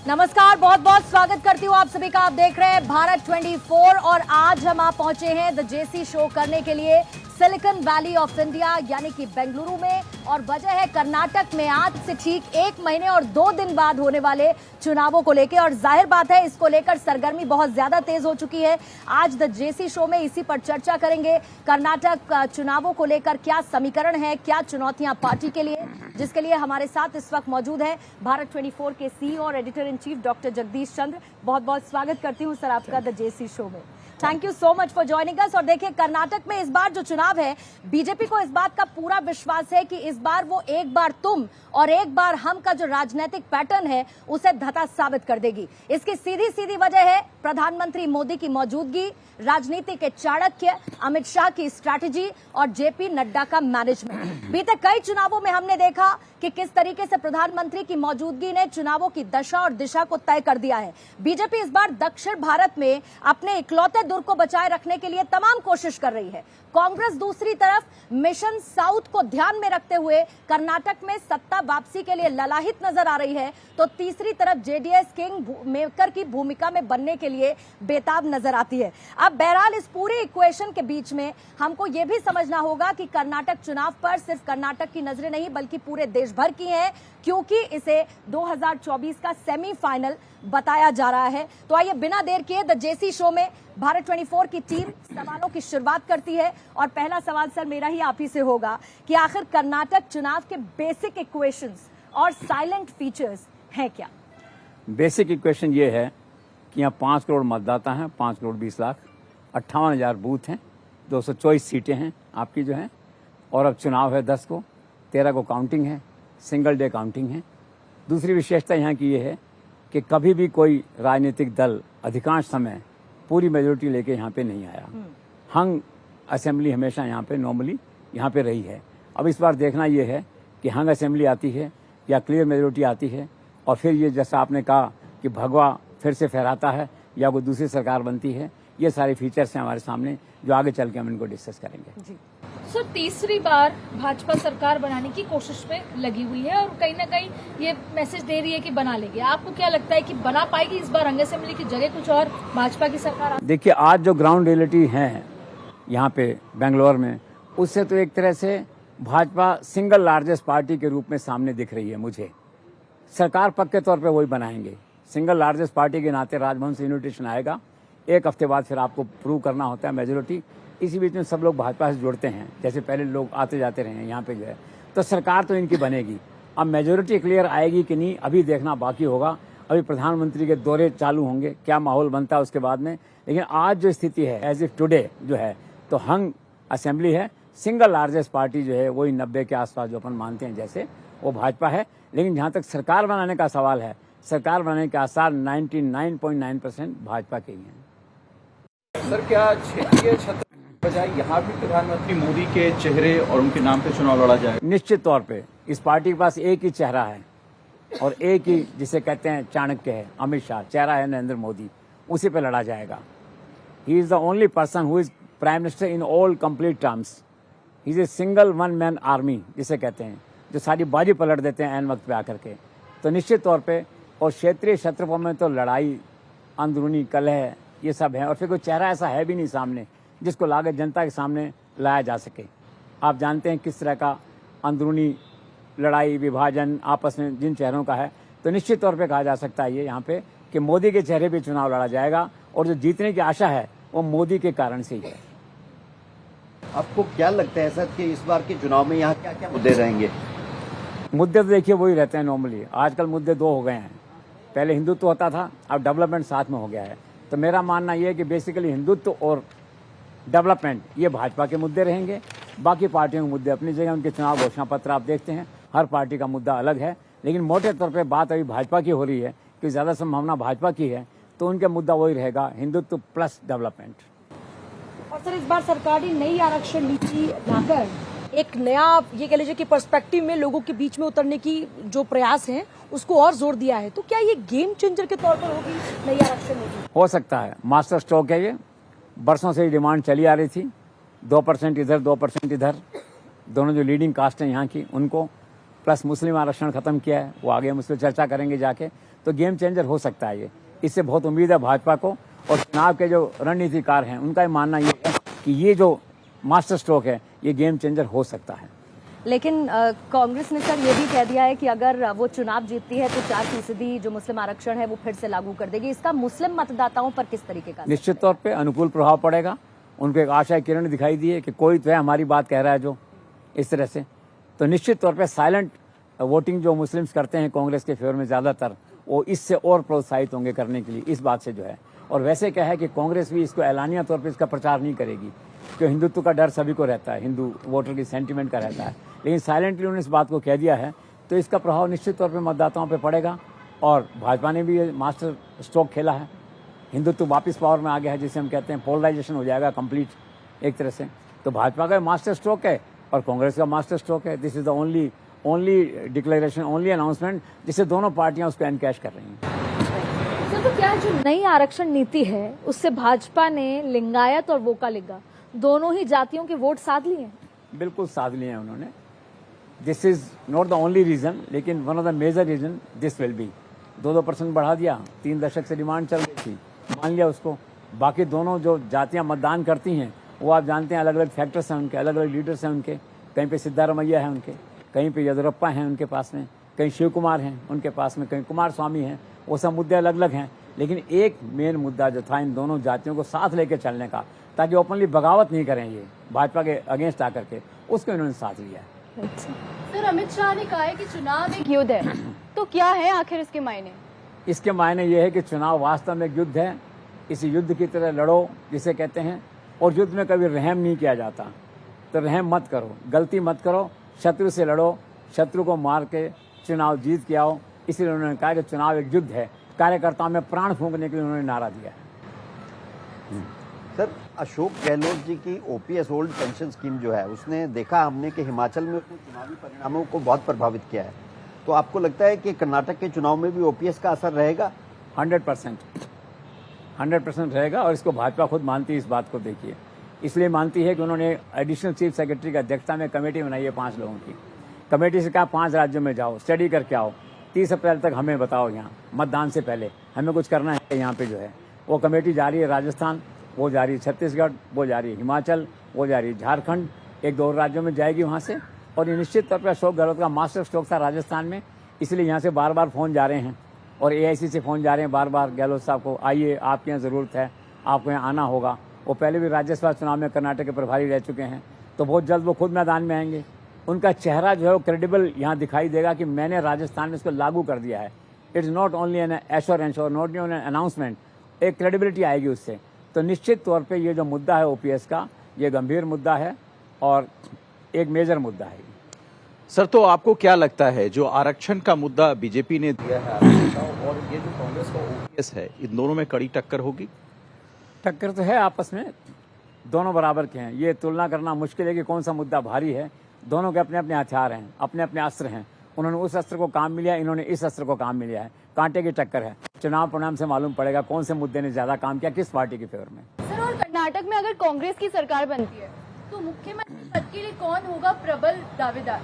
नमस्कार, बहुत बहुत स्वागत करती हूँ आप सभी का। आप देख रहे हैं भारत 24 और आज हम आप पहुंचे हैं द जेसी शो करने के लिए सिलिकॉन वैली ऑफ इंडिया यानी कि बेंगलुरु में। और वजह है कर्नाटक में आज से ठीक 1 महीने और 2 दिन बाद होने वाले चुनावों को लेकर। और जाहिर बात है इसको लेकर सरगर्मी बहुत ज्यादा तेज हो चुकी है। आज द जेसी शो में इसी पर चर्चा करेंगे। कर्नाटक चुनावों को लेकर क्या समीकरण है, क्या चुनौतियां पार्टी के लिए, जिसके लिए हमारे साथ इस वक्त मौजूद है भारत 24 के सीईओ और editor in chief doctor Jagdish Chandra. बहुत बहुत स्वागत करती हूँ सर आपका द जेसी शो में। Thank you so much for joining us. और देखिए, कर्नाटक में इस बार जो चुनाव है, बीजेपी को इस बात का पूरा विश्वास है कि इस बार वो एक बार तुम और एक बार हम का जो राजनीतिक पैटर्न है उसे धता साबित कर देगी। इसकी सीधी सीधी वजह है प्रधानमंत्री मोदी की मौजूदगी, राजनीति के चाणक्य अमित शाह की स्ट्रैटेजी और जेपी नड्डा का मैनेजमेंट। बीते कई चुनावों में हमने देखा कि किस तरीके से प्रधानमंत्री की मौजूदगी ने चुनावों की दशा और दिशा को तय कर दिया है। बीजेपी इस बार दक्षिण भारत में अपने इकलौते दुर्ग को बचाए रखने के लिए तमाम कोशिश कर रही है। कांग्रेस दूसरी तरफ मिशन साउथ को ध्यान में रखते हुए कर्नाटक में सत्ता वापसी के लिए ललाहित नजर आ रही है, तो तीसरी तरफ जेडीएस किंग मेकर की भूमिका में बनने के लिए बेताब नजर आती है। अब बहरहाल इस पूरे इक्वेशन के बीच में हमको ये भी समझना होगा कि कर्नाटक चुनाव पर सिर्फ कर्नाटक की नजरें नहीं बल्कि पूरे देश भर की हैं, क्योंकि इसे 2024 का सेमीफाइनल बताया जा रहा है। तो आइए बिना देर किए द जेसी शो में भारत 24 की टीम सवालों की शुरुआत करती है। और पहला सवाल सर मेरा ही आप ही से होगा कि आखिर कर्नाटक चुनाव के बेसिक इक्वेशंस और साइलेंट फीचर्स हैं क्या? बेसिक इक्वेशन ये है कि यहाँ 5 करोड़ मतदाता हैं, 5 करोड़ 20 लाख, 58,000 बूथ हैं, 224 सीटें हैं आपकी जो हैं, और अब चुनाव है 10 को, 13 को काउंटिंग है, सिंगल डे काउंटिंग है। दूसरी विशेषता यहाँ की ये है कि कभी भी कोई राजनीतिक दल अधिकांश समय पूरी मेजोरिटी लेके यहाँ पे नहीं आया। हंग असेंबली हमेशा यहाँ पे नॉर्मली यहाँ पे रही है। अब इस बार देखना ये है कि हंग असेंबली आती है या क्लियर मेजोरिटी आती है, और फिर ये जैसा आपने कहा कि भगवा फिर से फहराता है या कोई दूसरी सरकार बनती है। ये सारे फीचर्स हैं हमारे सामने जो आगे चल के हम इनको डिस्कस करेंगे। जी सर, तीसरी बार भाजपा सरकार बनाने की कोशिश में लगी हुई है और कहीं ना कहीं ये मैसेज दे रही है कि बना लेगी। आपको क्या लगता है कि बना पाएगी इस बार हंग असेंबली की जगह कुछ और भाजपा की सरकार? देखिए, आज जो ग्राउंड रियलिटी है यहाँ पे बेंगलोर में, उससे तो एक तरह से भाजपा सिंगल लार्जेस्ट पार्टी के रूप में सामने दिख रही है मुझे। सरकार पक्के तौर पे वही बनाएंगे। सिंगल लार्जेस्ट पार्टी के नाते राजभवन से इन्विटेशन आएगा, 1 हफ्ते बाद फिर आपको प्रूव करना होता है मेजोरिटी। इसी बीच में सब लोग भाजपा से जुड़ते हैं, जैसे पहले लोग आते जाते रहे हैं यहाँ पे जो है, तो सरकार तो इनकी बनेगी। अब मेजोरिटी क्लियर आएगी कि नहीं अभी देखना बाकी होगा। अभी प्रधानमंत्री के दौरे चालू होंगे, क्या माहौल बनता है उसके बाद में। लेकिन आज जो स्थिति है एज इफ टुडे जो है, तो हंग असेंबली है, सिंगल लार्जेस्ट पार्टी जो है वही 90 के आसपास जो अपन मानते हैं जैसे, वो भाजपा है। लेकिन जहाँ तक सरकार बनाने का सवाल है, सरकार बनाने के आसार 99.9% भाजपा के ही हैं। सर, क्या क्षेत्रीय छत्र बजाय यहाँ भी प्रधानमंत्री मोदी के चेहरे और उनके नाम पे चुनाव लड़ा जाए? निश्चित तौर पे इस पार्टी के पास एक ही चेहरा है और एक ही जिसे कहते हैं चाणक्य है, अमित शाह। चेहरा है नरेंद्र मोदी, उसी पे लड़ा जाएगा। He is the only person who is prime minister in all complete terms. He is a single one man army जिसे कहते हैं, जो सारी बाजी पलट देते हैं एन वक्त पे आकर के। तो निश्चित तौर पे, और क्षेत्रीय क्षेत्रफल में तो लड़ाई, अंदरूनी कलह, ये सब है। और फिर कोई चेहरा ऐसा है भी नहीं सामने जिसको लाकर जनता के सामने लाया जा सके। आप जानते हैं किस तरह का अंदरूनी लड़ाई, विभाजन आपस में जिन चेहरों का है। तो निश्चित तौर पे कहा जा सकता है ये यहाँ पे कि मोदी के चेहरे पे चुनाव लड़ा जाएगा, और जो जीतने की आशा है वो मोदी के कारण से ही है। आपको क्या लगता है सर कि इस बार के चुनाव में यहाँ क्या क्या मुद्दे रहेंगे? मुद्दे तो देखिए वही रहते हैं नॉर्मली। आजकल मुद्दे 2 हो गए हैं। पहले हिंदुत्व होता था, अब डेवलपमेंट साथ में हो गया है। तो मेरा मानना यह है कि बेसिकली हिंदुत्व और डेवलपमेंट ये भाजपा के मुद्दे रहेंगे। बाकी पार्टियों के मुद्दे अपनी जगह। उनके चुनाव घोषणा पत्र आप देखते हैं, हर पार्टी का मुद्दा अलग है। लेकिन मोटे तौर पे बात अभी भाजपा की हो रही है कि ज़्यादा संभावना भाजपा की है, तो उनका मुद्दा वही रहेगा, हिंदुत्व प्लस डेवलपमेंट। और सर, इस बार सरकार ने नई आरक्षण नीति लाकर एक नया, ये कह लीजिए कि पर्सपेक्टिव में लोगों के बीच में उतरने की जो प्रयास है उसको और जोर दिया है। तो क्या ये गेम चेंजर के तौर पर होगी नई आरक्षण नीति? हो सकता है। मास्टर स्ट्रोक है ये, बरसों से डिमांड चली आ रही थी। 2% इधर 2% इधर, दोनों जो लीडिंग कास्ट हैं यहाँ की उनको, प्लस मुस्लिम आरक्षण खत्म किया है, वो आगे हम उस पर चर्चा करेंगे जाके। तो गेम चेंजर हो सकता है ये। इससे बहुत उम्मीद है भाजपा को, और चुनाव के जो रणनीतिकार हैं उनका ये मानना ये है कि ये जो मास्टर स्ट्रोक है ये गेम चेंजर हो सकता है। लेकिन कांग्रेस ने सर ये भी कह दिया है कि अगर वो चुनाव जीतती है तो 4% जो मुस्लिम आरक्षण है वो फिर से लागू कर देगी। इसका मुस्लिम मतदाताओं पर किस तरीके का निश्चित तौर पे अनुकूल प्रभाव पड़ेगा। उनको एक आशा किरण दिखाई दी है कि कोई तो है हमारी बात कह रहा है जो इस तरह से। तो निश्चित तौर पे साइलेंट वोटिंग जो मुस्लिम्स करते हैं कांग्रेस के फेवर में ज्यादातर, वो इससे और प्रोत्साहित होंगे करने के लिए इस बात से जो है। और वैसे क्या है कि कांग्रेस भी इसको ऐलानिया तौर पर इसका प्रचार नहीं करेगी, क्योंकि हिंदुत्व का डर सभी को रहता है, हिंदू वोटर की सेंटिमेंट का रहता है। लेकिन साइलेंटली उन्होंने इस बात को कह दिया है, तो इसका प्रभाव निश्चित तौर पे मतदाताओं पे पड़ेगा। और भाजपा ने भी ये मास्टर स्ट्रोक खेला है, हिंदुत्व वापस पावर में आ गया है, जिसे हम कहते हैं पोलराइजेशन हो जाएगा कंप्लीट एक तरह से। तो भाजपा का मास्टर स्ट्रोक है और कांग्रेस का मास्टर स्ट्रोक है। This is the only declaration, only announcement जिसे दोनों पार्टियां उसको एनकैश कर रही हैं। सर, तो क्या जो नई आरक्षण नीति है उससे भाजपा ने लिंगायत और वोकालिंगा दोनों ही जातियों के वोट साध लिए हैं? बिल्कुल साध लिए हैं उन्होंने। This is not the only reason, लेकिन one of the major reason this will be. 2% बढ़ा दिया, 3 दशक से डिमांड चल रही थी, मान लिया उसको। बाकी दोनों जो जातियां मतदान करती हैं वो आप जानते हैं अलग अलग फैक्टर्स हैं उनके, अलग अलग लीडर्स हैं उनके। कहीं पे सिद्धारमैया है उनके, कहीं पे येदियुरप्पा हैं उनके पास में, कहीं शिव कुमार हैं उनके पास में, कहीं कुमार स्वामी हैं। वो सब मुद्दे अलग अलग हैं, लेकिन एक मेन मुद्दा जो था इन दोनों जातियों को साथ लेकर चलने का, ताकि ओपनली बगावत नहीं करें ये भाजपा के अगेंस्ट आकर के, उसको इन्होंने साथ लिया है। सर, अमित शाह ने कहा है कि चुनाव एक युद्ध है, तो क्या है आखिर इसके मायने? इसके मायने ये है कि चुनाव वास्तव में युद्ध है, इस युद्ध की तरह लड़ो जिसे कहते हैं। और युद्ध में कभी रहम नहीं किया जाता, तो रहम मत करो, गलती मत करो, शत्रु से लड़ो, शत्रु को मार के चुनाव जीत के आओ। इसलिए उन्होंने कहा कि चुनाव एक युद्ध है। कार्यकर्ताओं में प्राण फूंकने के लिए उन्होंने नारा दिया है। सर, अशोक गहलोत जी की ओपीएस ओल्ड पेंशन स्कीम जो है, उसने देखा हमने कि हिमाचल में उसने चुनावी परिणामों को बहुत प्रभावित किया है। तो आपको लगता है कि कर्नाटक के चुनाव में भी ओपीएस का असर रहेगा? 100% रहेगा। और इसको भाजपा खुद मानती है, इस बात को देखिए। इसलिए मानती है कि उन्होंने एडिशनल चीफ सेक्रेटरी की अध्यक्षता में कमेटी बनाई है 5 लोगों की। कमेटी से कहा 5 राज्यों में जाओ, स्टडी करके आओ, 30 अप्रैल तक हमें बताओ, यहाँ मतदान से पहले हमें कुछ करना है यहाँ पे जो है। वो कमेटी जा रही है राजस्थान, वो जा रही है छत्तीसगढ़, वो जा रही है हिमाचल, वो जा रही है झारखंड, 1-2 और राज्यों में जाएगी वहाँ से। और ये निश्चित तौर पर अशोक गहलोत का मास्टर स्ट्रोक था राजस्थान में, इसलिए यहाँ से बार बार फोन जा रहे हैं और AIC से फोन जा रहे हैं बार बार गहलोत साहब को, आइए आपके यहाँ ज़रूरत है, आपको यहाँ आना होगा। वो पहले भी राज्यसभा चुनाव में कर्नाटक के प्रभारी रह चुके हैं, तो बहुत जल्द वो खुद मैदान में आएंगे। उनका चेहरा जो है वो क्रेडिबल यहाँ दिखाई देगा कि मैंने राजस्थान में इसको लागू कर दिया है। It's not only an assurance और नॉट ओनली एन अनाउंसमेंट, एक क्रेडिबिलिटी आएगी उससे। तो निश्चित तौर पे ये जो मुद्दा है OPS का, ये गंभीर मुद्दा है और एक मेजर मुद्दा है। सर, तो आपको क्या लगता है जो आरक्षण का मुद्दा बीजेपी ने दिया है और ये जो कांग्रेस का ओपीएस है, इन दोनों में कड़ी टक्कर होगी? टक्कर तो है आपस में, दोनों बराबर के हैं। ये तुलना करना मुश्किल है कि कौन सा मुद्दा भारी है। दोनों के अपने अपने हथियार हैं, अपने अपने अस्त्र हैं। उन्होंने उस अस्त्र को काम मिला, इन्होंने इस अस्त्र को काम मिला है। कांटे की टक्कर है। चुनाव परिणाम से मालूम पड़ेगा कौन से मुद्दे ने ज्यादा काम किया, किस पार्टी के फेवर में। सर, और कर्नाटक में अगर कांग्रेस की सरकार बनती है तो मुख्यमंत्री पद के लिए कौन होगा प्रबल दावेदार?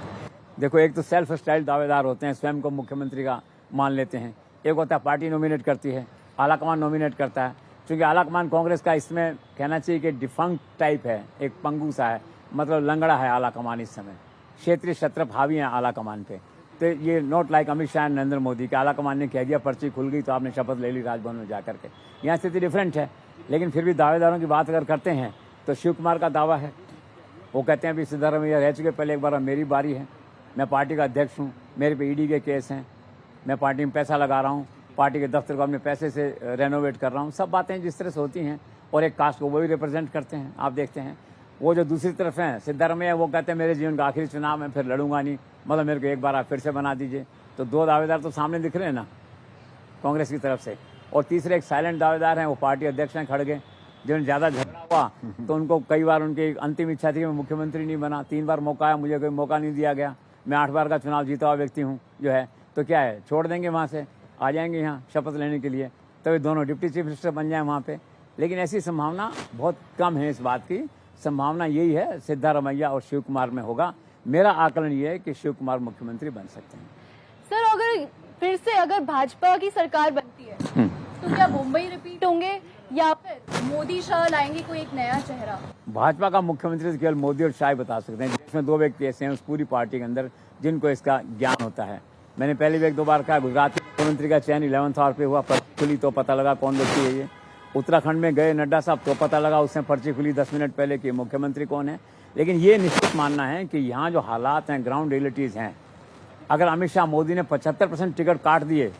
देखो, एक तो सेल्फ स्टाइल दावेदार होते हैं, स्वयं को मुख्यमंत्री का मान लेते हैं। एक होता है पार्टी नॉमिनेट करती है, आलाकमान नॉमिनेट करता है। क्योंकि आलाकमान कांग्रेस का इसमें कहना चाहिए कि डिफंक्ट टाइप है, एक पंगू सा है, मतलब लंगड़ा है आलाकमान इस समय। क्षेत्रीय छत्रप हावी हैं आलाकमान पे। तो ये नॉट लाइक अमित शाह नरेंद्र मोदी के, आलाकमान ने कह दिया पर्ची खुल गई तो आपने शपथ ले ली राजभवन में जाकर के। यहाँ स्थिति डिफरेंट है। लेकिन फिर भी दावेदारों की बात अगर करते हैं तो शिव कुमार का दावा है, वो कहते हैं अभी सिद्धारमैया रह चुके, पहले एक बार मेरी बारी है, मैं पार्टी का अध्यक्ष हूँ, मेरे पे ED के केस हैं, मैं पार्टी में पैसा लगा रहा हूँ, पार्टी के दफ्तर को अपने पैसे से रेनोवेट कर रहा हूँ। सब बातें जिस तरह से होती हैं, और एक कास्ट को वो भी रिप्रेजेंट करते हैं। आप देखते हैं वो जो दूसरी तरफ हैं सिद्धारमैया, वो कहते हैं मेरे जीवन का आखिरी चुनाव है, फिर लड़ूंगा नहीं, मतलब मेरे को एक बार आप फिर से बना दीजिए। तो 2 दावेदार तो सामने दिख रहे हैं ना कांग्रेस की तरफ से। और तीसरे एक साइलेंट दावेदार हैं, वो पार्टी अध्यक्ष हैं खड़गे, जिन्होंने ज़्यादा झगड़ा हुआ तो उनको कई बार उनकी अंतिम इच्छा थी कि मैं मुख्यमंत्री नहीं बना। 3 बार मौका आया, मुझे कोई मौका नहीं दिया गया। मैं 8 बार का चुनाव जीता हुआ व्यक्ति हूँ जो है, तो क्या है, छोड़ देंगे वहाँ से, आ जाएंगे यहाँ शपथ लेने के लिए, तभी दोनों डिप्टी चीफ मिनिस्टर बन जाए वहाँ पे। लेकिन ऐसी संभावना बहुत कम है। इस बात की संभावना यही है सिद्धारमैया और शिव कुमार में होगा। मेरा आकलन ये है कि शिव कुमार मुख्यमंत्री बन सकते हैं। सर, अगर फिर से अगर भाजपा की सरकार बनती है तो क्या मुंबई रिपीट होंगे या फिर मोदी शाह लाएंगे कोई एक नया चेहरा? भाजपा का मुख्यमंत्री तो केवल मोदी और शाह ही बता सकते हैं। इसमें दो व्यक्ति ऐसे हैं उस पूरी पार्टी के अंदर जिनको इसका ज्ञान होता है। मैंने पहले भी एक दो बार कहा, गुजरात के मुख्यमंत्री का चयन 11th आवर पे हुआ, पर्ची खुली तो पता लगा कौन व्यक्ति है ये। उत्तराखंड में गए नड्डा साहब तो पता लगा उसने पर्ची खुली 10 मिनट पहले कि मुख्यमंत्री कौन है। लेकिन ये निश्चित मानना है कि यहाँ जो हालात हैं, ग्राउंड रियलिटीज हैं, अगर अमित शाह मोदी ने 75% टिकट काट दिए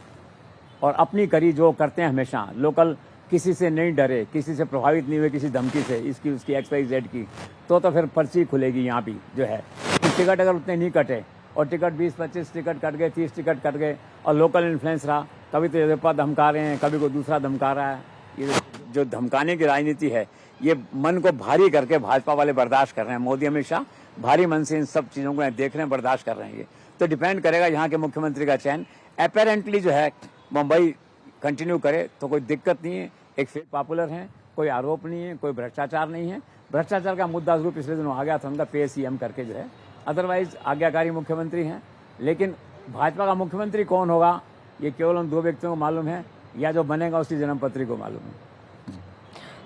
और अपनी करी जो करते हैं हमेशा, लोकल किसी से नहीं डरे, किसी से प्रभावित नहीं हुए किसी धमकी से, इसकी उसकी XYZ की, तो फिर पर्ची खुलेगी यहाँ भी जो है। टिकट अगर उतने नहीं कटे और टिकट 20-25 टिकट कट गए, 30 टिकट कट गए और लोकल इन्फ्लुएंस रहा, कभी तो येदियुरप्पा धमका रहे हैं, कभी कोई दूसरा धमका रहा है। ये जो धमकाने की राजनीति है, ये मन को भारी करके भाजपा वाले बर्दाश्त कर रहे हैं। मोदी अमित शाह भारी मन से इन सब चीज़ों को देख रहे हैं, बर्दाश्त कर रहे हैं। ये तो डिपेंड करेगा यहाँ के मुख्यमंत्री का चयन। अपेरेंटली जो है मुंबई कंटिन्यू करे तो कोई दिक्कत नहीं है। एक फेक पॉपुलर है, कोई आरोप नहीं है, कोई भ्रष्टाचार नहीं है। भ्रष्टाचार का मुद्दा जरूर पिछले दिनों आ गया था उनका, पे CM करके जो है। अदरवाइज आज्ञाकारी मुख्यमंत्री हैं। लेकिन भाजपा का मुख्यमंत्री कौन होगा ये केवल उन दो व्यक्तियों को मालूम है, या जो बनेगा उसकी जन्मपत्री को मालूम है।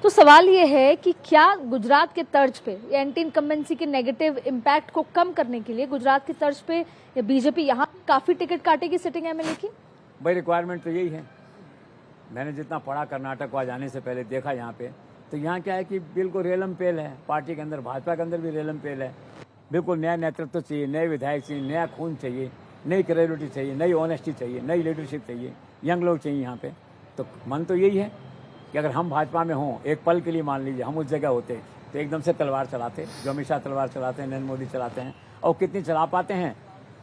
तो सवाल ये है कि क्या गुजरात के तर्ज पे एंटी इनकम्बेंसी के नेगेटिव इम्पैक्ट को कम करने के लिए गुजरात की तर्ज पे बीजेपी यहाँ काफी टिकट काटेगी सिटिंग MLA की? भाई रिक्वायरमेंट तो यही है। मैंने जितना पढ़ा कर्नाटक को जाने से पहले देखा यहाँ पे, तो यहाँ क्या है कि बिल्कुल रेलम पेल है पार्टी के अंदर, भाजपा के अंदर भी रेलम पेल है। बिल्कुल नया नेतृत्व चाहिए, नए विधायक चाहिए, नया खून चाहिए, नई क्रेडिबिलिटी चाहिए, नई ऑनेस्टी चाहिए, नई लीडरशिप चाहिए, यंग लोग चाहिए यहाँ पे। तो मन तो यही है कि अगर हम भाजपा में हों, एक पल के लिए मान लीजिए हम उस जगह होते तो एकदम से तलवार चलाते, जो अमित शाह तलवार चलाते हैं, नरेंद्र मोदी चलाते हैं। और कितनी चला पाते हैं।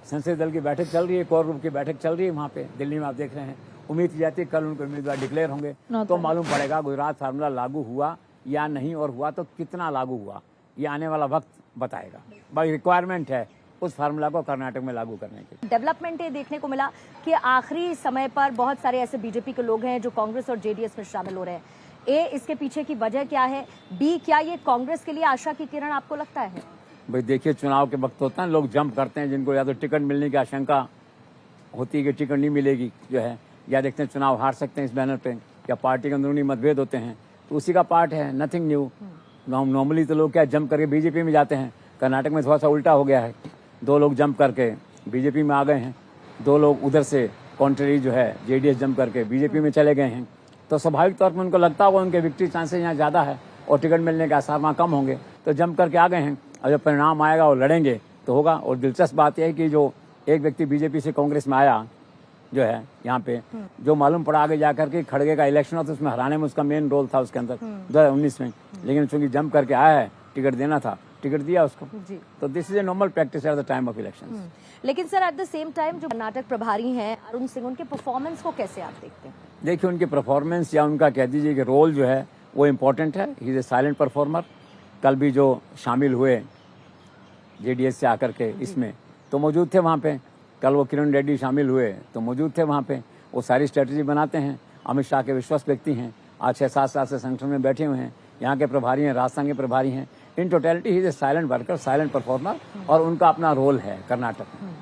संसदीय दल की बैठक चल रही है, कोर ग्रुप की बैठक चल रही है वहाँ पे दिल्ली में, आप देख रहे हैं। उम्मीद की जाती है कल उनको उम्मीदवार डिक्लेयर होंगे तो मालूम पड़ेगा गुजरात फार्मूला लागू हुआ या नहीं, और हुआ तो कितना लागू हुआ, ये आने वाला वक्त बताएगा। बड़ी रिक्वायरमेंट है उस फार्मूला को कर्नाटक में लागू करने की। डेवलपमेंट ये देखने को मिला कि आखिरी समय पर बहुत सारे ऐसे बीजेपी के लोग हैं जो कांग्रेस और JDS में शामिल हो रहे हैं। ए, इसके पीछे की वजह क्या है? B, क्या ये कांग्रेस के लिए आशा की किरण आपको लगता है? भाई देखिए, चुनाव के वक्त होता है लोग जंप करते हैं, जिनको या तो टिकट मिलने की आशंका होती है कि टिकट नहीं मिलेगी जो है, या देखते हैं चुनाव हार सकते हैं इस बैनर पे, या पार्टी के अंदरूनी मतभेद होते हैं, तो उसी का पार्ट है, नथिंग न्यू। नॉर्मली तो लोग क्या जंप करके बीजेपी में जाते हैं। कर्नाटक में थोड़ा सा उल्टा हो गया है, 2 लोग जंप करके बीजेपी में आ गए हैं, 2 लोग उधर से कॉन्ट्ररी जो है JDS जंप करके बीजेपी में चले गए हैं। तो स्वाभाविक तौर पर उनको लगता होगा उनके विक्ट्री चांसेस यहाँ ज़्यादा है और टिकट मिलने के आसार वहाँ कम होंगे, तो जंप करके आ गए हैं। और जब परिणाम आएगा और लड़ेंगे तो होगा। और दिलचस्प बात यह है कि जो एक व्यक्ति बीजेपी से कांग्रेस में आया जो है यहाँ पे, जो मालूम पड़ा आगे जाकर के खड़गे का इलेक्शन होता, उसमें हराने में उसका मेन रोल था उसके अंदर 2019 में। लेकिन चूंकि जंप करके आया है, टिकट देना था, टिकट दिया उसको। तो this is a normal practice at the time of election. लेकिन sir at the same time जो कर्नाटक प्रभारी हैं अरुण सिंह, उनके परफॉर्मेंस को कैसे आप देखते हैं? देखिए, उनकी परफॉर्मेंस या उनका कह दीजिए कि रोल जो है वो इम्पोर्टेंट है। He is a silent performer. कल भी जो शामिल हुए JDS से आकर के इसमें तो मौजूद थे वहाँ पे। कल वो किरण रेड्डी शामिल हुए तो मौजूद थे वहाँ पे। वो सारी स्ट्रेटजी बनाते हैं, अमित शाह के विश्वस्त व्यक्ति हैं, आज 6-7 साल से संगठन में बैठे हुए हैं, यहाँ के प्रभारी हैं, राजस्थान के प्रभारी हैं। In totality he is a silent worker, silent performer, और उनका अपना रोल है कर्नाटक में।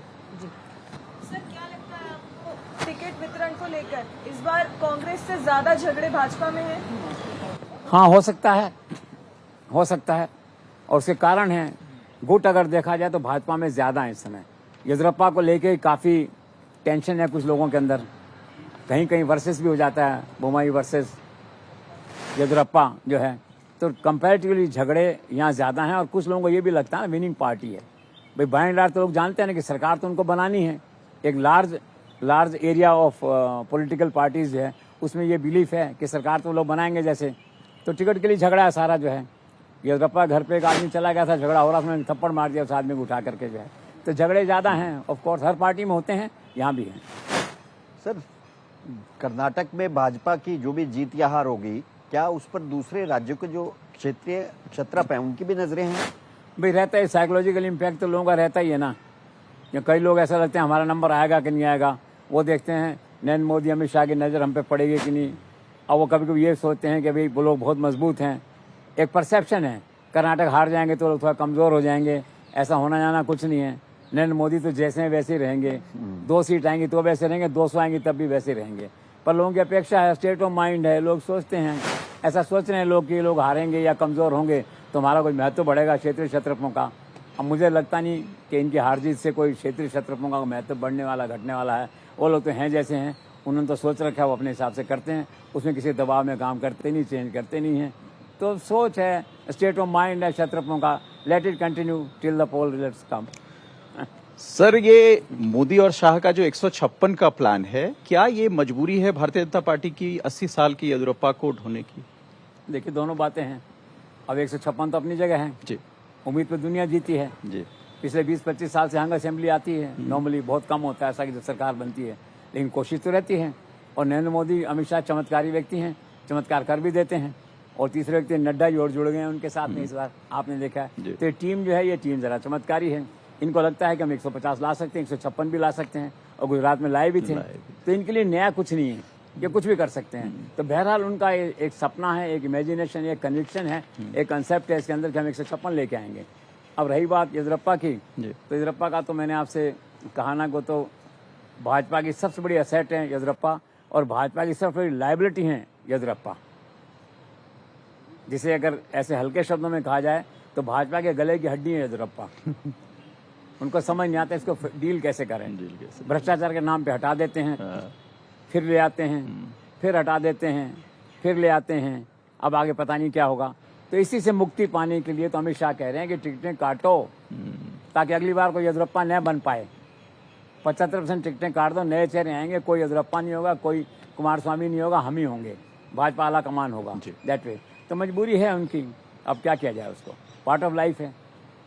सर, क्या लगता है आपको टिकट वितरण को लेकर इस बार कांग्रेस से ज्यादा झगड़े भाजपा में हैं? हाँ, हो सकता है, हो सकता है। और उसके कारण है, गुट अगर देखा जाए तो भाजपा में ज्यादा है इस समय। येदियुरप्पा को लेके काफी टेंशन है कुछ लोगों के अंदर, कहीं कहीं वर्सेस भी हो जाता है, बोम्मई वर्सेस येदियुरप्पा जो है। तो कंपैरेटिवली झगड़े यहाँ ज्यादा हैं। और कुछ लोगों को ये भी लगता है विनिंग पार्टी है भाई। बाय एंड लार्ज तो लोग जानते हैं ना कि सरकार तो उनको बनानी है। एक large area of political parties है, उसमें ये बिलीफ है कि सरकार तो लोग बनाएंगे जैसे। तो टिकट के लिए झगड़ा है सारा जो है। येदियुरप्पा घर पे एक आदमी चला गया था, झगड़ा हो रहा, उसने थप्पड़ मार दिया उस आदमी को उठा करके जो है। तो झगड़े ज्यादा हैं, ऑफ कोर्स हर पार्टी में होते हैं, यहाँ भी हैं। सर, कर्नाटक में भाजपा की जो भी जीत या हार होगी, क्या उस पर दूसरे राज्यों के जो क्षेत्रीय क्षत्रप हैं उनकी भी नजरें हैं? भाई रहता है, साइकोलॉजिकल इम्पैक्ट तो लोगों का रहता ही है ना। या कई लोग ऐसा लगते हैं हमारा नंबर आएगा कि नहीं आएगा, वो देखते हैं नरेंद्र मोदी अमित शाह की नज़र हम पे पड़ेगी कि नहीं। और वो कभी कभी ये सोचते हैं कि भाई वो लोग बहुत मजबूत हैं। एक परसेप्शन है कर्नाटक हार जाएंगे तो लोग थोड़ा कमज़ोर हो जाएंगे, ऐसा होना जाना कुछ नहीं है। नरेंद्र मोदी तो जैसे हैं वैसे ही रहेंगे, 2 सीट आएंगी तो वैसे रहेंगे, 200 आएंगी तब भी वैसे रहेंगे। पर लोगों की अपेक्षा है, स्टेट ऑफ माइंड है, लोग सोचते हैं, ऐसा सोच रहे हैं लोग कि लोग हारेंगे या कमजोर होंगे तो हमारा कोई महत्व बढ़ेगा क्षेत्रीय क्षेत्रफलों का। अब मुझे लगता नहीं कि इनकी हार जीत से कोई क्षेत्रीय क्षेत्रफलों का महत्व बढ़ने वाला घटने वाला है। वो लोग तो हैं जैसे हैं, उन्होंने तो सोच रखा है, वो अपने हिसाब से करते हैं, उसमें किसी दबाव में काम करते नहीं, चेंज करते नहीं हैं। तो सोच है, स्टेट ऑफ माइंड है क्षेत्रफलों का, let it continue till the poll results come. Sir, ये मोदी और शाह का जो 156 का प्लान है, क्या ये मजबूरी है भारतीय जनता पार्टी की 80 साल की येदियुरप्पा को ढोने की? देखिए, दोनों बातें हैं। अब 156 तो अपनी जगह है जी उम्मीद पे दुनिया जीती है। जी पिछले 20-25 साल से हंग असेंबली आती है, नॉर्मली बहुत कम होता है ऐसा कि जब सरकार बनती है, लेकिन कोशिश तो रहती है। और नरेंद्र मोदी, अमित शाह चमत्कारी व्यक्ति हैं, चमत्कार कर भी देते हैं। और तीसरे व्यक्ति नड्डा ही और जुड़ गए हैं उनके साथ में इस बार, आपने देखा है। तो ये टीम जो है, ये टीम जरा चमत्कारी है। इनको लगता है कि हम 150 ला सकते हैं, 156 भी ला सकते हैं, और गुजरात में लाए भी थे। तो इनके लिए नया कुछ नहीं है, ये कुछ भी कर सकते हैं। तो बहरहाल उनका एक सपना है, एक इमेजिनेशन, एक कन्विक्शन है, एक कंसेप्ट है इसके अंदर कि हम 156 लेके आएंगे। अब रही बात येदियुरप्पा की, तो येदियुरप्पा का तो मैंने आपसे कहा ना, को तो भाजपा की सबसे बड़ी असेट है येदियुरप्पा, और भाजपा की सबसे बड़ी लाइबिलिटी है येदियुरप्पा। जिसे अगर ऐसे हल्के शब्दों में कहा जाए तो भाजपा के गले की हड्डी है येदियुरप्पा। उनको समझ नहीं आता इसको डील कैसे करें। भ्रष्टाचार के नाम पे हटा देते हैं, फिर ले आते हैं, फिर हटा देते हैं, फिर ले आते हैं, अब आगे पता नहीं क्या होगा। तो इसी से मुक्ति पाने के लिए तो अमित शाह कह रहे हैं कि टिकटें काटो, ताकि अगली बार कोई येदियुरप्पा न बन पाए। 75% टिकटें काट दो, नए चेहरे आएंगे, कोई येदियुरप्पा नहीं होगा, कोई कुमारस्वामी नहीं होगा, हम ही होंगे, भाजपा आला कमान होगा, दैट वे। तो मजबूरी है उनकी, अब क्या किया जाए, उसको पार्ट ऑफ लाइफ है।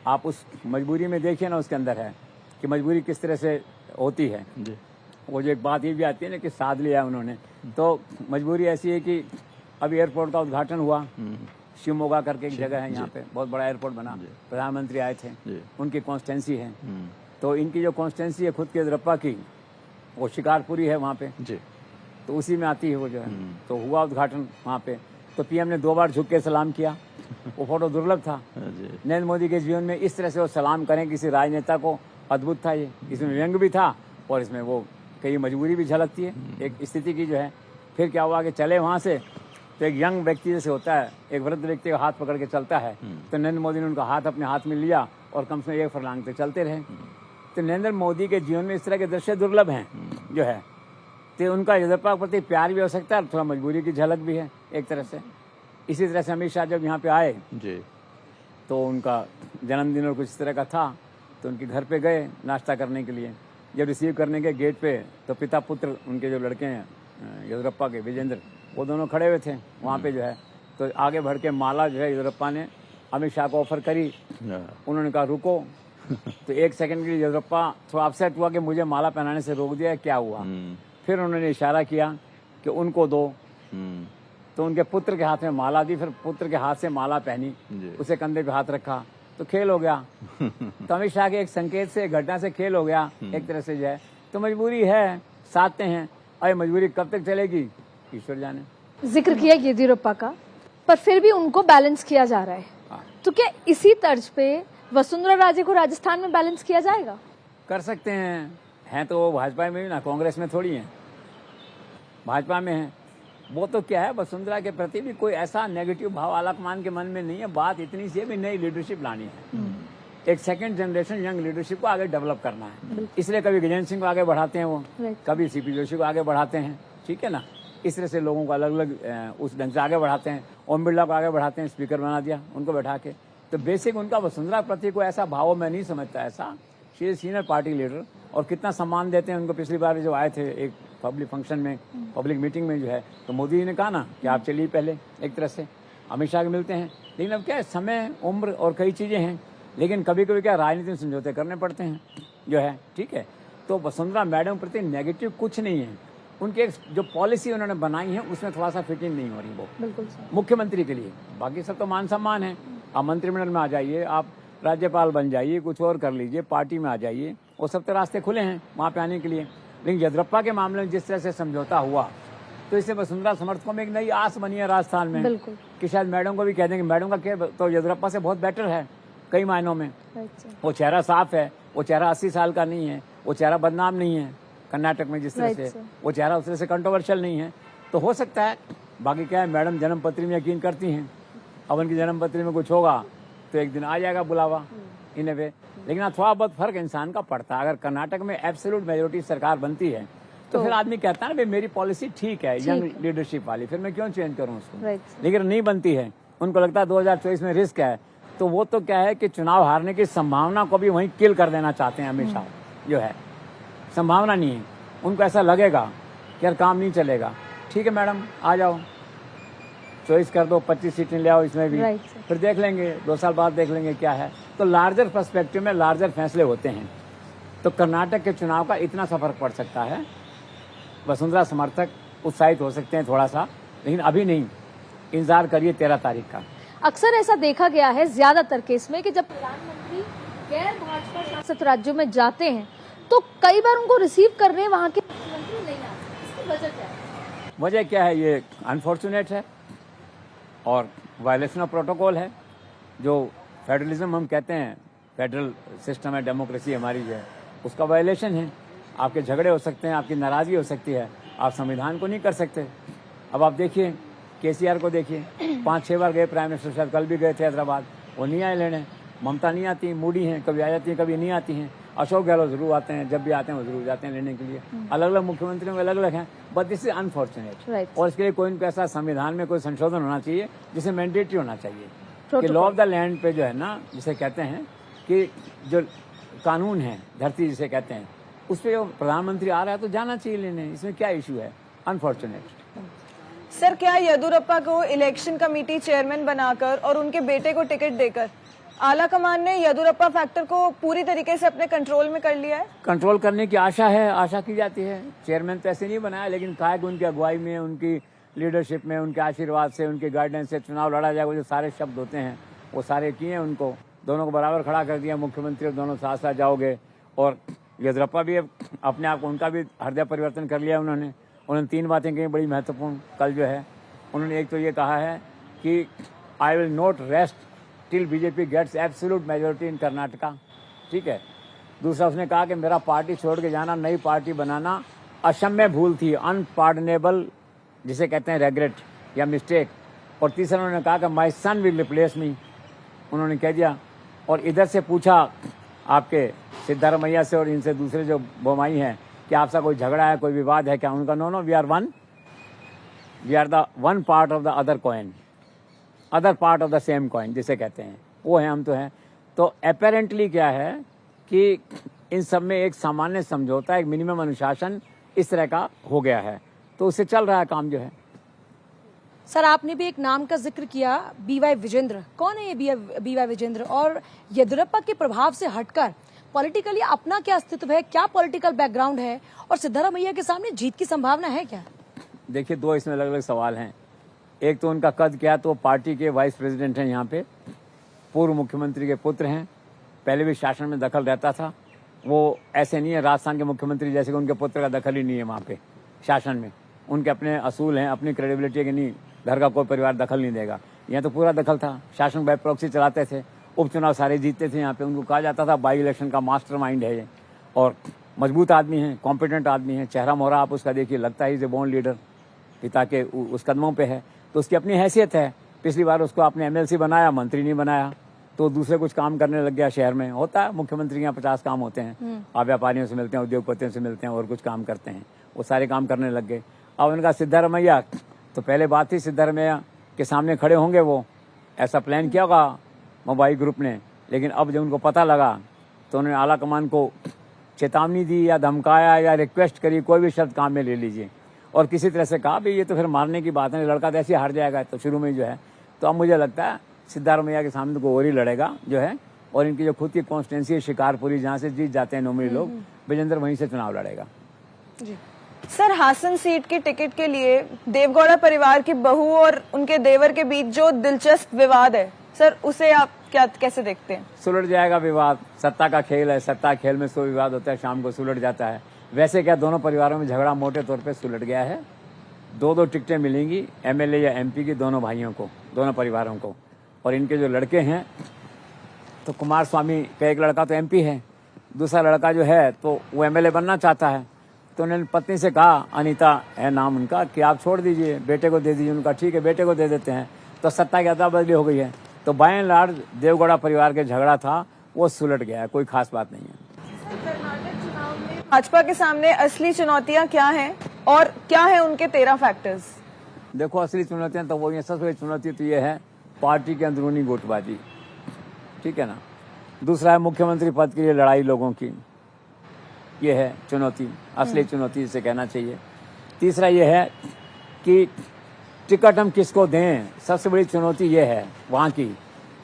आप उस मजबूरी में देखिए ना, उसके अंदर है कि मजबूरी किस तरह से होती है। वो जो एक बात ये भी आती है ना कि साध लिया उन्होंने, तो मजबूरी ऐसी है कि अब एयरपोर्ट का उद्घाटन हुआ, शिवमोगा करके एक जगह है यहाँ पे, बहुत बड़ा एयरपोर्ट बना, प्रधानमंत्री आए थे, उनकी कॉन्स्टिट्यूंसी है। तो इनकी जो कॉन्स्टिट्यूंसी है खुद के येदियुरप्पा की, वो शिकारपुरी है वहाँ पे, तो उसी में आती है वो जो है। तो हुआ उद्घाटन वहाँ पे, तो पीएम ने 2 बार झुक के सलाम किया। वो फोटो दुर्लभ था नरेंद्र मोदी के जीवन में, इस तरह से वो सलाम करें किसी राजनेता को, अद्भुत था ये। इसमें व्यंग भी था और इसमें वो कई मजबूरी भी झलकती है एक स्थिति की जो है। फिर क्या हुआ कि चले वहाँ से, तो एक यंग व्यक्ति जैसे होता है, एक वृद्ध व्यक्ति का हाथ पकड़ के चलता है, तो नरेंद्र मोदी ने उनका हाथ अपने हाथ में लिया और कम से कम 1 फरलांग तक चलते रहे। तो नरेंद्र मोदी के जीवन में इस तरह के दृश्य दुर्लभ हैं जो है। तो उनका येदियुरप्पा के प्रति प्यार भी हो सकता है, थोड़ा मजबूरी की झलक भी है एक तरह से। इसी तरह से अमित शाह जब यहाँ पे आए तो उनका जन्मदिन और कुछ इस तरह का था, तो उनके घर पे गए नाश्ता करने के लिए। जब रिसीव करने के गेट पे, तो पिता पुत्र उनके जो लड़के हैं येदियुरप्पा के, विजेंद्र, वो दोनों खड़े हुए थे वहाँ पे जो है। तो आगे बढ़ के माला जो है येदियुरप्पा ने अमित शाह को ऑफर करी, उन्होंने कहा रुको। तो 1 सेकंड के लिए येदियुरप्पा थोड़ा अपसेट हुआ कि मुझे माला पहनाने से रोक दिया, क्या हुआ। फिर उन्होंने इशारा किया कि उनको दो, तो उनके पुत्र के हाथ में माला दी, फिर पुत्र के हाथ से माला पहनी, उसे कंधे पे हाथ रखा, तो खेल हो गया। तो अमित शाह के एक संकेत से, घटना से खेल हो गया एक तरह से जो है। तो मजबूरी है, साधते हैं, और मजबूरी कब तक चलेगी ईश्वर जाने। जिक्र किया येदियुरप्पा का, पर फिर भी उनको बैलेंस किया जा रहा है, तो क्या इसी तर्ज पे वसुंधरा राजे को राजस्थान में बैलेंस किया जाएगा? कर सकते हैं तो वो भाजपा में भी ना, कांग्रेस में थोड़ी है, भाजपा में है। वो तो क्या है, वसुंधरा के प्रति भी कोई ऐसा नेगेटिव भाव आलाकमान के मन में नहीं है। बात इतनी सी है भी नई लीडरशिप लानी है, एक सेकंड जनरेशन यंग लीडरशिप को आगे डेवलप करना है। इसलिए कभी गजेंद्र सिंह को आगे बढ़ाते हैं वो, कभी सीपी जोशी को आगे बढ़ाते हैं, ठीक है ना। इस तरह से लोगों को अलग अलग उस ढंग से आगे बढ़ाते हैं। ओम बिरला को आगे बढ़ाते हैं, स्पीकर बना दिया उनको बैठा के। तो बेसिक उनका वसुंधरा प्रति को ऐसा भाव मैं नहीं समझता ऐसा। She is senior party leader, और कितना सम्मान देते हैं उनको। पिछली बार जो आए थे एक पब्लिक फंक्शन में, पब्लिक मीटिंग में जो है, तो मोदी जी ने कहा ना कि आप चलिए पहले, एक तरह से अमित शाह के मिलते हैं। लेकिन अब क्या है, समय, उम्र और कई चीज़ें हैं, लेकिन कभी कभी क्या राजनीति में समझौते करने पड़ते हैं जो है, ठीक है। तो वसुंधरा मैडम प्रति नेगेटिव कुछ नहीं है। उनकी एक जो पॉलिसी उन्होंने बनाई है उसमें थोड़ा सा फिटिंग नहीं हो रही वो, बिल्कुल मुख्यमंत्री के लिए। बाकी सब तो मान सम्मान है, आप मंत्रिमंडल में आ जाइए, आप राज्यपाल बन जाइए, कुछ और कर लीजिए, पार्टी में आ जाइए, वो सब तो रास्ते खुले हैं वहाँ पे आने के लिए। लेकिन येदियुरप्पा के मामले में जिस तरह से समझौता हुआ, तो इससे वसुंधरा समर्थकों में एक नई आस बनी है राजस्थान में कि शायद मैडम को भी कह देंगे, मैडम का क्या तो येदियुरप्पा से बहुत बेटर है कई मायनों में। वो चेहरा साफ है, वो चेहरा 80 साल का नहीं है, वो चेहरा बदनाम नहीं है कर्नाटक में जिस तरह Right, से, sir. वो चेहरा उस तरह से कंट्रोवर्शियल नहीं है। तो हो सकता है, बाकी क्या है, मैडम जन्म पत्री में यकीन करती हैं, अब उनकी जन्म पत्री में कुछ होगा तो एक दिन आ जाएगा बुलावा इन वे। लेकिन हाँ, थोड़ा बहुत फर्क इंसान का पड़ता है। अगर कर्नाटक में एब्सोल्यूट मेजोरिटी सरकार बनती है तो फिर आदमी कहता है ना भाई मेरी पॉलिसी ठीक है, यंग लीडरशिप वाली, फिर मैं क्यों चेंज करूं उसको। Right. लेकिन नहीं बनती है, उनको लगता है 2024 में रिस्क है, तो वो तो क्या है कि चुनाव हारने की संभावना को भी वहीं किल कर देना चाहते हैं अमित शाह। जो है संभावना नहीं है, उनको ऐसा लगेगा कि यार काम नहीं चलेगा, ठीक है मैडम आ जाओ, चॉइस कर दो, 25 सीटें ले आओ इसमें भी, Right, sir. फिर देख लेंगे, 2 साल बाद देख लेंगे क्या है। तो लार्जर पर्सपेक्टिव में लार्जर फैसले होते हैं। तो कर्नाटक के चुनाव का इतना सा फर्क पड़ सकता है। वसुंधरा समर्थक उत्साहित हो सकते हैं थोड़ा सा, लेकिन अभी नहीं, इंतजार करिए 13 तारीख का। अक्सर ऐसा देखा गया है ज्यादातर केस में कि जब प्रधानमंत्री गैर भाजपा शासित राज्यों में जाते हैं तो कई बार उनको रिसीव करने वहां के मुख्यमंत्री नहीं आते, इसकी वजह क्या है? वजह क्या है, ये अनफॉर्चुनेट है और वायलेशन ऑफ प्रोटोकॉल है। जो फेडरलिज्म हम कहते हैं, फेडरल सिस्टम है, डेमोक्रेसी हमारी जो है, उसका वायलेशन है। आपके झगड़े हो सकते हैं, आपकी नाराजगी हो सकती है, आप संविधान को नहीं कर सकते। अब आप देखिए केसीआर को देखिए, 5-6 बार गए प्राइम मिनिस्टर, शायद कल भी गए थे हैदराबाद, वो नहीं आए लेने। ममता नहीं आती, मूडी हैं, कभी आ जाती हैं कभी नहीं आती हैं। अशोक गहलोत जरूर आते हैं, जब भी आते हैं वो जरूर जाते हैं लेने के लिए। अलग अलग मुख्यमंत्रियों में अलग अलग हैं, but this is unfortunate. Right. और इसके लिए कोई इनको ऐसा संविधान में कोई संशोधन होना चाहिए जिसे मैंडेटरी होना चाहिए कि लॉ ऑफ द लैंड पे जो है ना, जिसे कहते हैं कि जो कानून है धरती जिसे कहते हैं, उस पर प्रधानमंत्री आ रहा है तो जाना चाहिए लेने, इसमें क्या इशू है। अनफॉर्चुनेट। सर, क्या येदुरप्पा को इलेक्शन कमेटी चेयरमैन बनाकर और उनके बेटे को टिकट देकर आला कमान ने येदुरप्पा फैक्टर को पूरी तरीके से अपने कंट्रोल में कर लिया है? कंट्रोल करने की आशा है, आशा की जाती है। चेयरमैन तो ऐसे नहीं बनाया, लेकिन कहा है कि उनकी अगुवाई में, उनकी लीडरशिप में, उनके आशीर्वाद से, उनके गाइडेंस से चुनाव लड़ा जाएगा। जो सारे शब्द होते हैं वो सारे किए उनको, दोनों को बराबर खड़ा कर दिया, मुख्यमंत्री और दोनों साथ साथ जाओगे। और येदुरप्पा भी अपने आप को, उनका भी हृदय परिवर्तन कर लिया उन्होंने। 3 बातें कही बड़ी महत्वपूर्ण कल जो है उन्होंने। एक तो ये कहा है कि I will not rest till BJP gets absolute majority in Karnataka, ठीक है। दूसरा उसने कहा कि मेरा पार्टी छोड़ के जाना, नई पार्टी बनाना अक्षम्य भूल थी, अनपार्डनेबल, जिसे कहते हैं रेग्रेट या मिस्टेक। और तीसरा उन्होंने कहा कि माई सन विल रिप्लेस मी, उन्होंने कह दिया। और इधर से पूछा आपके सिद्धारमैया से और इनसे दूसरे जो बोमाई हैं कि आपसे कोई झगड़ा है, कोई विवाद है क्या? उनका no, we are one, we are the one part of the other coin, other part of the same coin जिसे कहते हैं, वो है, हम तो हैं। तो अपेरेंटली क्या है कि इन सब में एक सामान्य समझौता, एक मिनिमम अनुशासन इस तरह का हो गया है, तो उससे चल रहा है काम जो है। सर, आपने भी एक नाम का जिक्र किया, बीवाई विजेंद्र। कौन है ये बीवाई विजेंद्र? और येदुरप्पा के प्रभाव से हटकर पॉलिटिकली अपना क्या अस्तित्व है, क्या पॉलिटिकल बैकग्राउंड है, और सिद्धारमैया के सामने जीत की संभावना है क्या? देखिए, 2 इसमें अलग अलग सवाल हैं। एक तो उनका कद क्या, तो पार्टी के वाइस प्रेसिडेंट हैं यहाँ पे, पूर्व मुख्यमंत्री के पुत्र हैं, पहले भी शासन में दखल रहता था। वो ऐसे नहीं है राजस्थान के मुख्यमंत्री जैसे कि उनके पुत्र का दखल ही नहीं है वहाँ पे शासन में। उनके अपने असूल हैं, अपनी क्रेडिबिलिटी है कि नहीं, घर का कोई परिवार दखल नहीं देगा। यहाँ तो पूरा दखल था, शासन बाय प्रॉक्सी चलाते थे, उपचुनाव सारे जीतते थे यहाँ पे। उनको कहा जाता था बाई इलेक्शन का मास्टरमाइंड है ये, और मजबूत आदमी है, कॉम्पिटेंट आदमी है। चेहरा मोहरा आप उसका देखिए, लगता है इज ए बोर्न लीडर, पिता के उस कदमों पे है, तो उसकी अपनी हैसियत है। पिछली बार उसको आपने एमएलसी बनाया, मंत्री नहीं बनाया, तो दूसरे कुछ काम करने लग गया शहर में। होता है, मुख्यमंत्री के यहाँ 50 काम होते हैं, आप व्यापारियों से मिलते हैं, उद्योगपतियों से मिलते हैं, और कुछ काम करते हैं, वो सारे काम करने लग गए। अब उनका सिद्धारमैया, तो पहले बात थी सिद्धारमैया के सामने खड़े होंगे, वो ऐसा प्लान किया होगा मोबाइल ग्रुप ने, लेकिन अब जब उनको पता लगा तो उन्होंने आला कमान को चेतावनी दी या धमकाया या रिक्वेस्ट करी, कोई भी शब्द काम में ले लीजिए, और किसी तरह से कहा भी ये तो फिर मारने की बात है, लड़का तो ऐसे हार जाएगा। तो शुरू में जो है, तो अब मुझे लगता है सिद्धारमैया के सामने को और ही लड़ेगा जो है, और इनकी जो खुद की कॉन्स्टिट्यूंसी है शिकारपुरी, जहाँ से जीत जाते हैं नोमिनी लोग, विजेंद्र वहीं से चुनाव लड़ेगा। जी सर, हासन सीट की टिकट के लिए देवगौड़ा परिवार की बहू और उनके देवर के बीच जो दिलचस्प विवाद है सर, उसे आप कैसे देखते हैं? सुलझ जाएगा विवाद, सत्ता का खेल है, सत्ता खेल में 100 विवाद होता है, शाम को सुलझ जाता है। वैसे क्या दोनों परिवारों में झगड़ा मोटे तौर पे सुलझ गया है। 2-2 टिकटें मिलेंगी एमएलए या एमपी की, दोनों भाइयों को, दोनों परिवारों को। और इनके जो लड़के हैं, तो कुमार स्वामी का एक लड़का तो एमपी है, दूसरा लड़का जो है तो वो एमएलए बनना चाहता है, तो उन्होंने पत्नी से कहा, अनीता है नाम उनका, कि आप छोड़ दीजिए, बेटे को दे दीजिए। उनका ठीक है, बेटे को दे देते हैं। तो सत्ता की अदला बदली हो गई है। तो बाय एंड लार्ज देवगौड़ा परिवार के झगड़ा था वो सुलट गया है, कोई खास बात नहीं है। कर्नाटक चुनाव में भाजपा के सामने असली चुनौतियां क्या हैं और क्या है उनके 13 फैक्टर्स? देखो, असली चुनौतियां तो वो ये, सबसे बड़ी चुनौती तो ये है पार्टी के अंदरूनी गुटबाजी, ठीक है ना। दूसरा है मुख्यमंत्री पद के लिए लड़ाई लोगों की, ये है चुनौती, असली चुनौती जिसे कहना चाहिए। तीसरा ये है कि टिकट हम किसको दें, सबसे बड़ी चुनौती ये है वहाँ की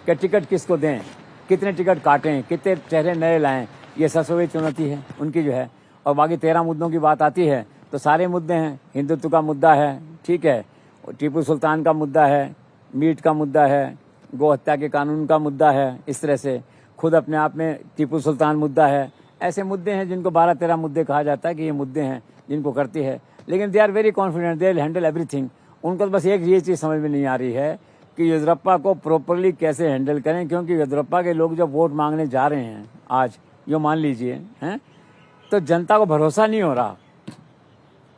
कि टिकट किसको दें, कितने टिकट काटें, कितने चेहरे नए लाएं, ये सबसे बड़ी चुनौती है उनकी जो है। और बाकी 13 मुद्दों की बात आती है तो सारे मुद्दे हैं। हिंदुत्व का मुद्दा है, ठीक है, टीपू सुल्तान का मुद्दा है, मीट का मुद्दा है, गौ हत्या के कानून का मुद्दा है, इस तरह से खुद अपने आप में टीपू सुल्तान मुद्दा है। ऐसे मुद्दे हैं जिनको 12-13 मुद्दे कहा जाता है कि ये मुद्दे हैं जिनको करती है, लेकिन they are very confident, they will handle everything. उनको तो बस एक ये चीज़ समझ में नहीं आ रही है कि येदियुरप्पा को प्रॉपरली कैसे हैंडल करें, क्योंकि येदियुरप्पा के लोग जब वोट मांगने जा रहे हैं आज, यो मान लीजिए हैं, तो जनता को भरोसा नहीं हो रहा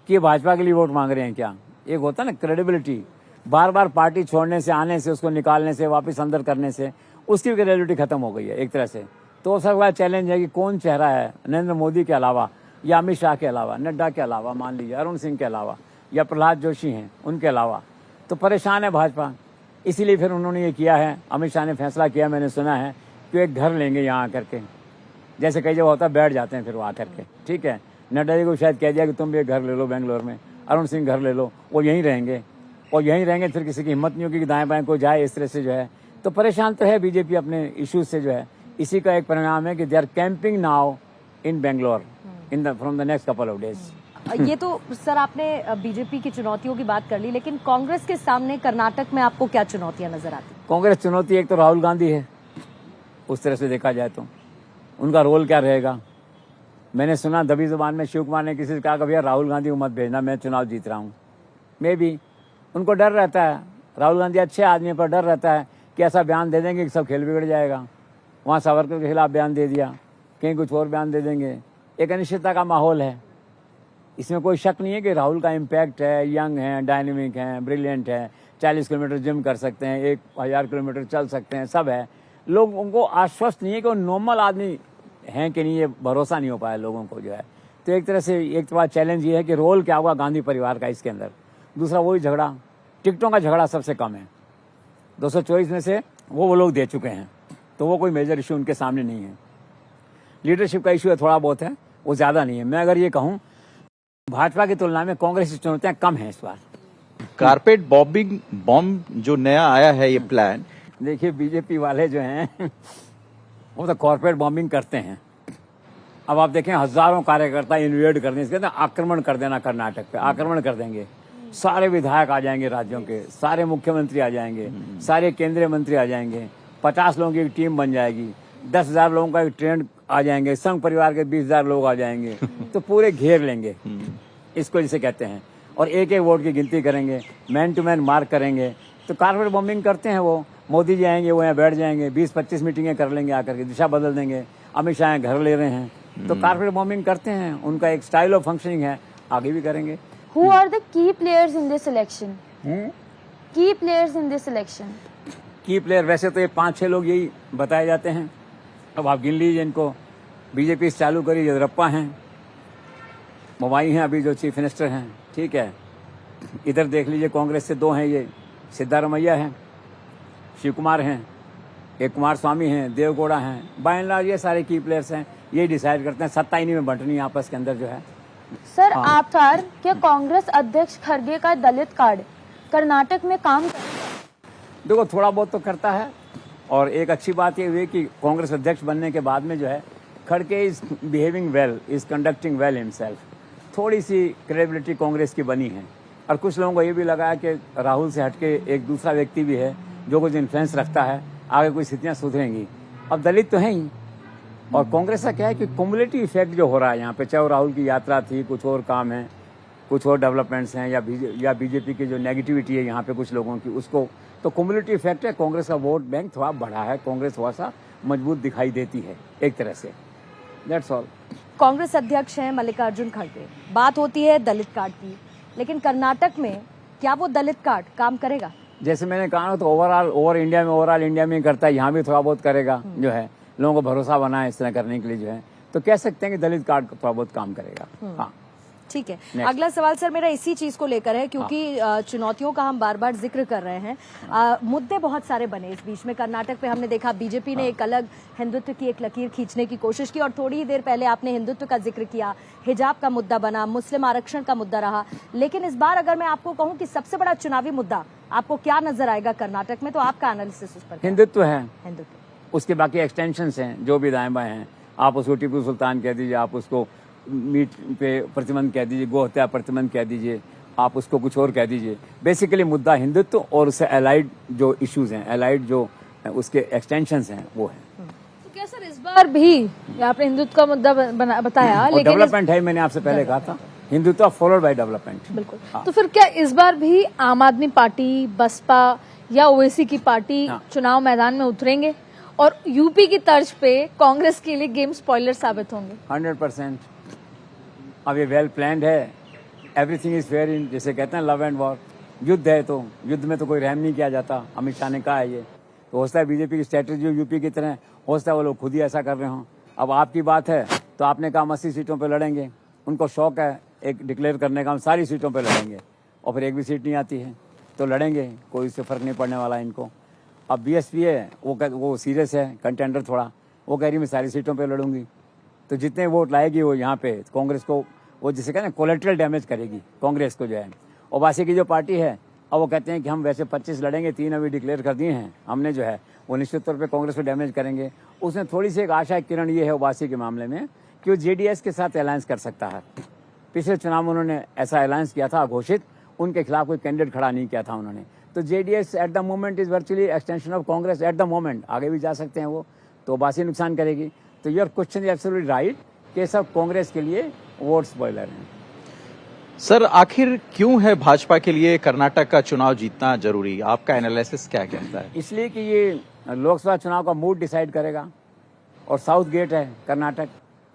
कि ये भाजपा के लिए वोट मांग रहे हैं क्या। एक होता है ना क्रेडिबिलिटी, बार बार पार्टी छोड़ने से, आने से, उसको निकालने से, वापस अंदर करने से, उसकी क्रेडिबिलिटी खत्म हो गई है एक तरह से। तो सबसे बड़ा चैलेंज है कि कौन चेहरा है नरेंद्र मोदी के अलावा या अमित शाह के अलावा, नड्डा के अलावा, मान लीजिए अरुण सिंह के अलावा या प्रहलाद जोशी हैं उनके अलावा, तो परेशान है भाजपा। इसीलिए फिर उन्होंने ये किया है, अमित शाह ने फैसला किया, मैंने सुना है कि एक घर लेंगे यहाँ आकर के, जैसे कई जगह होता है बैठ जाते हैं फिर वो आकर के, ठीक है। नड्डा जी को शायद कह दिया कि तुम भी एक घर ले लो बेंगलोर में, अरुण सिंह घर ले लो, वो यहीं रहेंगे और यहीं रहेंगे, फिर किसी की हिम्मत नहीं होगी कि दाएं बाएं को जाए, इस तरह से जो है। तो परेशान तो है बीजेपी अपने इश्यूज से जो है। इसी का एक परिणाम है कि they are camping now in Bangalore in from the next couple of days. ये तो सर आपने बीजेपी की चुनौतियों की बात कर ली, लेकिन कांग्रेस के सामने कर्नाटक में आपको क्या चुनौतियां नजर आती? कांग्रेस चुनौती एक तो राहुल गांधी है, उस तरह से देखा जाए तो उनका रोल क्या रहेगा। मैंने सुना दबी जुबान में शिव कुमार ने किसी से कहा कि भैया राहुल गांधी को मत भेजना, मैं चुनाव जीत रहा हूँ। मे भी उनको डर रहता है, राहुल गांधी अच्छे आदमी पर डर रहता है कि ऐसा बयान दे देंगे कि सब खेल बिगड़ जाएगा। वहाँ सावरकर के खिलाफ बयान दे दिया, कहीं कुछ और बयान दे देंगे, एक अनिश्चितता का माहौल है। इसमें कोई शक नहीं है कि राहुल का इम्पैक्ट है, यंग है, डायनेमिक है, ब्रिलियंट है, 40 किलोमीटर जिम कर सकते हैं, 1000 किलोमीटर चल सकते हैं, सब है। लोग उनको आश्वस्त नहीं है कि वो नॉर्मल आदमी हैं कि नहीं, ये भरोसा नहीं हो पाया लोगों को जो है। तो एक तरह से एक तो बात चैलेंज ये है कि रोल क्या होगा गांधी परिवार का इसके अंदर। दूसरा वही झगड़ा, टिकटों का झगड़ा सबसे कम है, 224 में से वो लोग दे चुके हैं, तो वो कोई मेजर इशू उनके सामने नहीं है। लीडरशिप का इशू है, थोड़ा बहुत है, वो ज्यादा नहीं है। मैं अगर ये कहूँ भाजपा की तुलना में कांग्रेस की चुनौतियां कम है इस बार। कारपेट बॉम्बिंग बॉम्ब जो नया आया है ये प्लान, देखिए बीजेपी वाले जो हैं वो तो कॉर्पोरेट बॉम्बिंग करते हैं। अब आप देखें हजारों कार्यकर्ता इन्वेड करने, इसके अंदर आक्रमण कर देना, कर्नाटक पे आक्रमण कर देंगे, सारे विधायक आ जाएंगे राज्यों के, सारे मुख्यमंत्री आ जाएंगे, सारे केंद्रीय मंत्री आ जाएंगे, 50 लोगों की एक टीम बन जाएगी, 10,000 लोगों का एक ट्रेंड आ जाएंगे, संघ परिवार के 20,000 लोग आ जाएंगे, तो पूरे घेर लेंगे इसको जिसे कहते हैं, और एक एक वोट की गिनती करेंगे, मैन टू मैन मार्क करेंगे। तो कारपेट बॉम्बिंग करते हैं वो। मोदी जी आएंगे, वो यहाँ बैठ जाएंगे, 20-25 मीटिंगें कर लेंगे, आकर के दिशा बदल देंगे। अमित शाह घर ले रहे हैं, तो कारपेट बॉम्बिंग करते हैं, उनका एक स्टाइल ऑफ फंक्शनिंग है, आगे भी करेंगे। Who are the key players in this election? Key players in this election? की प्लेयर वैसे तो ये 5-6 लोग यही बताए जाते हैं। अब आप गिन लीजिए इनको। बीजेपी चालू करी, येदियुरप्पा हैं, मोबाई हैं अभी जो चीफ मिनिस्टर हैं, ठीक है। इधर देख लीजिए कांग्रेस से 2 हैं, ये सिद्धारमैया हैं, शिव कुमार हैं, एक कुमार स्वामी हैं, देवगौड़ा हैं। बाय एंड लार्ज ये सारे की प्लेयर्स हैं, ये डिसाइड करते हैं। सत्ता इन्हीं में बंटनी आपस के अंदर जो है। सर आप क्या कांग्रेस अध्यक्ष खड़गे का दलित कार्ड कर्नाटक में काम करेगा? देखो थोड़ा बहुत तो करता है, और एक अच्छी बात ये हुई कि कांग्रेस अध्यक्ष बनने के बाद में जो है खड़गे is behaving well, is conducting well himself. थोड़ी सी क्रेडिबिलिटी कांग्रेस की बनी है, और कुछ लोगों को ये भी लगा है कि राहुल से हटके एक दूसरा व्यक्ति भी है जो कुछ इन्फ्लुएंस रखता है, आगे कोई स्थितियां सुधरेंगी। अब दलित तो हैं ही, और कांग्रेस का क्या है कि कुमुलेटिव इफेक्ट जो हो रहा है यहाँ पे, चाहे वो राहुल की यात्रा थी, कुछ और काम है, कुछ और डेवलपमेंट्स हैं, या बीजेपी की जो नेगेटिविटी है यहाँ पे कुछ लोगों की, उसको तो कुमुलेटिव इफेक्ट है। कांग्रेस का वोट बैंक थोड़ा बढ़ा है, कांग्रेस थोड़ा सा मजबूत दिखाई देती है एक तरह से। That's all. कांग्रेस अध्यक्ष हैं मल्लिकार्जुन खड़गे, बात होती है दलित कार्ड की, लेकिन कर्नाटक में क्या वो दलित कार्ड काम करेगा? जैसे मैंने कहा ना, तो ओवरऑल इंडिया में ही करता है, यहाँ भी थोड़ा बहुत करेगा जो है, लोगों को भरोसा बना है इस तरह करने के लिए जो है, तो कह सकते हैं कि दलित कार्ड थोड़ा बहुत काम करेगा। हाँ, ठीक है। Next. अगला सवाल सर मेरा इसी चीज को लेकर है, क्योंकि चुनौतियों का हम बार बार जिक्र कर रहे हैं। मुद्दे बहुत सारे बने इस बीच में। कर्नाटक पे हमने देखा बीजेपी ने एक अलग हिंदुत्व की एक लकीर खींचने की कोशिश की, और थोड़ी ही देर पहले आपने हिंदुत्व का जिक्र किया, हिजाब का मुद्दा बना, मुस्लिम आरक्षण का मुद्दा रहा। लेकिन इस बार अगर मैं आपको कहूं कि सबसे बड़ा चुनावी मुद्दा आपको क्या नजर आएगा कर्नाटक में, तो आपका एनालिसिस उस पर क्या है? हिंदुत्व है, हिंदुत्व। उसके बाकी एक्सटेंशंस हैं जो भी दाएं बाएं हैं। आप उसको टीपू सुल्तान कह दीजिए, आप उसको मीट पे प्रतिबंध कह दीजिए, गो हत्या प्रतिबंध कह दीजिए, आप उसको कुछ और कह दीजिए। बेसिकली मुद्दा हिंदुत्व और उससे एलाइड जो इश्यूज हैं, एलाइड जो उसके एक्सटेंशंस हैं वो है। तो क्या सर इस बार भी आपने हिंदुत्व का मुद्दा बताया, लेकिन डेवलपमेंट है, मैंने आपसे पहले कहा था, हिंदुत्व फॉलोड बाय डेवलपमेंट। बिल्कुल। तो फिर क्या इस बार भी आम आदमी पार्टी, बसपा या ओवैसी की पार्टी चुनाव मैदान में उतरेंगे और यूपी की तर्ज पे कांग्रेस के लिए गेम स्पॉइलर साबित होंगे? 100%। अब ये वेल प्लान्ड है, एवरीथिंग इज फेयर इन, जैसे कहते हैं लव एंड वॉर। युद्ध है तो युद्ध में तो कोई रहम नहीं किया जाता, अमित शाह ने कहा है ये। तो हो सकता है बीजेपी की स्ट्रेटेजी यूपी की तरह, हो सकता है वो लोग खुद ही ऐसा कर रहे हों। अब आपकी बात है तो आपने कहा हम 80 सीटों पर लड़ेंगे, उनको शौक है एक डिक्लेयर करने का, हम सारी सीटों पर लड़ेंगे, और फिर एक भी सीट नहीं आती है तो लड़ेंगे, कोई इससे फर्क नहीं पड़ने वाला इनको। अब बीएसपी है वो सीरियस है कंटेंडर थोड़ा, वो कह रही मैं सारी सीटों पे लड़ूंगी, तो जितने वोट लाएगी वो यहाँ पे कांग्रेस को, वो जिसे कहते हैं कोलेट्रल डैमेज करेगी कांग्रेस को जो है। ओवैसी की जो पार्टी है, अब वो कहते हैं कि हम वैसे 25 लड़ेंगे, 3 अभी डिक्लेयर कर दिए हैं हमने जो है, वो निश्चित तौर पर कांग्रेस को डैमेज करेंगे। उसमें थोड़ी सी एक आशा किरण ये है ओवैसी के मामले में कि वो जेडीएस के साथ अलायंस कर सकता है। पिछले चुनाव में उन्होंने ऐसा अलायंस किया था घोषित, उनके खिलाफ कोई कैंडिडेट खड़ा नहीं किया था उन्होंने। तो JDS at the moment is virtually extension of Congress at the moment, आगे भी जा सकते हैं वो, तो ओवैसी नुकसान करेगी। तो your question is absolutely right कि सब कांग्रेस के लिए वोट स्पॉइलर हैं। सर आखिर क्यों है भाजपा के लिए कर्नाटक का चुनाव जीतना जरूरी? आपका एनालिसिस क्या कहता है? इसलिए कि ये लोकसभा चुनाव का मूड डिसाइड करेगा, और साउथ गेट है कर्नाटक,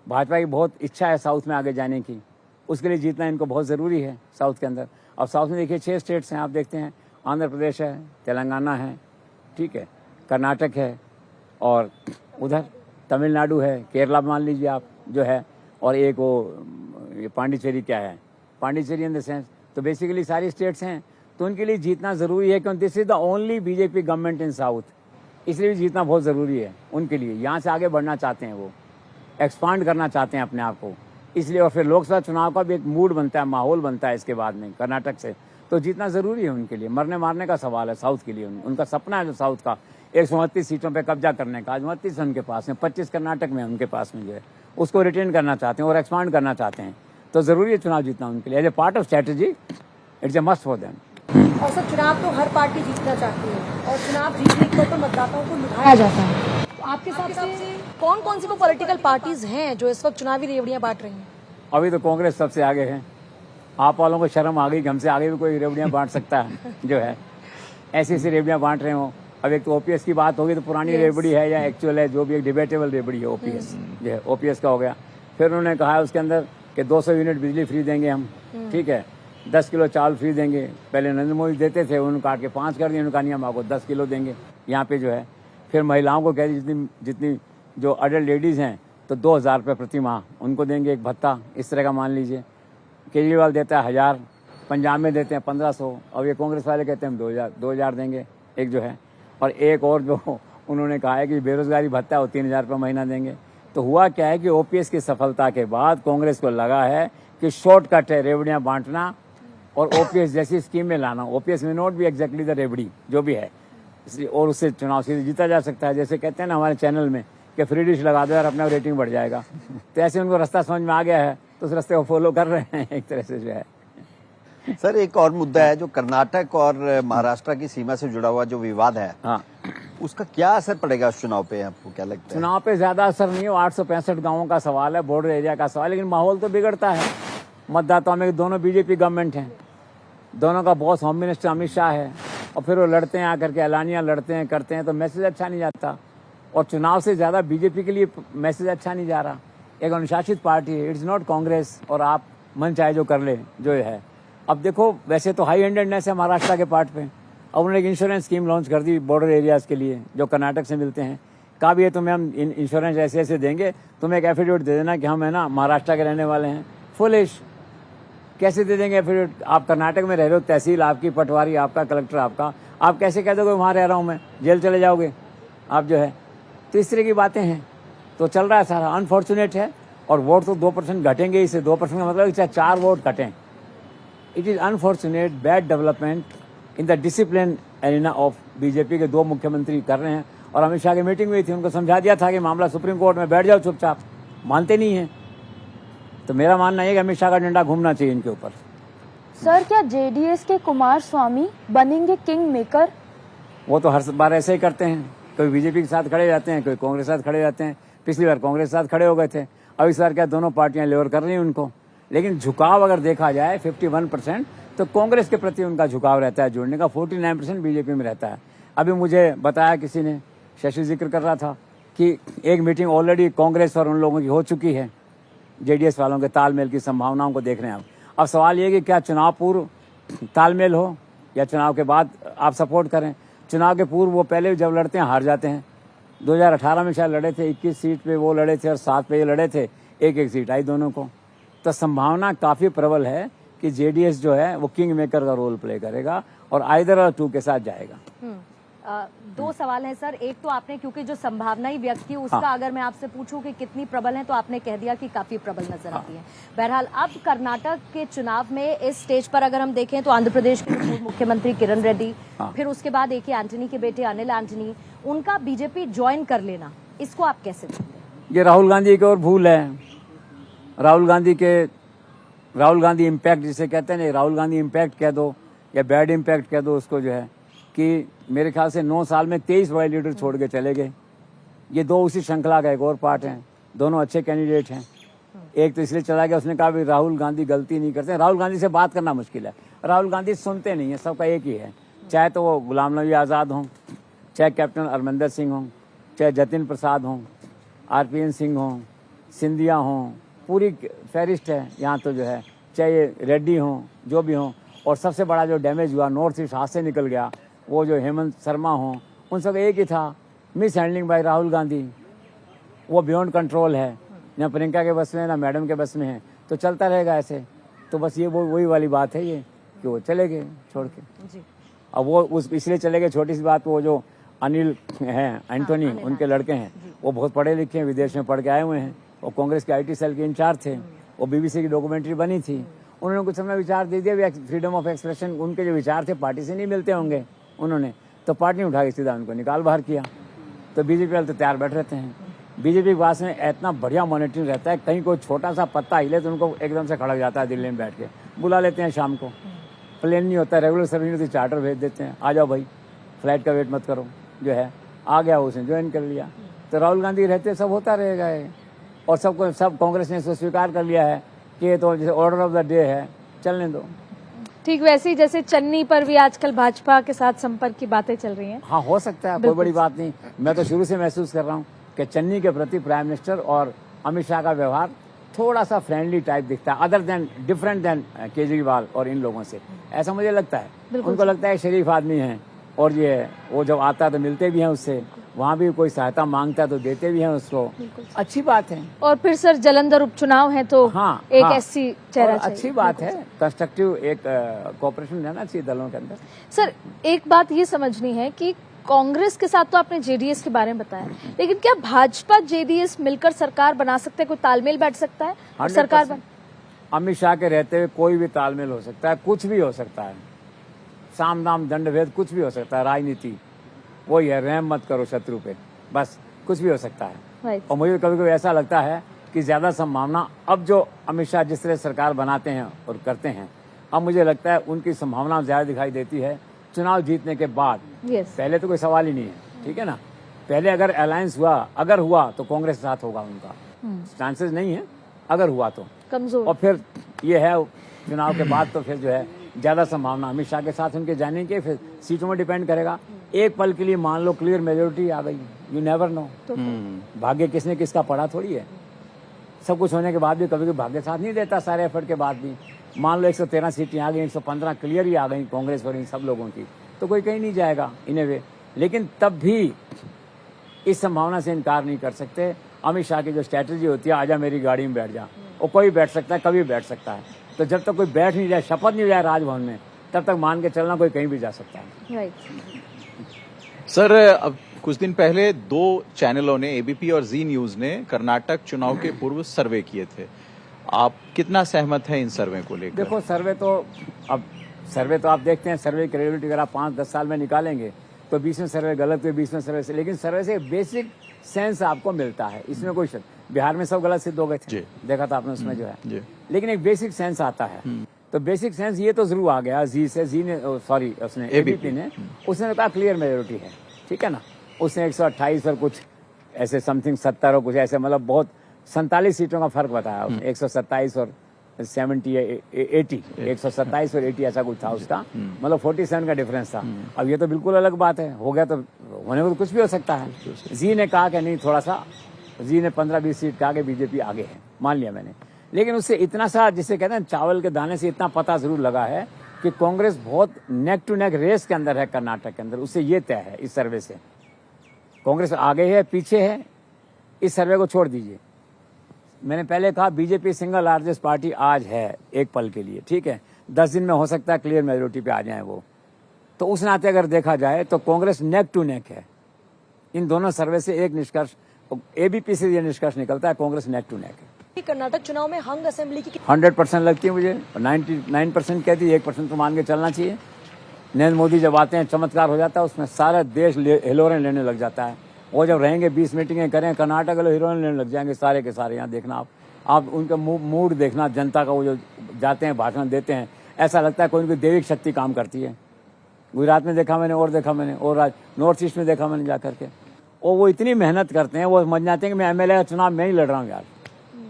भाजपा की बहुत इच्छा है साउथ में आगे जाने की, उसके लिए जीतना इनको बहुत ज़रूरी है साउथ के अंदर। अब साउथ में देखिए 6 स्टेट्स हैं, आप देखते हैं, आंध्र प्रदेश है, तेलंगाना है, ठीक है, कर्नाटक है, और उधर तमिलनाडु है, केरला मान लीजिए आप जो है, और एक वो ये पांडिचेरी क्या है, पांडिचेरी इन द सेंस। तो बेसिकली सारी स्टेट्स हैं, तो उनके लिए जीतना ज़रूरी है, क्योंकि this is the only BJP government in south, इसलिए भी जीतना बहुत ज़रूरी है उनके लिए। यहाँ से आगे बढ़ना चाहते हैं वो, एक्सपांड करना चाहते हैं अपने आप को, इसलिए। और फिर लोकसभा चुनाव का भी एक मूड बनता है, माहौल बनता है इसके बाद में कर्नाटक से, तो जीतना ज़रूरी है उनके लिए। मरने मारने का सवाल है साउथ के लिए, उनका सपना है जो साउथ का 129 सीटों पे कब्जा करने का, आज 29 उनके पास है, 25 कर्नाटक में उनके पास में जो है, उसको रिटेन करना चाहते हैं और एक्सपांड करना चाहते हैं, तो ज़रूरी है चुनाव जीतना उनके लिए। As a part of strategy it's a must for them. और सर चुनाव तो हर पार्टी जीतना चाहती है, और चुनाव जीतने के ऊपर मतदाताओं को लुभाया जाता है। तो आपके हिसाब से कौन कौन सी वो पॉलिटिकल पार्टीज हैं जो इस वक्त चुनावी रेवड़ियां बांट रही हैं? अभी तो कांग्रेस सबसे आगे है, आप वालों को शर्म आ गई कि हमसे आगे भी कोई रेवड़ियां बांट सकता है जो है, ऐसी ऐसी रेवड़ियां बांट रहे हो। अब एक तो ओपीएस की बात होगी, तो पुरानी रेवड़ी है या एक्चुअल है, जो भी एक डिबेटेबल रेवड़ी है ओपीएस जो है, ओपीएस का हो गया। फिर उन्होंने कहा है उसके अंदर कि 200 यूनिट बिजली फ्री देंगे हम, ठीक है, 10 किलो चावल फ्री देंगे। पहले नरेंद्र मोदी देते थे, उन्होंने काट के 5 कर दिया, उन्होंने कहा हम आपको 10 किलो देंगे यहाँ पे जो है। फिर महिलाओं को कह दी जितनी जो अडल्ट लेडीज़ हैं, तो 2,000 रुपये प्रति माह उनको देंगे एक भत्ता, इस तरह का मान लीजिए। केजरीवाल देता है 1,000, पंजाब में देते हैं 1,500, और ये कांग्रेस वाले कहते हैं हम 2,000 देंगे एक जो है। और एक और जो उन्होंने कहा है कि बेरोजगारी भत्ता है वो 3,000 रुपये महीना देंगे। तो हुआ क्या है कि ओपीएस की सफलता के बाद कांग्रेस को लगा है कि शॉर्टकट है रेवड़ियां बांटना और ओपीएस जैसी स्कीमें लाना। ओपीएस में नॉट भी एग्जैक्टली द रेवड़ी जो भी है, इसलिए और उससे चुनाव सीधे जीता जा सकता है। जैसे कहते हैं ना हमारे चैनल में कि फ्री डिश लगा दो यार, अपना रेटिंग बढ़ जाएगा। तो ऐसे उनको रास्ता समझ में आ गया है, तो उस रास्ते को फॉलो कर रहे हैं एक तरह से जो है। सर एक और मुद्दा है जो कर्नाटक और महाराष्ट्र की सीमा से जुड़ा हुआ जो विवाद है, हाँ, उसका क्या असर पड़ेगा उस चुनाव पे, आपको क्या लगता है? चुनाव पे ज्यादा असर नहीं है, 865 गांवों का सवाल है, बॉर्डर एरिया का सवाल, लेकिन माहौल तो बिगड़ता है मतदाताओं में। दोनों बीजेपी गवर्नमेंट हैं, दोनों का boss home minister Amit Shah है, और फिर वो लड़ते हैं आकर के, एलानियां लड़ते हैं करते हैं, तो मैसेज अच्छा नहीं जाता। और चुनाव से ज्यादा बीजेपी के लिए मैसेज अच्छा नहीं जा रहा, एक अनुशासित पार्टी है, इट्स नॉट कांग्रेस और आप मन चाहे जो कर ले जो है। अब देखो वैसे तो हाई हैंडेडनेस है महाराष्ट्र के पार्ट पे, अब उन्होंने एक इंश्योरेंस स्कीम लॉन्च कर दी बॉर्डर एरियाज के लिए जो कर्नाटक से मिलते हैं। कहा भी है तुम्हें हम इंश्योरेंस ऐसे ऐसे देंगे, तुम्हें एक एफिडेविट दे देना कि हम है ना महाराष्ट्र के रहने वाले हैं। फुलिश, कैसे दे देंगे एफिडेविट? आप कर्नाटक में रह रहे हो, तहसील आपकी, पटवारी आपका, कलेक्टर आपका, आप कैसे कह दोगे वहां रह रहा हूं मैं, जेल चले जाओगे आप जो है। तो इस तरह की बातें हैं, तो चल रहा है सारा, अनफॉर्चुनेट है। और वोट तो 2% घटेंगे, इससे 2% का मतलब चाहे 4 वोट घटें। It is unfortunate, bad development in the discipline arena of BJP के 2 मुख्यमंत्री कर रहे हैं। और अमित शाह की मीटिंग हुई थी, उनको समझा दिया था कि मामला सुप्रीम कोर्ट में, बैठ जाओ चुपचाप, मानते नहीं है। तो मेरा मानना है कि अमित शाह का डंडा घूमना चाहिए इनके ऊपर। सर क्या जेडीएस के कुमार स्वामी बनेंगे किंग मेकर? वो तो हर बार ऐसे ही करते हैं, कोई बीजेपी के साथ खड़े जाते हैं, कोई कांग्रेस के साथ खड़े जाते हैं। पिछली बार कांग्रेस के साथ खड़े हो गए थे, अब इस बार क्या दोनों पार्टियां लेवर कर रही हैं उनको। लेकिन झुकाव अगर देखा जाए 51%, तो कांग्रेस के प्रति उनका झुकाव रहता है जुड़ने का, 49% बीजेपी में रहता है। अभी मुझे बताया किसी ने, शशि जिक्र कर रहा था कि एक मीटिंग ऑलरेडी कांग्रेस और उन लोगों की हो चुकी है, जेडीएस वालों के तालमेल की संभावनाओं को देख रहे हैं आप। अब सवाल ये कि क्या चुनाव पूर्व तालमेल हो या चुनाव के बाद आप सपोर्ट करें। चुनाव के पूर्व वो पहले जब लड़ते हैं हार जाते हैं। 2018 में शायद लड़े थे, 21 सीट पे वो लड़े थे और 7 पे ये लड़े थे, एक सीट आई दोनों को। तो संभावना काफी प्रबल है कि जेडीएस जो है वो किंग मेकर का रोल प्ले करेगा और आइदर और 2 के साथ जाएगा। 2 सवाल हैं सर। एक तो आपने, क्योंकि जो संभावना ही व्यक्त की उसका अगर मैं आपसे पूछूं कि कितनी प्रबल है, तो आपने कह दिया कि काफी प्रबल नजर आती है। बहरहाल अब कर्नाटक के चुनाव में इस स्टेज पर अगर हम देखें तो आंध्र प्रदेश के पूर्व मुख्यमंत्री किरण रेड्डी, फिर उसके बाद ए के एंटनी के बेटे अनिल एंटनी, उनका बीजेपी ज्वाइन कर लेना, इसको आप कैसे देखते हैं? ये राहुल गांधी की और भूल है। राहुल गांधी इम्पैक्ट जिसे कहते हैं ना, राहुल गांधी इम्पैक्ट कह दो या बैड इम्पैक्ट कह दो उसको, जो है कि मेरे ख्याल से 9 साल में 23 बड़े लीडर छोड़ के चले गए। ये 2 उसी श्रृंखला का एक और पार्ट हैं, दोनों अच्छे कैंडिडेट हैं। एक तो इसलिए चला गया, उसने कहा भी राहुल गांधी गलती नहीं करते। राहुल गांधी से बात करना मुश्किल है, राहुल गांधी सुनते नहीं है, सबका एक ही है, चाहे तो वो गुलाम नबी आज़ाद हों, चाहे कैप्टन अमरिंदर सिंह हों, चाहे जतिन प्रसाद हों, आरपीएन सिंह हों, सिंधिया हों, पूरी फहरिस्त है यहाँ तो जो है, चाहे रेड्डी हों, जो भी हों। और सबसे बड़ा जो डैमेज हुआ नॉर्थ ईस्ट हाथ से निकल गया, वो जो हेमंत शर्मा हों, उन सब एक ही था, mishandling by Rahul Gandhi. वो बियॉन्ड कंट्रोल है, ना प्रियंका के बस में ना मैडम के बस में है, तो चलता रहेगा ऐसे। तो बस ये वही वाली बात है ये कि वो चले गए छोड़ के जी। अब वो उस इसलिए चले गए, छोटी सी बात, वो जो अनिल हैं एंटोनी, उनके लड़के हैं, वो बहुत पढ़े लिखे हैं, विदेश में पढ़ के आए हुए हैं, वो कांग्रेस के IT सेल के इंचार्ज थे, वो BBC की डॉक्यूमेंट्री बनी थी, उन्होंने कुछ समय विचार दे दिया, फ्रीडम ऑफ एक्सप्रेशन, उनके जो विचार थे पार्टी से नहीं मिलते होंगे उन्होंने, तो पार्टी उठा के सीधा उनको निकाल बाहर किया। तो बीजेपी वाले तो तैयार बैठ रहते हैं। बीजेपी के पास में इतना बढ़िया मॉनिटरिंग रहता है, कहीं कोई छोटा सा पत्ता हिले तो उनको एकदम से खड़क जाता है, दिल्ली में बैठ के बुला लेते हैं शाम को, प्लेन नहीं होता, रेगुलर सर्विस नहीं होती, चार्टर भेज देते हैं, आ जाओ भाई, फ्लाइट का वेट मत करो, जो है आ गया उसने ज्वाइन कर लिया। तो राहुल गांधी रहते सब होता रहेगा ये। और सब कांग्रेस ने इसको स्वीकार कर लिया है कि ये तो जैसे ऑर्डर ऑफ द डे है, चलने दो। ठीक वैसे ही जैसे चन्नी पर भी आजकल भाजपा के साथ संपर्क की बातें चल रही हैं। हाँ, हो सकता है, कोई बड़ी बात नहीं। मैं तो शुरू से महसूस कर रहा हूँ कि चन्नी के प्रति प्राइम मिनिस्टर और अमित शाह का व्यवहार थोड़ा सा फ्रेंडली टाइप दिखता है, डिफरेंट देन केजरीवाल और इन लोगों से, ऐसा मुझे लगता है। उनको लगता है शरीफ आदमी है, और ये वो जब आता है तो मिलते भी हैं उससे, वहाँ भी कोई सहायता मांगता है तो देते भी हैं उसको, अच्छी बात है। और फिर सर जालंधर उपचुनाव है तो एक ऐसी चेहरा चाहिए, अच्छी बात है, कंस्ट्रक्टिव एक कोऑपरेशन रहना चाहिए दलों के अंदर। सर एक बात ये समझनी है कि कांग्रेस के साथ तो आपने जेडीएस के बारे में बताया, लेकिन क्या भाजपा जेडीएस मिलकर सरकार बना सकते हैं, कोई तालमेल बैठ सकता है और सरकार बन? अमित शाह के रहते हुए कोई भी तालमेल हो सकता है, कुछ भी हो सकता है, साम दाम दंड भेद कुछ भी हो सकता है, राजनीति वही है, रहम मत करो शत्रु पे, बस कुछ भी हो सकता है। और मुझे कभी कभी ऐसा लगता है कि ज्यादा संभावना अब जो अमित शाह जिस तरह सरकार बनाते हैं और करते हैं, अब मुझे लगता है उनकी संभावना ज्यादा दिखाई देती है चुनाव जीतने के बाद। पहले तो कोई सवाल ही नहीं है, ठीक है ना। पहले अगर अलायंस हुआ तो कांग्रेस के साथ होगा, उनका चांसेस नहीं है, अगर हुआ तो कमजोर। और फिर ये है चुनाव के बाद तो फिर जो है ज्यादा संभावना अमित शाह के साथ उनके जाने के, फिर सीटों में डिपेंड करेगा। एक पल के लिए मान लो क्लियर मेजोरिटी आ गई, यू नेवर नो, भाग्य किसने किसका पढ़ा थोड़ी है। सब कुछ होने के बाद भी कभी कभी भाग्य साथ नहीं देता, सारे एफर्ट के बाद भी। मान लो 113 सीटें आ गई, 115 क्लियर ही आ गई कांग्रेस और इन सब लोगों की, तो कोई कहीं नहीं जाएगा इन ए वे। लेकिन तब भी इस संभावना से इनकार नहीं कर सकते, अमित शाह की जो स्ट्रैटेजी होती है, आजा मेरी गाड़ी में बैठ जा, वो कोई बैठ सकता है, कभी बैठ सकता है। तो जब तक कोई बैठ नहीं जाए, शपथ नहीं जाए राजभवन में, तब तक मान के चलना कोई कहीं भी जा सकता है। राइट। सर, अब कुछ दिन पहले 2 चैनलों ने, एबीपी और जी न्यूज ने, कर्नाटक चुनाव के पूर्व सर्वे किए थे। आप कितना सहमत हैं इन सर्वे को लेकर? देखो, सर्वे तो आप देखते हैं, सर्वे की क्रेडिबिलिटी अगर आप 5-10 साल में निकालेंगे तो 20वें सर्वे गलत हुए, 20वें सर्वे से, लेकिन सर्वे से बेसिक सेंस आपको मिलता है, इसमें कोई शक। बिहार में सब गलत सिद्ध हो गए थे, देखा था आपने उसमें जो है, लेकिन एक बेसिक सेंस आता है। तो बेसिक सेंस ये तो जरूर आ गया उसने एबीपी ने, उसने कहा क्लियर मेजोरिटी है, ठीक है ना। उसने 128 और कुछ ऐसे समथिंग 70 और कुछ ऐसे, मतलब बहुत 47 सीटों का फर्क बताया उसने, 127 और 80 127 और 80 ऐसा कुछ था उसका, मतलब 47 का डिफरेंस था। अब ये तो बिल्कुल अलग बात है, हो गया तो होने को तो कुछ भी हो सकता है। जी ने कहा कि नहीं, थोड़ा सा जी ने 15-20 सीट कहा कि बीजेपी आगे है, मान लिया मैंने। लेकिन उससे इतना सा, जिसे कहते हैं चावल के दाने से, इतना पता जरूर लगा है कि कांग्रेस बहुत नेक टू नेक रेस के अंदर है कर्नाटक के अंदर, उससे ये तय है इस सर्वे से। कांग्रेस आगे है पीछे है, इस सर्वे को छोड़ दीजिए। मैंने पहले कहा बीजेपी सिंगल लार्जेस्ट पार्टी आज है एक पल के लिए, ठीक है, 10 दिन में हो सकता है क्लियर मेजोरिटी पे आ जाए वो। तो उस नाते अगर देखा जाए तो कांग्रेस नेक टू नेक है। इन दोनों सर्वे से एक निष्कर्ष, एबीपी से ये निष्कर्ष निकलता है, कांग्रेस नेक टू नेक है। कर्नाटक चुनाव में हंग असेंबली की 100% लगती है मुझे, 99% कहती है, 1% तो मान के चलना चाहिए। नरेंद्र मोदी जब आते हैं चमत्कार हो जाता है, उसमें सारा देश हिलोरें लेने लग जाता है। वो जब रहेंगे 20 मीटिंगें करें, कर्नाटक के लोग हिलोरें लेने लग जाएंगे सारे के सारे। यहाँ देखना आप उनका मूड देखना, जनता का, वो जो जाते हैं भाषण देते हैं, ऐसा लगता है कोई उनकी दैविक शक्ति काम करती है। गुजरात में देखा मैंने, और नॉर्थ ईस्ट में देखा मैंने जाकर के, और वो इतनी मेहनत करते हैं, वो समझ जाते हैं कि मैं एमएलए का चुनाव मैं ही लड़ रहा हूँ यार,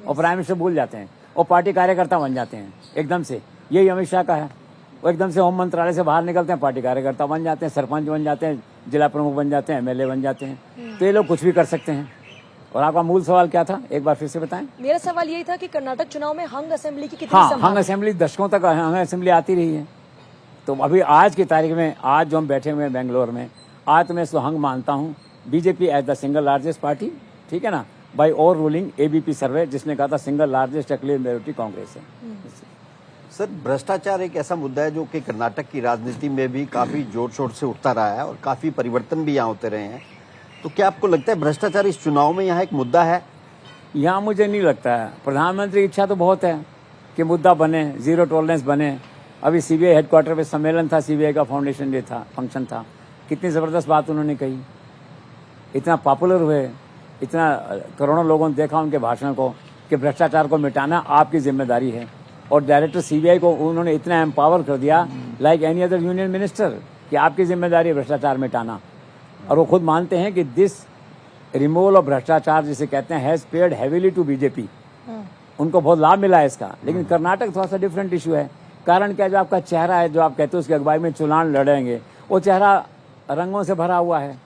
और प्राइम मिनिस्टर भूल जाते हैं, और पार्टी कार्यकर्ता बन जाते हैं एकदम से। यही अमित शाह का है, वो एकदम से होम मंत्रालय से बाहर निकलते हैं, पार्टी कार्यकर्ता बन जाते हैं, सरपंच बन जाते हैं, जिला प्रमुख बन जाते हैं, एमएलए बन जाते हैं। तो ये लोग कुछ भी कर सकते हैं। और आपका मूल सवाल क्या था, एक बार फिर से बताएं। मेरा सवाल यही था कि कर्नाटक चुनाव में हंग असेंबली की कितनी हाँ, संभावना? हंग असेंबली दशकों तक हंग असेंबली आती रही है। तो अभी आज की तारीख में, आज जो हम बैठे हुए हैं बेंगलोर में, आज तो मैं इसको हंग मानता हूँ। BJP as the single largest party, ठीक है ना, by overruling ABP survey, जिसने कहा था single largest clear majority Congress है। सर, भ्रष्टाचार एक ऐसा मुद्दा है जो कि कर्नाटक की राजनीति में भी काफी जोर शोर से उठता रहा है और काफी परिवर्तन भी यहाँ होते रहे हैं। तो क्या आपको लगता है भ्रष्टाचार इस चुनाव में यहाँ एक मुद्दा है? यहाँ मुझे नहीं लगता है। प्रधानमंत्री की इच्छा तो बहुत है कि मुद्दा बने, जीरो टॉलरेंस बने। अभी सीबीआई हेडक्वार्टर पे सम्मेलन था, सीबीआई का फाउंडेशन डे था, फंक्शन था, कितनी जबरदस्त बात उन्होंने कही, इतना पॉपुलर हुए, इतना करोड़ों लोगों ने देखा उनके भाषण को कि भ्रष्टाचार को मिटाना आपकी जिम्मेदारी है। और डायरेक्टर सीबीआई को उन्होंने इतना एम्पावर कर दिया, like any other union minister, कि आपकी जिम्मेदारी है भ्रष्टाचार मिटाना। और वो खुद मानते हैं कि दिस रिमूवल ऑफ भ्रष्टाचार जिसे कहते हैं has paid heavily to BJP, उनको बहुत लाभ मिला है इसका। लेकिन कर्नाटक थोड़ा सा डिफरेंट इशू है। कारण क्या, जो आपका चेहरा है, जो आप कहते हो उसकी अगुवाई में चुनाव लड़ेंगे, वो चेहरा रंगों से भरा हुआ है।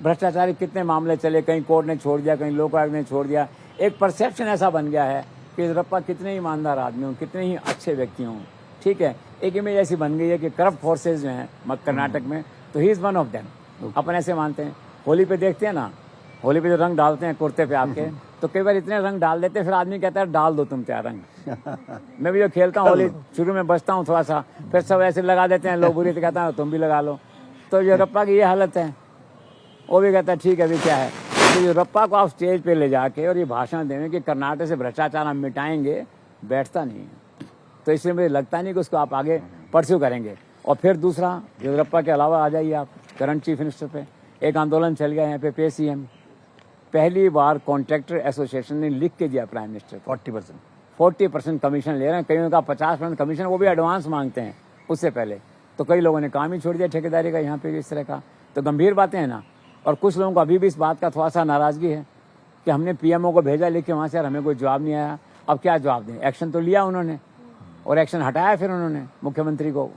भ्रष्टाचारी कितने मामले चले, कहीं कोर्ट ने छोड़ दिया, कहीं लोक आयोग ने छोड़ दिया। एक परसेप्शन ऐसा बन गया है कि येदियुरप्पा कितने ईमानदार आदमी हों, कितने ही अच्छे व्यक्ति हों, ठीक है। एक इमेज ऐसी बन गई है कि करप्ट फोर्सेज जो हैं कर्नाटक में, तो he is one of them. अपन ऐसे मानते हैं। होली पे देखते हैं ना, होली पे जो रंग डालते हैं कुर्ते पे आपके, तो कई बार इतने रंग डाल देते हैं, फिर आदमी कहता है डाल दो तुम क्या रंग। मैं भी जो खेलता हूँ होली, शुरू में बचता हूँ थोड़ा सा, फिर सब ऐसे लगा देते हैं लोग, बुरी तो कहता है तुम भी लगा लो। तो येदियुरप्पा की ये हालत है। वो भी कहता है ठीक है अभी क्या है। तो येदियुरप्पा को आप स्टेज पे ले जाके और ये भाषण देने कि कर्नाटक से भ्रष्टाचार हम मिटाएंगे, बैठता नहीं है। तो इसलिए मुझे लगता नहीं कि उसको आप आगे परस्यू करेंगे। और फिर दूसरा, येदियुरप्पा के अलावा आ जाइए आप करंट चीफ मिनिस्टर पे। एक आंदोलन चल गया यहाँ पे, पे सीएम। पहली बार कॉन्ट्रैक्टर एसोसिएशन ने लिख के दिया प्राइम मिनिस्टर 40% कमीशन ले रहे हैं, कईयों का 50% कमीशन, वो भी एडवांस मांगते हैं उससे पहले। तो कई लोगों ने काम ही छोड़ दिया ठेकेदारी का यहाँ पे इस तरह का। तो गंभीर बातें हैं ना। और कुछ लोगों को अभी भी इस बात का थोड़ा सा नाराजगी है कि हमने पीएमओ को भेजा, लिख के वहाँ से, यार हमें कोई जवाब नहीं आया। अब क्या जवाब दें? एक्शन तो लिया उन्होंने, और एक्शन हटाया फिर उन्होंने मुख्यमंत्री को।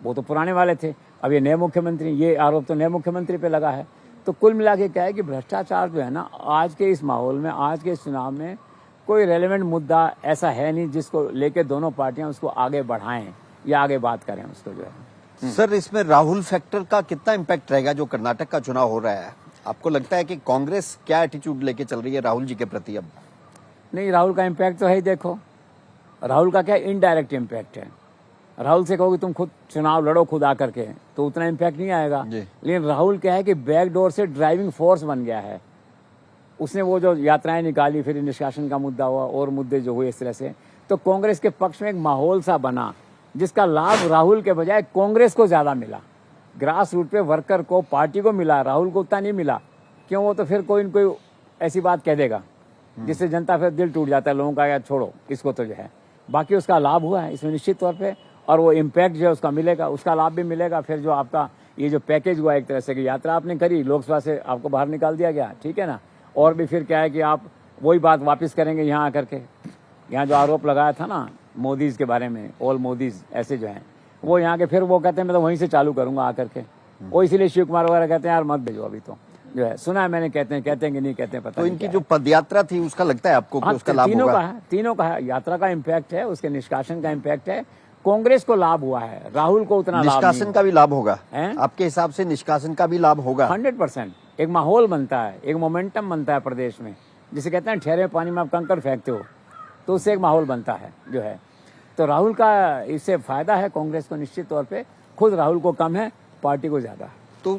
वो तो पुराने वाले थे, अब ये नए मुख्यमंत्री, ये आरोप तो नए मुख्यमंत्री पे लगा है। तो कुल मिला के क्या है कि भ्रष्टाचार जो है ना, आज के इस माहौल में, आज के इस चुनाव में कोई रेलेवेंट मुद्दा ऐसा है नहीं जिसको लेके दोनों पार्टियां उसको आगे बढ़ाएं या आगे बात करें उसको जो है। सर, इसमें राहुल फैक्टर का कितना इम्पैक्ट रहेगा जो कर्नाटक का चुनाव हो रहा है? आपको लगता है कि कांग्रेस क्या एटीट्यूड लेके चल रही है राहुल जी के प्रति? अब नहीं, राहुल का इम्पैक्ट तो है ही। देखो राहुल का क्या इनडायरेक्ट इम्पैक्ट है। राहुल से कहोगे तुम खुद चुनाव लड़ो खुद आकर के तो उतना इम्पैक्ट नहीं आएगा, लेकिन राहुल क्या है कि बैकडोर से ड्राइविंग फोर्स बन गया है। उसने वो जो यात्राएं निकाली, फिर निष्कासन का मुद्दा हुआ और मुद्दे जो हुए इस तरह से, तो कांग्रेस के पक्ष में एक माहौल सा बना जिसका लाभ राहुल के बजाय कांग्रेस को ज्यादा मिला। ग्रास रूट पे वर्कर को, पार्टी को मिला, राहुल को उतना नहीं मिला। क्यों? वो तो फिर कोई न कोई ऐसी बात कह देगा जिससे जनता फिर दिल टूट जाता है लोगों का, यार छोड़ो इसको तो जो है। बाकी उसका लाभ हुआ है इसमें निश्चित तौर पे, और वो इम्पैक्ट जो है उसका मिलेगा, उसका लाभ भी मिलेगा। फिर जो आपका ये जो पैकेज हुआ एक तरह से कि यात्रा आपने करी, लोकसभा से आपको बाहर निकाल दिया गया, ठीक है ना, और भी फिर क्या है कि आप वही बात वापस करेंगे यहाँ आकर के। यहाँ जो आरोप लगाया था ना मोदीज के बारे में, ऑल मोदीज ऐसे जो हैं, वो यहाँ के फिर वो कहते हैं मैं तो वहीं से चालू करूंगा आकर के। वो इसीलिए शिव कुमार वगैरह कहते हैं यार मत भेजो अभी तो जो है। सुना है मैंने, कहते हैं कि नहीं कहते हैं, पता तो नहीं इनकी क्या जो पदयात्रा थी उसका लगता है आपको कि उसका लाभ तीनों होगा? का है, तीनों का है। यात्रा का इम्पैक्ट है, उसके निष्कासन का इम्पैक्ट है, कांग्रेस को लाभ हुआ है, राहुल को उतना लाभ नहीं। निष्कासन का भी लाभ होगा है? आपके हिसाब से निष्कासन का भी लाभ होगा? 100%। एक माहौल बनता है, एक मोमेंटम बनता है प्रदेश में, जिसे कहते हैं ठहरे पानी में आप कंकड़ फेंकते हो तो उससे एक माहौल बनता है जो है। तो राहुल का इससे फायदा है कांग्रेस को निश्चित तौर पे। खुद राहुल को कम है, पार्टी को ज्यादा। तो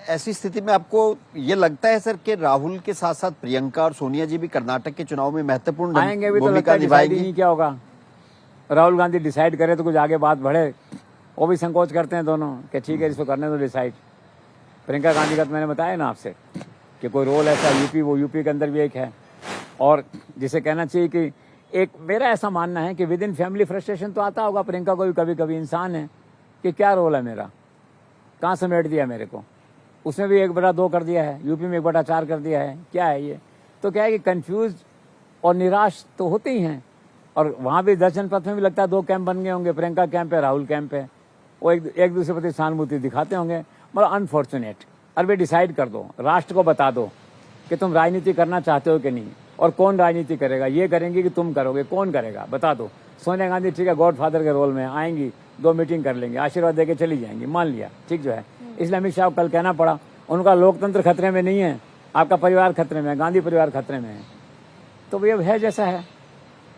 ऐसी स्थिति में आपको ये लगता है सर कि राहुल के साथ साथ प्रियंका और सोनिया जी भी कर्नाटक के चुनाव में महत्वपूर्ण आएंगे भी तो लगता भूमिका है डिसाइड ही निभाएंगी? नहीं क्या होगा। राहुल गांधी डिसाइड करे तो कुछ आगे बात बढ़े, वो भी संकोच करते हैं दोनों कि ठीक है इसको करने दो डिसाइड। प्रियंका गांधी का तो मैंने बताया ना आपसे कि कोई रोल ऐसा यूपी, वो यूपी के अंदर भी एक है। और जिसे कहना चाहिए कि एक मेरा ऐसा मानना है कि विद इन फैमिली फ्रस्ट्रेशन तो आता होगा प्रियंका को भी, कभी कभी इंसान है कि क्या रोल है मेरा, कहाँ समेट दिया मेरे को। उसमें भी 1/2 कर दिया है, यूपी में 1/4 कर दिया है, क्या है ये। तो क्या है कि कंफ्यूज और निराश तो होते ही हैं। और वहां भी 10 जनपद में भी लगता है 2 कैंप बन गए होंगे, प्रियंका कैंप है, राहुल कैंप है। वो एक दूसरे प्रति सहानुभूति दिखाते होंगे, मतलब अनफॉर्चुनेट। अरे डिसाइड कर दो, राष्ट्र को बता दो कि तुम राजनीति करना चाहते हो कि नहीं, और कौन राजनीति करेगा, ये करेंगे कि तुम करोगे, कौन करेगा बता दो। सोनिया गांधी ठीक है गॉडफादर के रोल में आएंगी, 2 मीटिंग कर लेंगे, आशीर्वाद देके चली जाएंगी, मान लिया ठीक जो है। इसलिए अमित शाह को कल कहना पड़ा उनका लोकतंत्र खतरे में नहीं है, आपका परिवार खतरे में है, गांधी परिवार खतरे में है। तो ये है जैसा है,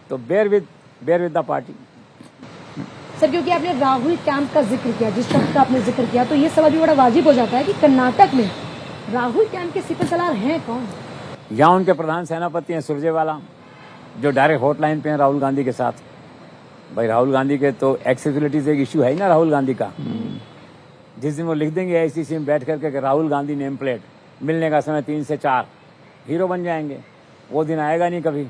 तो bear with the party. Sir क्योंकि आपने राहुल कैंप का जिक्र किया, जिस शब्द का आपने जिक्र किया, तो ये सवाल भी बड़ा वाजिब हो जाता है कि कर्नाटक में राहुल कैंप के सिपहसालार हैं कौन? यहाँ उनके प्रधान सेनापति हैं सुरजेवाला, जो डायरेक्ट हॉटलाइन पे हैं राहुल गांधी के साथ। भाई राहुल गांधी के तो एक्सेसिबिलिटी से एक इश्यू है ही ना राहुल गांधी का। जिस दिन वो लिख देंगे आईसीसी में बैठ करके कि राहुल गांधी नेम प्लेट, मिलने का समय 3 से 4, हीरो बन जाएंगे। वो दिन आएगा नहीं कभी।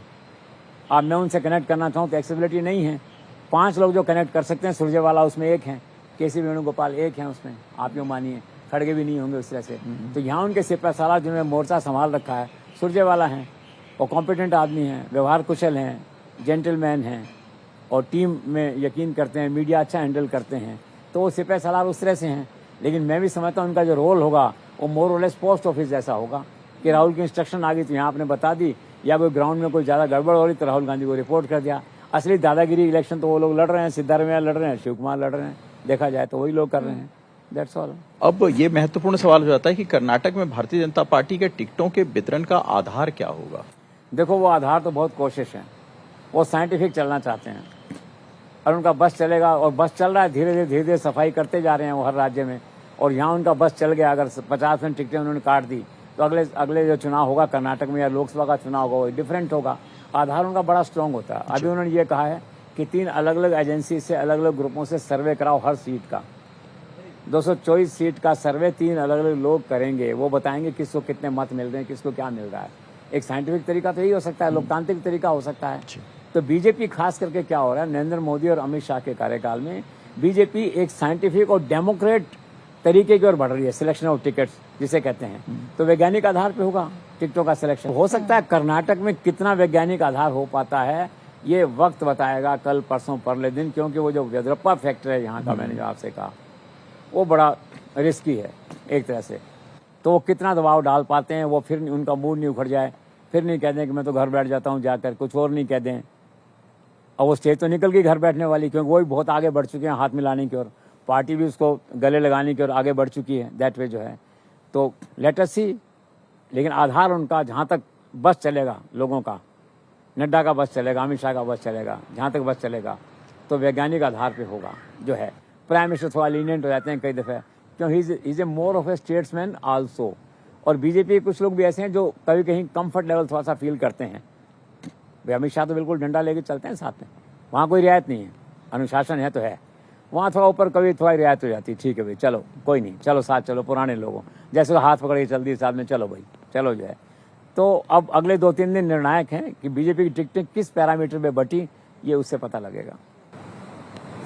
अब मैं उनसे कनेक्ट करना चाहूँ तो एक्सेसिबिलिटी नहीं है। 5 लोग जो कनेक्ट कर सकते हैं, सुरजेवाला उसमें एक हैं, केसी वेणुगोपाल एक हैं उसमें, आप यूँ मानिए, खड़गे भी नहीं होंगे उस तरह से। तो यहाँ उनके सिपहसालार जिन्होंने मोर्चा संभाल रखा है सुरजेवाला हैं, और कॉम्पिटेंट आदमी हैं, व्यवहार कुशल हैं, जेंटलमैन हैं, और टीम में यकीन करते हैं, मीडिया अच्छा हैंडल करते हैं। तो वो सिपहसालार उस तरह से हैं। लेकिन मैं भी समझता हूँ उनका जो रोल होगा वो मोर और लेस पोस्ट ऑफिस जैसा होगा कि राहुल की इंस्ट्रक्शन आ गई तो यहाँ आपने बता दी, या कोई ग्राउंड में कोई ज़्यादा गड़बड़ हो रही तो राहुल गांधी को रिपोर्ट कर दिया। असली दादागिरी इलेक्शन तो वो लोग लड़ रहे हैं, सिद्धारमैया लड़ रहे हैं, शिव कुमार लड़ रहे हैं, देखा जाए तो वही लोग कर रहे हैं। That's all. अब ये महत्वपूर्ण सवाल हो जाता है कि कर्नाटक में भारतीय जनता पार्टी के टिकटों के वितरण का आधार क्या होगा? देखो वो आधार तो बहुत कोशिश है, वो साइंटिफिक चलना चाहते हैं, और उनका बस चलेगा, और बस चल रहा है धीरे धीरे सफाई करते जा रहे हैं वो हर राज्य में। और यहाँ उनका बस चल गया, अगर 50% टिकटें उन्होंने काट दी तो अगले जो चुनाव होगा कर्नाटक में या लोकसभा का चुनाव होगा वो डिफरेंट होगा। आधार उनका बड़ा स्ट्रांग होता है। अभी उन्होंने ये कहा है कि 3 अलग अलग एजेंसी से, अलग अलग ग्रुपों से सर्वे कराओ हर सीट का। 224 सीट का सर्वे 3 अलग अलग लोग करेंगे, वो बताएंगे किसको कितने मत मिल रहे हैं, किसको क्या मिल रहा है। एक साइंटिफिक तरीका तो यही हो सकता है, लोकतांत्रिक तरीका हो सकता है। तो बीजेपी खास करके क्या हो रहा है, नरेंद्र मोदी और अमित शाह के कार्यकाल में बीजेपी एक साइंटिफिक और डेमोक्रेट तरीके की ओर बढ़ रही है, सिलेक्शन ऑफ टिकट्स जिसे कहते हैं। तो वैज्ञानिक आधार पे होगा टिकटों का सिलेक्शन। हो सकता है कर्नाटक में कितना वैज्ञानिक आधार हो पाता है ये वक्त बताएगा, कल परसों परले दिन, क्योंकि वो जो येदियुरप्पा फैक्टर है यहाँ का, मैंने जो आपसे कहा, वो बड़ा रिस्की है एक तरह से। तो वो कितना दबाव डाल पाते हैं, वो फिर उनका मूड नहीं उखड़ जाए फिर नहीं कह दें कि मैं तो घर बैठ जाता हूँ जाकर, कुछ और नहीं कह दें। और वो स्टेज तो निकल गई घर बैठने वाली, क्योंकि वो भी बहुत आगे बढ़ चुके हैं हाथ मिलाने की ओर, पार्टी भी उसको गले लगाने की ओर आगे बढ़ चुकी है दैट वे जो है। तो लेट अस सी, लेकिन आधार उनका जहाँ तक बस चलेगा लोगों का, नड्डा का बस चलेगा, अमित शाह का बस चलेगा, जहाँ तक बस चलेगा तो वैज्ञानिक आधार पे होगा जो है। प्राइम मिनिस्टर थोड़ा लीनियंट हो जाते हैं कई दफ़े, क्यों he is a more of A statesman also. और बीजेपी के कुछ लोग भी ऐसे हैं जो कभी कहीं कंफर्ट लेवल थोड़ा सा फील करते हैं। भाई अमित शाह तो बिल्कुल डंडा लेके चलते हैं साथ में, वहाँ कोई रियायत नहीं है, अनुशासन है तो है। वहाँ थोड़ा ऊपर कभी थोड़ा रियायत हो जाती है, ठीक है भाई चलो कोई नहीं, चलो साथ चलो, पुराने लोगों जैसे वो हाथ पकड़ के चलती है साथ में, चलो भाई चलो जो है। तो अब अगले 2-3 दिन निर्णायक हैं कि बीजेपी की टिकटें किस पैरामीटर पे बटी, ये उससे पता लगेगा।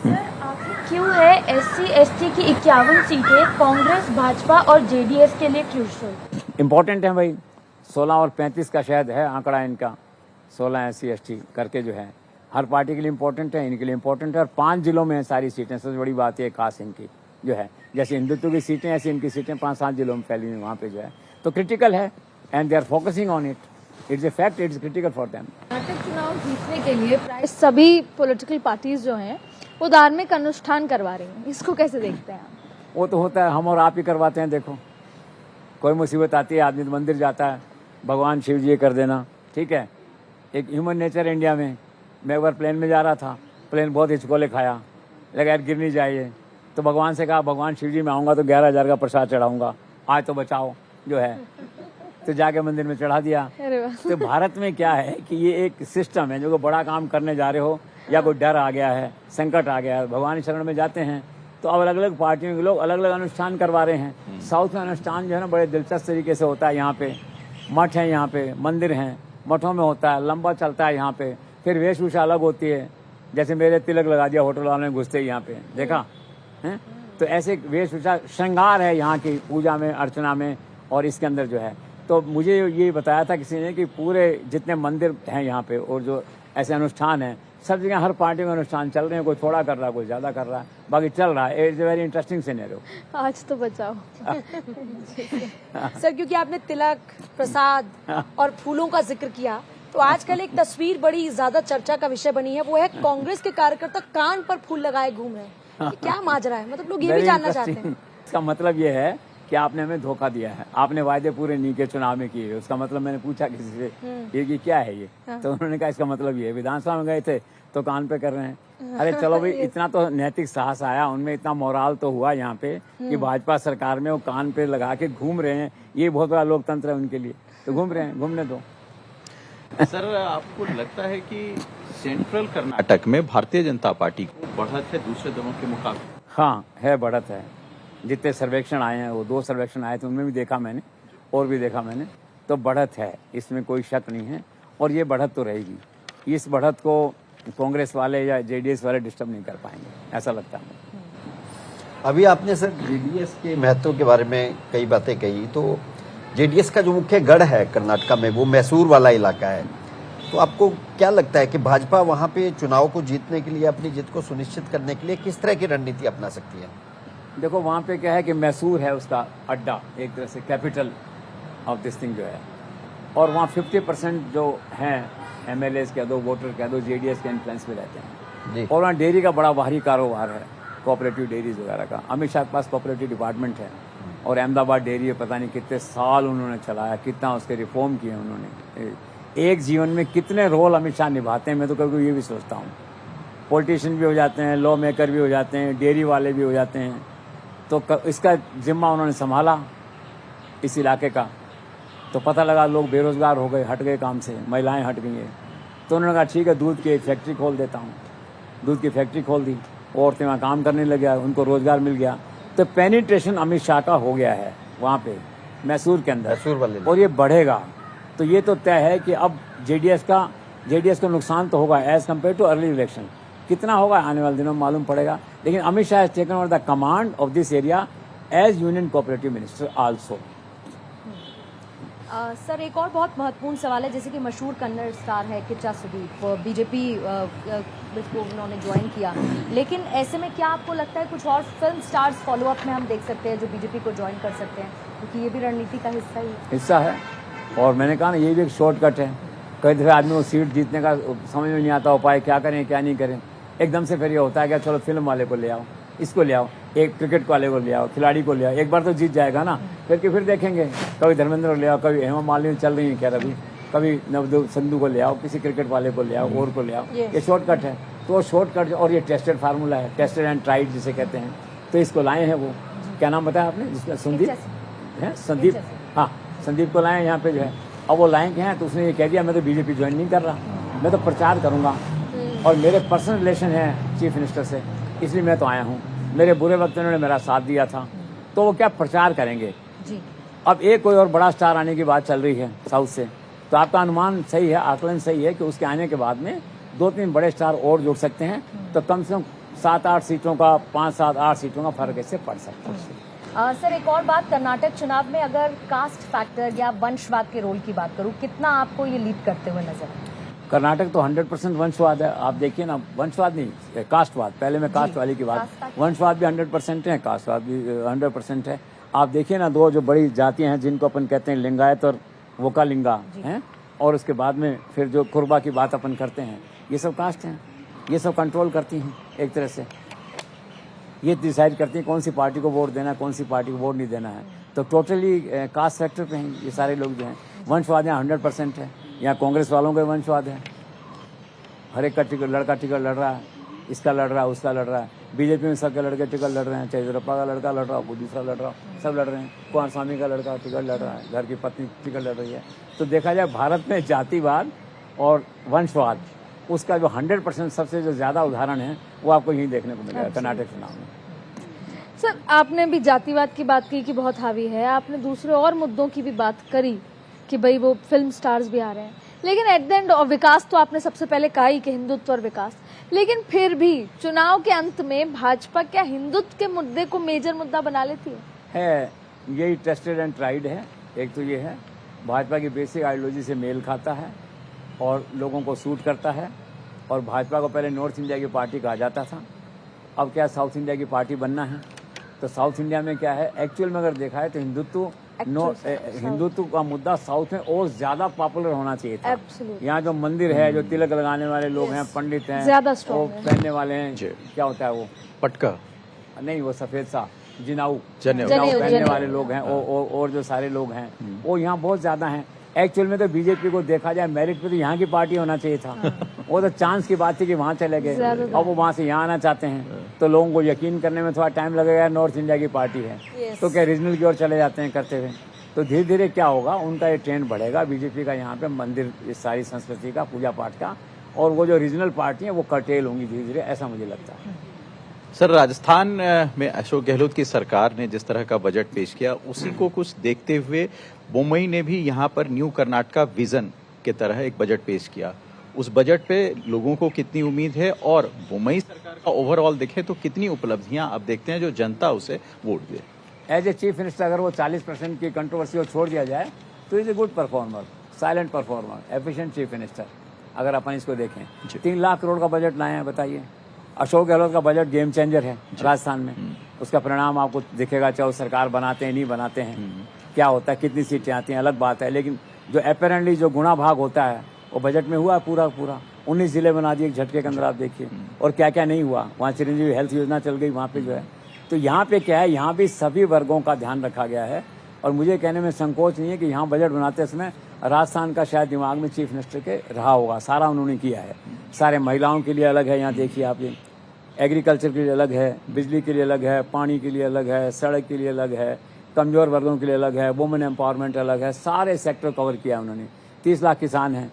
सर आखिर क्यों है SC/ST की 51 सीटें कांग्रेस, भाजपा और JDS के लिए क्रूशल? इम्पोर्टेंट है भाई, 16 और 35 का शायद है आंकड़ा इनका, 16 SC/ST करके जो है हर पार्टी के लिए इम्पोर्टेंट है, इनके लिए इम्पोर्टेंट है। और 5 जिलों में है सारी सीटें, सबसे बड़ी बात है खास इनकी जो है, जैसे हिंदुत्व की सीटें ऐसी इनकी सीटें 5-7 जिलों में फैली हुई वहाँ पे जो है, तो क्रिटिकल है and they are focusing on it, it's a fact, it's critical for them. Karnataka चुनाव जीतने के लिए प्राय सभी पॉलिटिकल पार्टीज जो हैं वो धार्मिक अनुष्ठान करवा रही हैं, इसको कैसे देखते हैं आप? वो तो होता है, हम और आप ही करवाते हैं। देखो कोई मुसीबत आती है, आदमी तो मंदिर जाता है, भगवान शिव जी ये कर देना, ठीक है, एक ह्यूमन नेचर है इंडिया में। मैं एक बार प्लेन में जा रहा था, प्लेन बहुत हिचकोले खाया, लगा यार गिर नहीं जाइए, तो भगवान से कहा भगवान शिव जी मैं आऊँगा तो 11,000 का प्रसाद चढ़ाऊँगा, आज तो बचाओ जो है, तो जाके मंदिर में चढ़ा दिया। तो भारत में क्या है कि ये एक सिस्टम है, जो बड़ा काम करने जा रहे हो या कोई डर आ गया है, संकट आ गया है, भगवान शरण में जाते हैं, तो अब अलग अलग पार्टियों के लोग अलग अलग अनुष्ठान करवा रहे हैं। साउथ में अनुष्ठान जो है ना बड़े दिलचस्प तरीके से होता है, यहाँ पे मठ है, यहाँ पे मंदिर हैं, मठों में होता है, लंबा चलता है यहाँ पे, फिर वेशभूषा अलग होती है, जैसे मेरे तिलक लगा दिया होटल वालों ने घुसते ही यहाँ पे, देखा है, तो ऐसे वेशभूषा श्रृंगार है यहाँ की पूजा में, अर्चना में, और इसके अंदर जो है। तो मुझे ये बताया था किसी ने कि पूरे जितने मंदिर हैं यहाँ पे और जो ऐसे अनुष्ठान हैं, सब जगह हर पार्टी में अनुष्ठान चल रहे हैं, कोई थोड़ा कर रहा है, कोई ज्यादा कर रहा है, बाकी चल रहा है। It's a very interesting scenario. आज तो बचाओ। सर क्योंकि आपने तिलक, प्रसाद और फूलों का जिक्र किया, तो आजकल एक तस्वीर बड़ी ज्यादा चर्चा का विषय बनी है, वो है कांग्रेस के कार्यकर्ता कान पर फूल लगाए घूम रहे हैं। ये क्या माजरा है, मतलब लोग ये भी जानना चाहते हैं। इसका मतलब ये है कि आपने हमें धोखा दिया है, आपने वायदे पूरे नहीं किए चुनाव में किए। उसका मतलब मैंने पूछा किसी से ये क्या है ये, तो उन्होंने कहा इसका मतलब ये, विधानसभा में गए थे तो कान पे कर रहे हैं। अरे चलो भाई, इतना तो नैतिक साहस आया उनमें, इतना मोराल तो हुआ यहाँ पे कि भाजपा सरकार में वो कान पे लगा के घूम रहे हैं, ये बहुत बड़ा लोकतंत्र है उनके लिए, तो घूम रहे हैं, घूमने दो। सर आपको लगता है कि सेंट्रल कर्नाटक में भारतीय जनता पार्टी को बढ़त है दूसरे दलों के मुकाबले? हाँ है, बढ़त है। जितने सर्वेक्षण आए हैं, वो 2 सर्वेक्षण आए थे, उनमें भी देखा मैंने और भी देखा मैंने, तो बढ़त है, इसमें कोई शक नहीं है, और ये बढ़त तो रहेगी। इस बढ़त को कांग्रेस वाले या JDS वाले डिस्टर्ब नहीं कर पाएंगे, ऐसा लगता है। अभी आपने सर JDS के महत्व के बारे में कई बातें कही, तो JDS का जो मुख्य गढ़ है कर्नाटक में वो मैसूर वाला इलाका है, तो आपको क्या लगता है कि भाजपा वहां पे चुनाव को जीतने के लिए, अपनी जीत को सुनिश्चित करने के लिए किस तरह की रणनीति अपना सकती है? देखो वहाँ पे क्या है कि मैसूर है उसका अड्डा, एक तरह से कैपिटल ऑफ दिस थिंग जो है, और वहाँ 50% जो हैं MLAs कह दो, वोटर कह दो, JDS के इन्फ्लुएंस में रहते हैं। और वहाँ डेयरी का बड़ा बाहरी कारोबार है, कोऑपरेटिव डेयरीज वगैरह का। अमित शाह के पास कोऑपरेटिव डिपार्टमेंट है, और अहमदाबाद डेयरी है, पता नहीं कितने साल उन्होंने चलाया, कितना उसके रिफॉर्म किए उन्होंने। एक जीवन में कितने रोल अमित शाह निभाते हैं, मैं तो कभी ये भी सोचता हूँ। पॉलिटिशियन भी हो जाते हैं, लॉ मेकर भी हो जाते हैं, डेयरी वाले भी हो जाते हैं, तो इसका जिम्मा उन्होंने संभाला इस इलाके का, तो पता लगा लोग बेरोजगार हो गए, हट गए काम से, महिलाएं हट गई हैं, तो उन्होंने कहा ठीक है दूध की एक फैक्ट्री खोल देता हूँ। दूध की फैक्ट्री खोल दी, औरतें वहाँ काम करने लग गया, उनको रोजगार मिल गया। तो पेनिट्रेशन अमित शाह का हो गया है वहाँ पे मैसूर के अंदर, और ये बढ़ेगा। तो ये तो तय है कि अब JDS को नुकसान तो होगा as compare to early election. कितना होगा आने वाले दिनों में मालूम पड़ेगा, लेकिन Amit Shah has taken over the command of this area as union cooperative minister also. Sir एक और बहुत महत्वपूर्ण सवाल है, जैसे कि मशहूर कन्नड़ स्टार है किच्चा सुदीप, बीजेपी को उन्होंने ज्वाइन किया, लेकिन ऐसे में क्या आपको लगता है कुछ और फिल्म स्टार्स फॉलोअप में हम देख सकते हैं जो बीजेपी को ज्वाइन कर सकते हैं, क्योंकि ये भी रणनीति का हिस्सा ही हिस्सा है। और मैंने कहा ना ये भी एक शॉर्टकट है। कई दफे आदमी को सीट जीतने का समझ में नहीं आता उपाय, क्या करें क्या नहीं करें। एकदम से फिर ये होता है कि चलो फिल्म वाले को ले आओ, इसको ले आओ, एक क्रिकेट वाले को ले आओ, खिलाड़ी को ले आओ, एक बार तो जीत जाएगा ना, फिर देखेंगे। कभी धर्मेंद्र को ले आओ, कभी हेमा मालिनी चल रही है खैर अभी, कभी नवदीप संधू को ले आओ, किसी क्रिकेट वाले को ले आओ, और को ले आओ। ये शॉर्टकट है। तो शॉर्टकट और ये टेस्टेड फार्मूला है, टेस्टेड एंड ट्राइड जिसे कहते हैं। तो इसको लाए हैं वो, क्या नाम बताया आपने जिसका, संदीप है, संदीप, हाँ संदीप को लाए यहाँ पे जो है। अब वो लाएंगे हैं तो उसने ये कह दिया मैं तो बीजेपी ज्वाइन नहीं कर रहा, मैं तो प्रचार करूंगा और मेरे पर्सनल रिलेशन है चीफ मिनिस्टर से, इसलिए मैं तो आया हूँ। मेरे बुरे वक्त में उन्होंने मेरा साथ दिया था, तो वो क्या प्रचार करेंगे जी। अब एक कोई और बड़ा स्टार आने की बात चल रही है साउथ से, तो आपका अनुमान सही है, आकलन सही है कि उसके आने के बाद में 2-3 बड़े स्टार और जुड़ सकते हैं, तो कम से कम 7-8 सीटों का, 5-7-8 सीटों का फर्क इससे पड़ सकता है। सर एक और बात, कर्नाटक चुनाव में अगर कास्ट फैक्टर या वंशवाद के रोल की बात करूं, कितना आपको ये लीड करते हुए नजर आए? कर्नाटक तो 100% वंशवाद है। आप देखिए ना, वंशवाद नहीं, कास्टवाद। पहले मैं कास्ट वाली की बात, वंशवाद भी 100% है, कास्टवाद भी 100% है। आप देखिए ना, दो जो बड़ी जातियां हैं जिनको अपन कहते हैं लिंगायत और वोकालिंगा हैं, और उसके बाद में फिर जो कुर्बा की बात अपन करते हैं, ये सब कास्ट हैं, ये सब कंट्रोल करती हैं एक तरह से। ये डिसाइड करती हैं कौन सी पार्टी को वोट देना है, कौन सी पार्टी को वोट नहीं देना है। तो टोटली कास्ट फैक्टर पे हैं ये सारे लोग जो हैं। वंशवाद यहाँ 100% है। यहाँ कांग्रेस वालों का वंशवाद है, हर एक का टिकट, लड़का टिकट लड़ रहा है, इसका लड़ रहा है, उसका लड़ रहा है। बीजेपी में सबके लड़के टिकट लड़ रहे हैं, चाहे येदियुरप्पा का लड़का लड़ रहा हो, कोई दूसरा लड़ रहा हो, सब लड़ रहे हैं। कुमारस्वामी का लड़का टिकट लड़ रहा है, घर की पत्नी टिकट लड़ रही है। तो देखा जाए भारत में जातिवाद और वंशवाद, उसका जो 100% सबसे जो ज्यादा उदाहरण है वो आपको यहीं देखने को मिलेगा कर्नाटक चुनाव में। सर आपने भी जातिवाद की बात की कि बहुत हावी है, आपने दूसरे और मुद्दों की भी बात करी कि भाई वो फिल्म स्टार्स भी आ रहे हैं, लेकिन एट द एंड विकास तो आपने सबसे पहले कहा ही कि हिंदुत्व और विकास, लेकिन फिर भी चुनाव के अंत में भाजपा क्या हिंदुत्व के मुद्दे को मेजर मुद्दा बना लेती है? यही टेस्टेड एंड ट्राइड है। एक तो ये है, भाजपा की बेसिक आइडियोलॉजी से मेल खाता है और लोगों को सूट करता है। और भाजपा को पहले नॉर्थ इंडिया की पार्टी कहा जाता था, अब क्या साउथ इंडिया की पार्टी बनना है। तो साउथ इंडिया में क्या है, एक्चुअल में अगर देखा है तो हिंदुत्व का मुद्दा साउथ में और ज्यादा पॉपुलर होना चाहिए था। यहाँ जो मंदिर है, जो तिलक लगाने वाले लोग हैं, पंडित हैं, वो पहनने वाले हैं, क्या होता है वो पटका नहीं, वो सफेद सा जिनाऊ जनेऊ पहनने वाले लोग हैं, और जो सारे लोग हैं वो यहाँ बहुत ज्यादा हैं। एक्चुअल में तो बीजेपी को देखा जाए मेरिट पे तो यहाँ की पार्टी होना चाहिए था। वो तो चांस की बात थी कि वहाँ चले गए, अब वो वहाँ से यहाँ आना चाहते हैं, तो लोगों को यकीन करने में थोड़ा टाइम लगेगा। नॉर्थ इंडिया की पार्टी है तो क्या रीजनल की ओर चले जाते हैं करते हुए। तो धीरे धीरे क्या होगा, उनका ये ट्रेंड बढ़ेगा बीजेपी का यहाँ पे मंदिर, इस सारी संस्कृति का, पूजा पाठ का, और वो जो रीजनल पार्टी है वो कर्टेल होंगी धीरे धीरे, ऐसा मुझे लगता है। सर राजस्थान में अशोक गहलोत की सरकार ने जिस तरह का बजट पेश किया, उसी को कुछ देखते हुए मुंबई ने भी यहाँ पर न्यू कर्नाटका विजन के तरह एक बजट पेश किया। उस बजट पे लोगों को कितनी उम्मीद है, और मुंबई सरकार का ओवरऑल देखें तो कितनी उपलब्धियां अब देखते हैं जो जनता उसे वोट दे। एज ए चीफ मिनिस्टर अगर वो 40% की कंट्रोवर्सी को छोड़ दिया जाए तो is a good performer, silent performer, efficient chief minister. अगर अपन इसको देखें, 3 लाख करोड़ का बजट लाए हैं, बताइए। अशोक गहलोत का बजट गेम चेंजर है राजस्थान में। उसका परिणाम आपको दिखेगा, चाहे सरकार बनाते हैं नहीं बनाते हैं, क्या होता है, कितनी सीटें आती हैं, अलग बात है। लेकिन जो अपेरेंटली जो गुणा भाग होता है वो बजट में हुआ पूरा 19 जिले बना दिए एक झटके के अंदर, आप देखिए। और क्या क्या नहीं हुआ, वहाँ चिरंजीवी हेल्थ योजना चल गई वहाँ पे जो है। तो यहाँ पे क्या है, यहाँ भी सभी वर्गों का ध्यान रखा गया है। और मुझे कहने में संकोच नहीं है कि यहाँ बजट बनाते समय राजस्थान का शायद दिमाग में चीफ मिनिस्टर के रहा होगा, सारा उन्होंने किया है। सारे महिलाओं के लिए अलग है, यहाँ देखिए आप, ये एग्रीकल्चर के लिए अलग है, बिजली के लिए अलग है, पानी के लिए अलग है, सड़क के लिए अलग है, कमजोर वर्गों के लिए अलग है, वुमेन एम्पावरमेंट अलग है, सारे सेक्टर कवर किया उन्होंने। 30 लाख किसान हैं,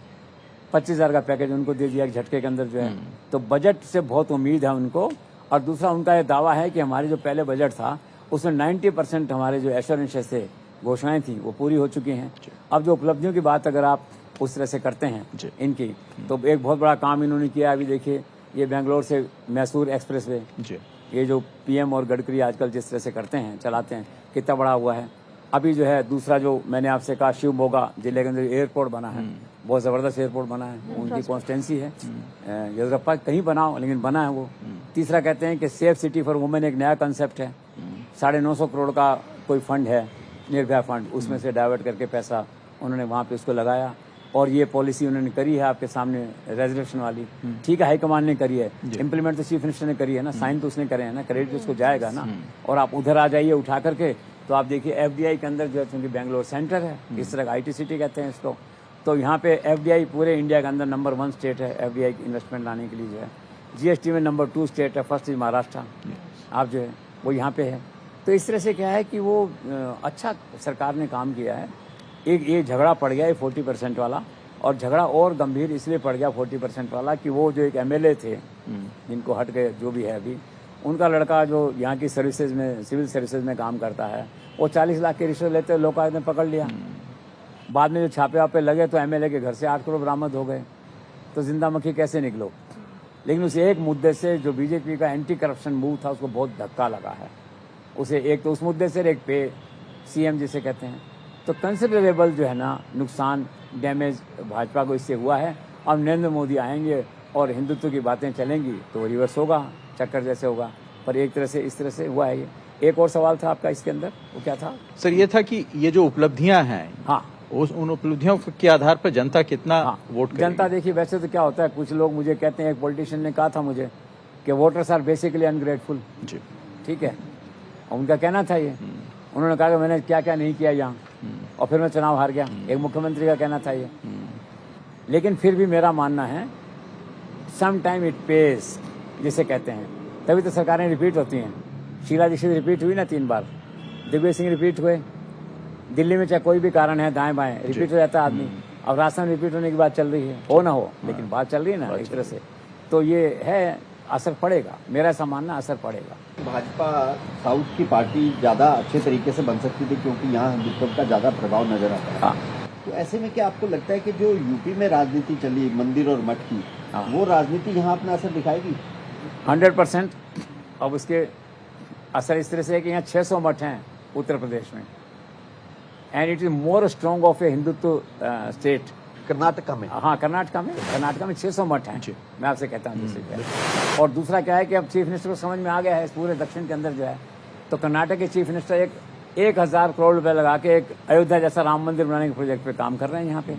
25,000 का पैकेज उनको दे दिया एक झटके के अंदर जो है। तो बजट से बहुत उम्मीद है उनको। और दूसरा उनका ये दावा है कि हमारे जो पहले बजट था उसमें 90% हमारे जो एश्योरेंसेस थे, घोषणाएं थी, वो पूरी हो चुकी हैं। अब जो उपलब्धियों की बात अगर आप उस तरह से करते हैं इनकी, तो एक बहुत बड़ा काम इन्होंने किया। अभी देखिए, ये बेंगलोर से मैसूर एक्सप्रेस वे, ये जो पीएम और गडकरी आजकल जिस तरह से करते हैं, चलाते हैं, कितना बड़ा हुआ है। अभी जो है दूसरा जो मैंने आपसे कहा, शिवमोगा जिले के अंदर एयरपोर्ट बना है, बहुत जबरदस्त एयरपोर्ट बना है, उनकी कॉन्स्टिट्यूंसी है। येदियुरप्पा कहीं बनाओ लेकिन बना है वो। तीसरा कहते हैं कि सेफ सिटी फॉर वुमेन एक नया कंसेप्ट है, 950 करोड़ का कोई फंड है, निर्भया फंड, उसमें से डाइवर्ट करके पैसा उन्होंने वहाँ पे उसको लगाया और ये पॉलिसी उन्होंने करी है आपके सामने रेजोल्यूशन वाली। ठीक है, हाईकमान ने करी है, इम्प्लीमेंट तो चीफ मिनिस्टर ने करी है ना, साइन तो उसने करे हैं ना, क्रेडिट उसको जाएगा ना। और आप उधर आ जाइए उठा करके, तो आप देखिए एफडीआई के अंदर जो है, चूंकि बेंगलोर सेंटर है, इस तरह का आईटी सिटी कहते हैं इसको, तो यहाँ पे एफडीआई पूरे इंडिया के अंदर नंबर 1 स्टेट है एफडीआई इन्वेस्टमेंट लाने के लिए जो है। जीएसटी में नंबर 2 स्टेट है, फर्स्ट इज महाराष्ट्र, आप जो है वो यहाँ पे है। तो इस तरह से क्या है कि वो अच्छा सरकार ने काम किया है। एक ये झगड़ा पड़ गया है 40% वाला, और झगड़ा और गंभीर इसलिए पड़ गया 40% वाला कि वो जो एक एमएलए थे जिनको हट गए जो भी है अभी, उनका लड़का जो यहाँ की सर्विसेज में, सिविल सर्विसेज में काम करता है, वो 40 लाख के रिश्वत लेते हुए लोकायुक्त ने पकड़ लिया। बाद में जो छापे वापे लगे तो एमएलए के घर से 8 करोड़ बरामद हो गए। तो जिंदा मक्खी कैसे निकलो। लेकिन उस एक मुद्दे से जो बीजेपी का एंटी करप्शन मूव था उसको बहुत धक्का लगा है। उसे एक तो उस मुद्दे से, एक पे सीएम जिसे कहते हैं, तो कंसिडरेबल जो है ना नुकसान, डैमेज भाजपा को इससे हुआ है। अब नरेंद्र मोदी आएंगे और हिंदुत्व की बातें चलेंगी तो रिवर्स होगा, चक्कर जैसे होगा। पर एक तरह से इस तरह से हुआ है ये। एक और सवाल था आपका इसके अंदर, वो क्या था सर? ये था कि ये जो उपलब्धियां हैं, हाँ, उन उपलब्धियों के आधार पर जनता कितना वोट करेगी? जनता देखिए, वैसे तो क्या होता है, कुछ लोग मुझे कहते हैं, एक पॉलिटिशियन ने कहा था मुझे कि वोटर्स आर बेसिकली अनग्रेटफुल। जी, ठीक है, उनका कहना था ये। उन्होंने कहा कि मैंने क्या क्या नहीं किया यहाँ, और फिर मैं चुनाव हार गया। एक मुख्यमंत्री का कहना था ये। लेकिन फिर भी मेरा मानना है सम टाइम इट पेस जिसे कहते हैं, तभी तो सरकारें रिपीट होती हैं। शीला दीक्षित रिपीट हुई ना 3 बार, दिग्विजय सिंह रिपीट हुए, दिल्ली में चाहे कोई भी कारण है दाएं बाएं रिपीट हो जाता है आदमी। अब राजस्थान रिपीट होने की बात चल रही है, हो ना हो, लेकिन बात चल रही है ना एक तरह से। तो ये है, असर पड़ेगा, मेरा ऐसा मानना, असर पड़ेगा। भाजपा साउथ की पार्टी ज्यादा अच्छे तरीके से बन सकती थी क्योंकि यहाँ हिंदुत्व का ज्यादा प्रभाव नजर आता है। हाँ। तो ऐसे में क्या आपको लगता है कि जो यूपी में राजनीति चली मंदिर और मठ की, वो राजनीति यहाँ अपना असर दिखाएगी? 100%। अब उसके असर इस तरह से है कि यहाँ 600 मठ हैं उत्तर प्रदेश में, and it is more strong of A Hindutva state. Karnataka में? हाँ, कर्नाटका में 600 मठ हैं, मैं आपसे कहता हूँ जैसे। और दूसरा क्या है कि अब चीफ मिनिस्टर को समझ में आ गया है इस पूरे दक्षिण के अंदर जो है, तो कर्नाटक के चीफ मिनिस्टर 1000 करोड़ रुपए लगा के एक अयोध्या जैसा राम मंदिर बनाने के प्रोजेक्ट पे काम कर रहे हैं यहाँ पे।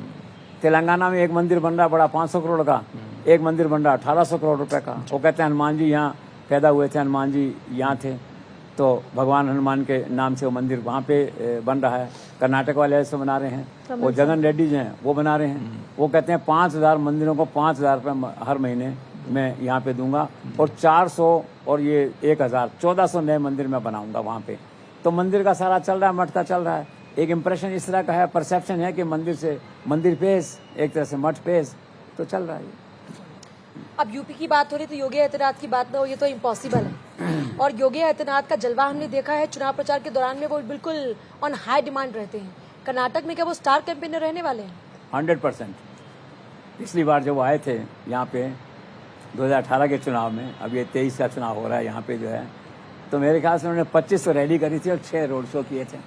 तेलंगाना में एक मंदिर बन रहा बड़ा 500 करोड़ का, एक मंदिर बन रहा 1800 करोड़ रुपए का। वो कहते हैं हनुमान जी यहाँ पैदा हुए थे, हनुमान जी यहाँ थे, तो भगवान हनुमान के नाम से वो मंदिर वहाँ पे बन रहा है। कर्नाटक वाले ऐसे बना रहे हैं, वो जगन रेड्डी जो हैं वो बना रहे हैं। वो कहते हैं 5000 मंदिरों को 5000 रुपये हर महीने मैं यहाँ पे दूंगा, और 400 और ये 1000, 1400 नए मंदिर मैं बनाऊंगा वहाँ पे। तो मंदिर का सारा चल रहा है, मठ का चल रहा है। एक इम्प्रेशन इस तरह का है, परसेप्शन है कि मंदिर से मंदिर पेश, एक तरह से मठ पेश, तो चल रहा है। अब यूपी की बात हो रही तो योगी आदित्यनाथ की बात ना हो, ये तो इम्पॉसिबल है। और योगी आदित्यनाथ का जलवा हमने देखा है चुनाव प्रचार के दौरान में, वो बिल्कुल ऑन हाई डिमांड रहते हैं। कर्नाटक में क्या वो स्टार कैंपेनर रहने वाले हैं? 100%। पिछली बार जब वो आए थे यहाँ पे 2018 के चुनाव में, अब ये 23 का चुनाव हो रहा है यहाँ पे जो है, तो मेरे ख्याल से उन्होंने 25 रैली करी थी और 6 रोड शो किए थे।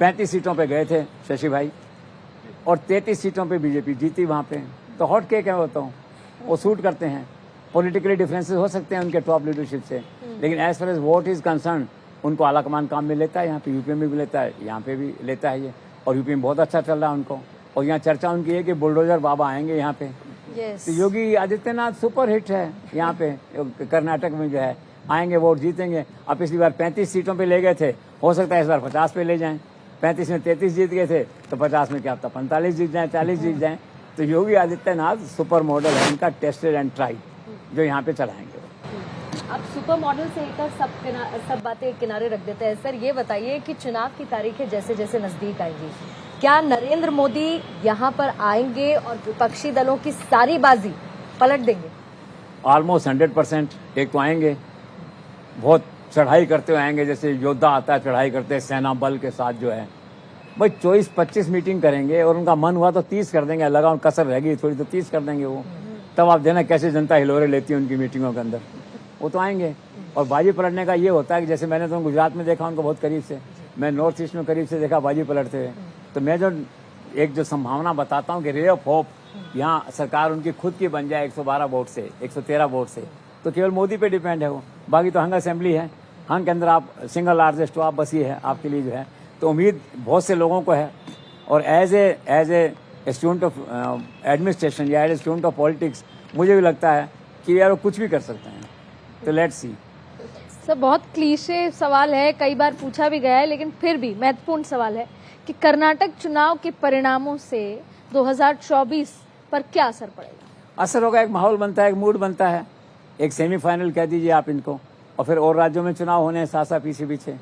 35 सीटों पे गए थे शशि भाई, और 33 सीटों पे बीजेपी जीती वहाँ पे। तो हॉट केक है वो, तो वो सूट करते हैं। पॉलिटिकली डिफरेंसेस हो सकते हैं उनके टॉप लीडरशिप से, लेकिन as far as vote is concern उनको आला कमान काम में लेता है। यहाँ पे यूपी में भी लेता है, यहाँ पे भी लेता है ये, और यूपी में बहुत अच्छा चल रहा है उनको। और यहाँ चर्चा उनकी है कि बुलडोजर बाबा आएंगे यहाँ पे। तो योगी आदित्यनाथ सुपर हिट है यहाँ पे, कर्नाटक में जो है आएंगे, वोट जीतेंगे। अब पिछली बार 35 सीटों पे ले गए थे, हो सकता है इस बार 50 पे ले जाएं। 35 में 33 जीत गए थे, तो 50 में क्या पता 45 जीत जाएं, 40 जीत जाएं। तो योगी आदित्यनाथ सुपर मॉडल है इनका, टेस्टेड एंड ट्राइड, जो यहाँ पे चलाएंगे। अब सुपर मॉडल से लेकर सब बातें किनारे रख देते हैं। सर ये बताइए कि चुनाव की तारीखें जैसे जैसे नजदीक आएंगी, क्या नरेंद्र मोदी यहाँ पर आएंगे और विपक्षी दलों की सारी बाजी पलट देंगे? ऑलमोस्ट 100%। एक तो आएंगे, बहुत चढ़ाई करते हुए आएंगे, जैसे योद्धा आता है चढ़ाई करते हैं सेना बल के साथ जो है। भाई 24-25 मीटिंग करेंगे, और उनका मन हुआ तो 30 कर देंगे, लगा कसर रहेगी थोड़ी तो 30 कर देंगे वो। तब आप देना कैसे जनता हिलोरे लेती है उनकी मीटिंगों के अंदर। वो तो आएंगे, और बाजी पलटने का ये होता है कि जैसे मैंने तो गुजरात में देखा उनको बहुत करीब से, मैं नॉर्थ ईस्ट में करीब से देखा बाजी पलटते हुए। तो मैं जो संभावना बताता हूँ कि रे ऑफ होप, यहाँ सरकार उनकी खुद की बन जाए 112 वोट से, 113 वोट से, तो केवल मोदी पे डिपेंड है वो। बाकी तो हंग असेंबली है, हंग के अंदर आप सिंगल लार्जेस्ट हो आप, बस ये है आपके लिए जो है। तो उम्मीद बहुत से लोगों को है और as a student of administration या as a student of politics मुझे भी लगता है कि यार वो कुछ भी कर सकते हैं। तो लेट्स सी। सर बहुत क्लीशे सवाल है, कई बार पूछा भी गया है, लेकिन फिर भी महत्वपूर्ण सवाल है कि कर्नाटक चुनाव के परिणामों से 2024 पर क्या असर पड़ेगा? असर होगा, एक माहौल बनता है, एक मूड बनता है, एक सेमीफाइनल कह दीजिए आप इनको, और फिर और राज्यों में चुनाव होने हैं साथ साथ पीछे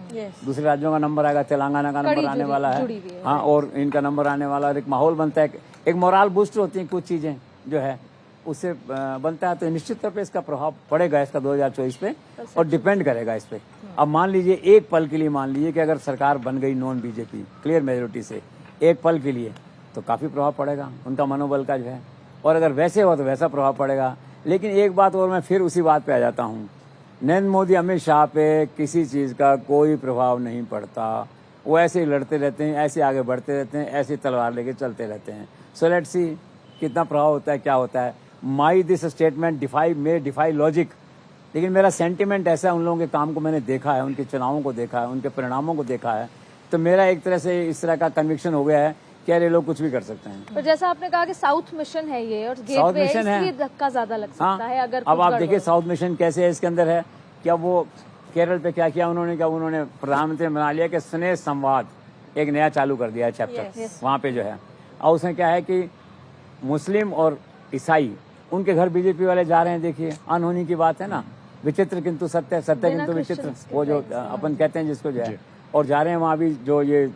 दूसरे राज्यों का नंबर आएगा, तेलंगाना का नंबर आने वाला है, हाँ, और इनका नंबर आने वाला है। एक माहौल बनता है, एक मोरल बूस्ट होती है कुछ चीजें जो है उससे बनता है। तो निश्चित तौर पे इसका प्रभाव पड़ेगा इसका 2024 पे, और डिपेंड करेगा इस पे। अब मान लीजिए एक पल के लिए मान लीजिए कि अगर सरकार बन गई नॉन बीजेपी क्लियर मेजोरिटी से एक पल के लिए, तो काफी प्रभाव पड़ेगा उनका मनोबल का जो है, और अगर वैसे हो तो वैसा प्रभाव पड़ेगा। लेकिन एक बात और, मैं फिर उसी बात पे आ जाता हूँ, नरेंद्र मोदी अमित शाह पे किसी चीज का कोई प्रभाव नहीं पड़ता, वो ऐसे ही लड़ते रहते हैं, ऐसे आगे बढ़ते रहते हैं, ऐसी तलवार लेके चलते रहते हैं। सो लेट्स सी कितना प्रभाव होता है, क्या होता है। My this statement defy logic, लेकिन मेरा सेंटिमेंट ऐसा है, उन लोगों के काम को मैंने देखा है, उनके चुनावों को देखा है, उनके परिणामों को देखा है, तो मेरा एक तरह से इस तरह का कन्विक्शन हो गया है कि ये लोग कुछ भी कर सकते हैं। पर जैसा आपने कहा कि साउथ मिशन है ये, और साउथ गेट पे मिशन है, इसलिए धक्का ज्यादा लग सकता है अगर अब कुछ आप गड़बड़ देखिए हो। साउथ मिशन कैसे है इसके अंदर है। क्या वो केरल पे क्या किया उन्होंने, क्या उन्होंने प्रधानमंत्री ने बना लिया कि स्नेह संवाद एक नया चालू कर दिया है चैप्टर वहाँ पे जो है। और उसमें क्या है कि मुस्लिम और ईसाई उनके घर बीजेपी वाले जा रहे हैं, देखिए अनहोनी की बात है ना, विचित्र किंतु सत्य, सत्य किंतु विचित्र, वो जो अपन कहते हैं जिसको जो है, और जा रहे हैं वहाँ भी जो ये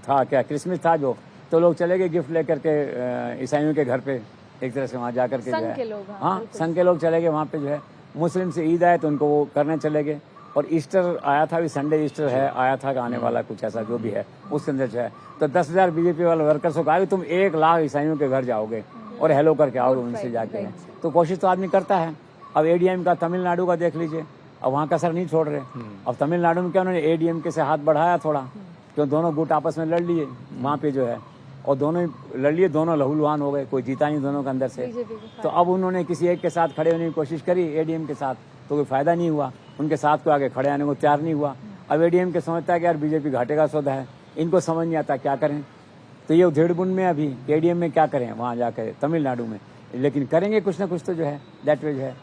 था क्या क्रिसमस था जो, तो लोग चले गए गिफ्ट लेकर के ईसाइयों के घर पे, एक तरह से वहाँ जा करके जो है, हाँ संघ के लोग चले गए वहाँ पे जो है। मुस्लिम से ईद आए तो उनको वो करने चले गए, और ईस्टर आया था, अभी संडे ईस्टर है, आया था आने वाला कुछ ऐसा जो भी है उसके अंदर जो है, तो 10,000 बीजेपी वाले वर्कर्स को कहा कि तुम 1 लाख ईसाइयों के घर जाओगे और हेलो करके आओगे उनसे जाके। तो कोशिश तो आदमी करता है। अब एडीएम का तमिलनाडु का देख लीजिए, अब वहाँ का असर नहीं छोड़ रहे। अब तमिलनाडु में क्या उन्होंने एडीएम के से हाथ बढ़ाया थोड़ा, क्यों दोनों गुट आपस में लड़ लिए वहाँ पे जो है, और दोनों लड़ लिए, दोनों लहूलुहान हो गए, कोई जीता नहीं दोनों के अंदर से। तो अब उन्होंने किसी एक के साथ खड़े होने की कोशिश करी एडीएम के साथ, तो कोई फायदा नहीं हुआ, उनके साथ को आगे खड़े आने को तैयार नहीं हुआ। अब एडीएम के समझता है कि यार बीजेपी घाटे का सौदा है, इनको समझ नहीं आता क्या करें। तो ये उधेड़बुन में अभी एडीएम में क्या करें वहाँ जाकर तमिलनाडु में, लेकिन करेंगे कुछ ना कुछ तो जो है दैट वे जो है।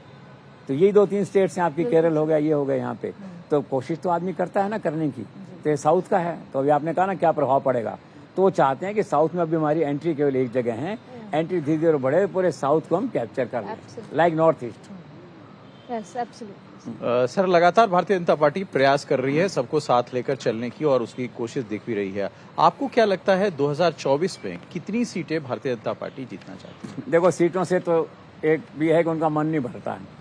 तो यही 2-3 स्टेट्स हैं आपकी, केरल हो गया, ये हो गया यहाँ पे, तो कोशिश तो आदमी करता है ना करने की। तो ये साउथ का है, तो अभी आपने कहा ना क्या प्रभाव पड़ेगा, तो वो चाहते हैं कि साउथ में अभी हमारी एंट्री केवल एक जगह है, एंट्री धीरे धीरे बढ़े, पूरे साउथ को हम कैप्चर कर लें लाइक नॉर्थ ईस्ट। सर लगातार भारतीय जनता पार्टी प्रयास कर रही है सबको साथ लेकर चलने की, और उसकी कोशिश दिख भी रही है। आपको क्या लगता है 2024 में कितनी सीटें भारतीय जनता पार्टी जीतना चाहती है? देखो सीटों से तो एक भी है कि उनका मन नहीं भरता है।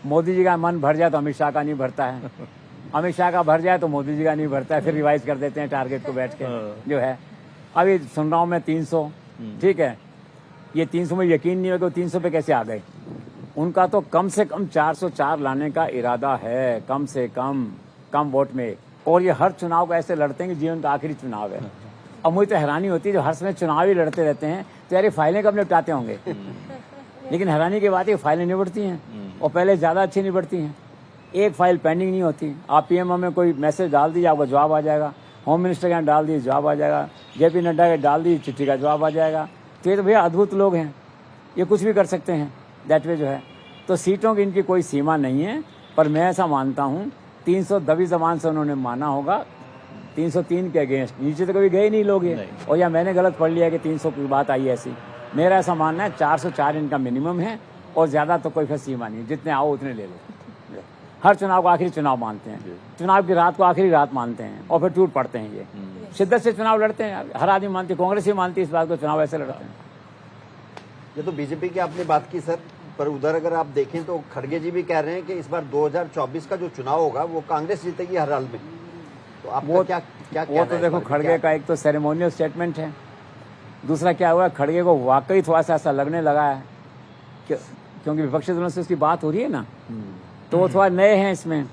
मोदी जी का मन भर जाए तो अमित शाह का नहीं भरता है, अमित शाह का भर जाए तो मोदी जी का नहीं भरता है, फिर रिवाइज कर देते हैं टारगेट को बैठ के जो है। अभी सुन रहा हूँ मैं 300, ठीक है, ये 300 में यकीन नहीं होगा 300 पे कैसे आ गए। उनका तो कम से कम 404 लाने का इरादा है, कम से कम वोट में, और ये हर चुनाव को ऐसे लड़ते हैं कि जीवन का आखिरी चुनाव है। अब मुझे तो हैरानी होती है जो हर समय चुनाव ही लड़ते रहते हैं, तो यार ये फाइलें कब निपटाते होंगे। लेकिन हैरानी की बात है फाइलें निपटती हैं, और पहले ज्यादा अच्छी निपटती हैं। एक फाइल पेंडिंग नहीं होती। आप पीएमओ में कोई मैसेज डाल दीजिए, आपको जवाब आ जाएगा, होम मिनिस्टर के यहाँ डाल दीजिए जवाब आ जाएगा, जेपी नड्डा के डाल दीजिए चिट्ठी का जवाब आ जाएगा। तो ये तो भैया अद्भुत लोग हैं, ये कुछ भी कर सकते हैं दैट वे जो है। तो सीटों की इनकी कोई सीमा नहीं है, पर मैं ऐसा मानता हूँ 300 दबी जबान से उन्होंने माना होगा, 303 के अगेंस्ट नीचे तो कभी गए नहीं लोग ये, और या मैंने गलत पढ़ लिया कि 300 की बात आई ऐसी। मेरा ऐसा मानना है 404 इनका मिनिमम है, और ज्यादा तो कोई फिर सीमा नहीं, जितने आओ उतने ले लो। हर चुनाव को आखिरी चुनाव मानते हैं, चुनाव की रात को आखिरी रात मानते हैं, और फिर टूट पड़ते हैं। ये शिद्दत से चुनाव लड़ते हैं, हर आदमी मानती, कांग्रेस ही मानती है इस बात को, चुनाव ऐसे लड़ते हैं। ये तो बीजेपी की आपने बात की सर, पर उधर अगर आप देखें तो खड़गे जी भी कह रहे हैं कि इस बार 2024 का जो चुनाव होगा वो कांग्रेस जीतेगी हर हाल में। तो आपका क्या वो तो देखो खड़गे का एक तो सेरेमोनियल स्टेटमेंट है, दूसरा क्या हुआ, खड़गे को वाकई थोड़ा सा ऐसा लगने लगा है क्योंकि विपक्षी दलों से उसकी बात हो रही है ना, तो वो थोड़ा नए हैं इसमें।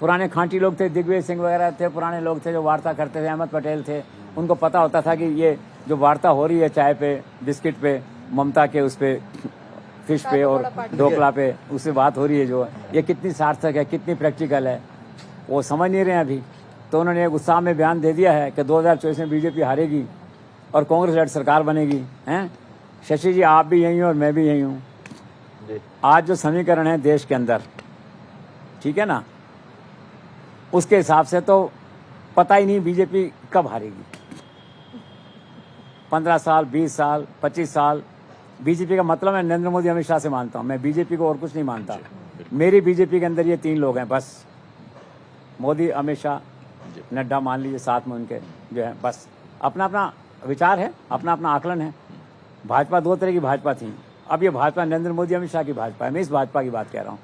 पुराने खांटी लोग थे, दिग्विजय सिंह वगैरह थे, पुराने लोग थे जो वार्ता करते थे, अहमद पटेल थे, उनको पता होता था कि ये जो वार्ता हो रही है चाय पे, बिस्किट पे, ममता के उस पे, फिश पे और ढोकला पे, उससे बात हो रही है जो ये कितनी सार्थक है, कितनी प्रैक्टिकल है, वो समझ नहीं रहे हैं अभी। तो उन्होंने एक उत्साह में बयान दे दिया है कि 2024 में बीजेपी हारेगी और कांग्रेस लेड सरकार बनेगी। हैं शशि जी, आप भी यही हो और मैं भी यही हूँ। आज जो समीकरण है देश के अंदर, ठीक है ना, उसके हिसाब से तो पता ही नहीं बीजेपी कब हारेगी। 15 साल, 20 साल, 25 साल बीजेपी का मतलब मैं नरेंद्र मोदी अमित शाह से मानता हूं। मैं बीजेपी को और कुछ नहीं मानता। मेरी बीजेपी के अंदर ये 3 लोग हैं बस, मोदी, अमित शाह, नड्डा मान लीजिए साथ में उनके जो है। बस अपना अपना विचार है, अपना अपना आकलन है। भाजपा 2 तरह की भाजपा थी, अब ये भाजपा नरेंद्र मोदी अमित शाह की भाजपा है। मैं इस भाजपा की बात कह रहा हूँ।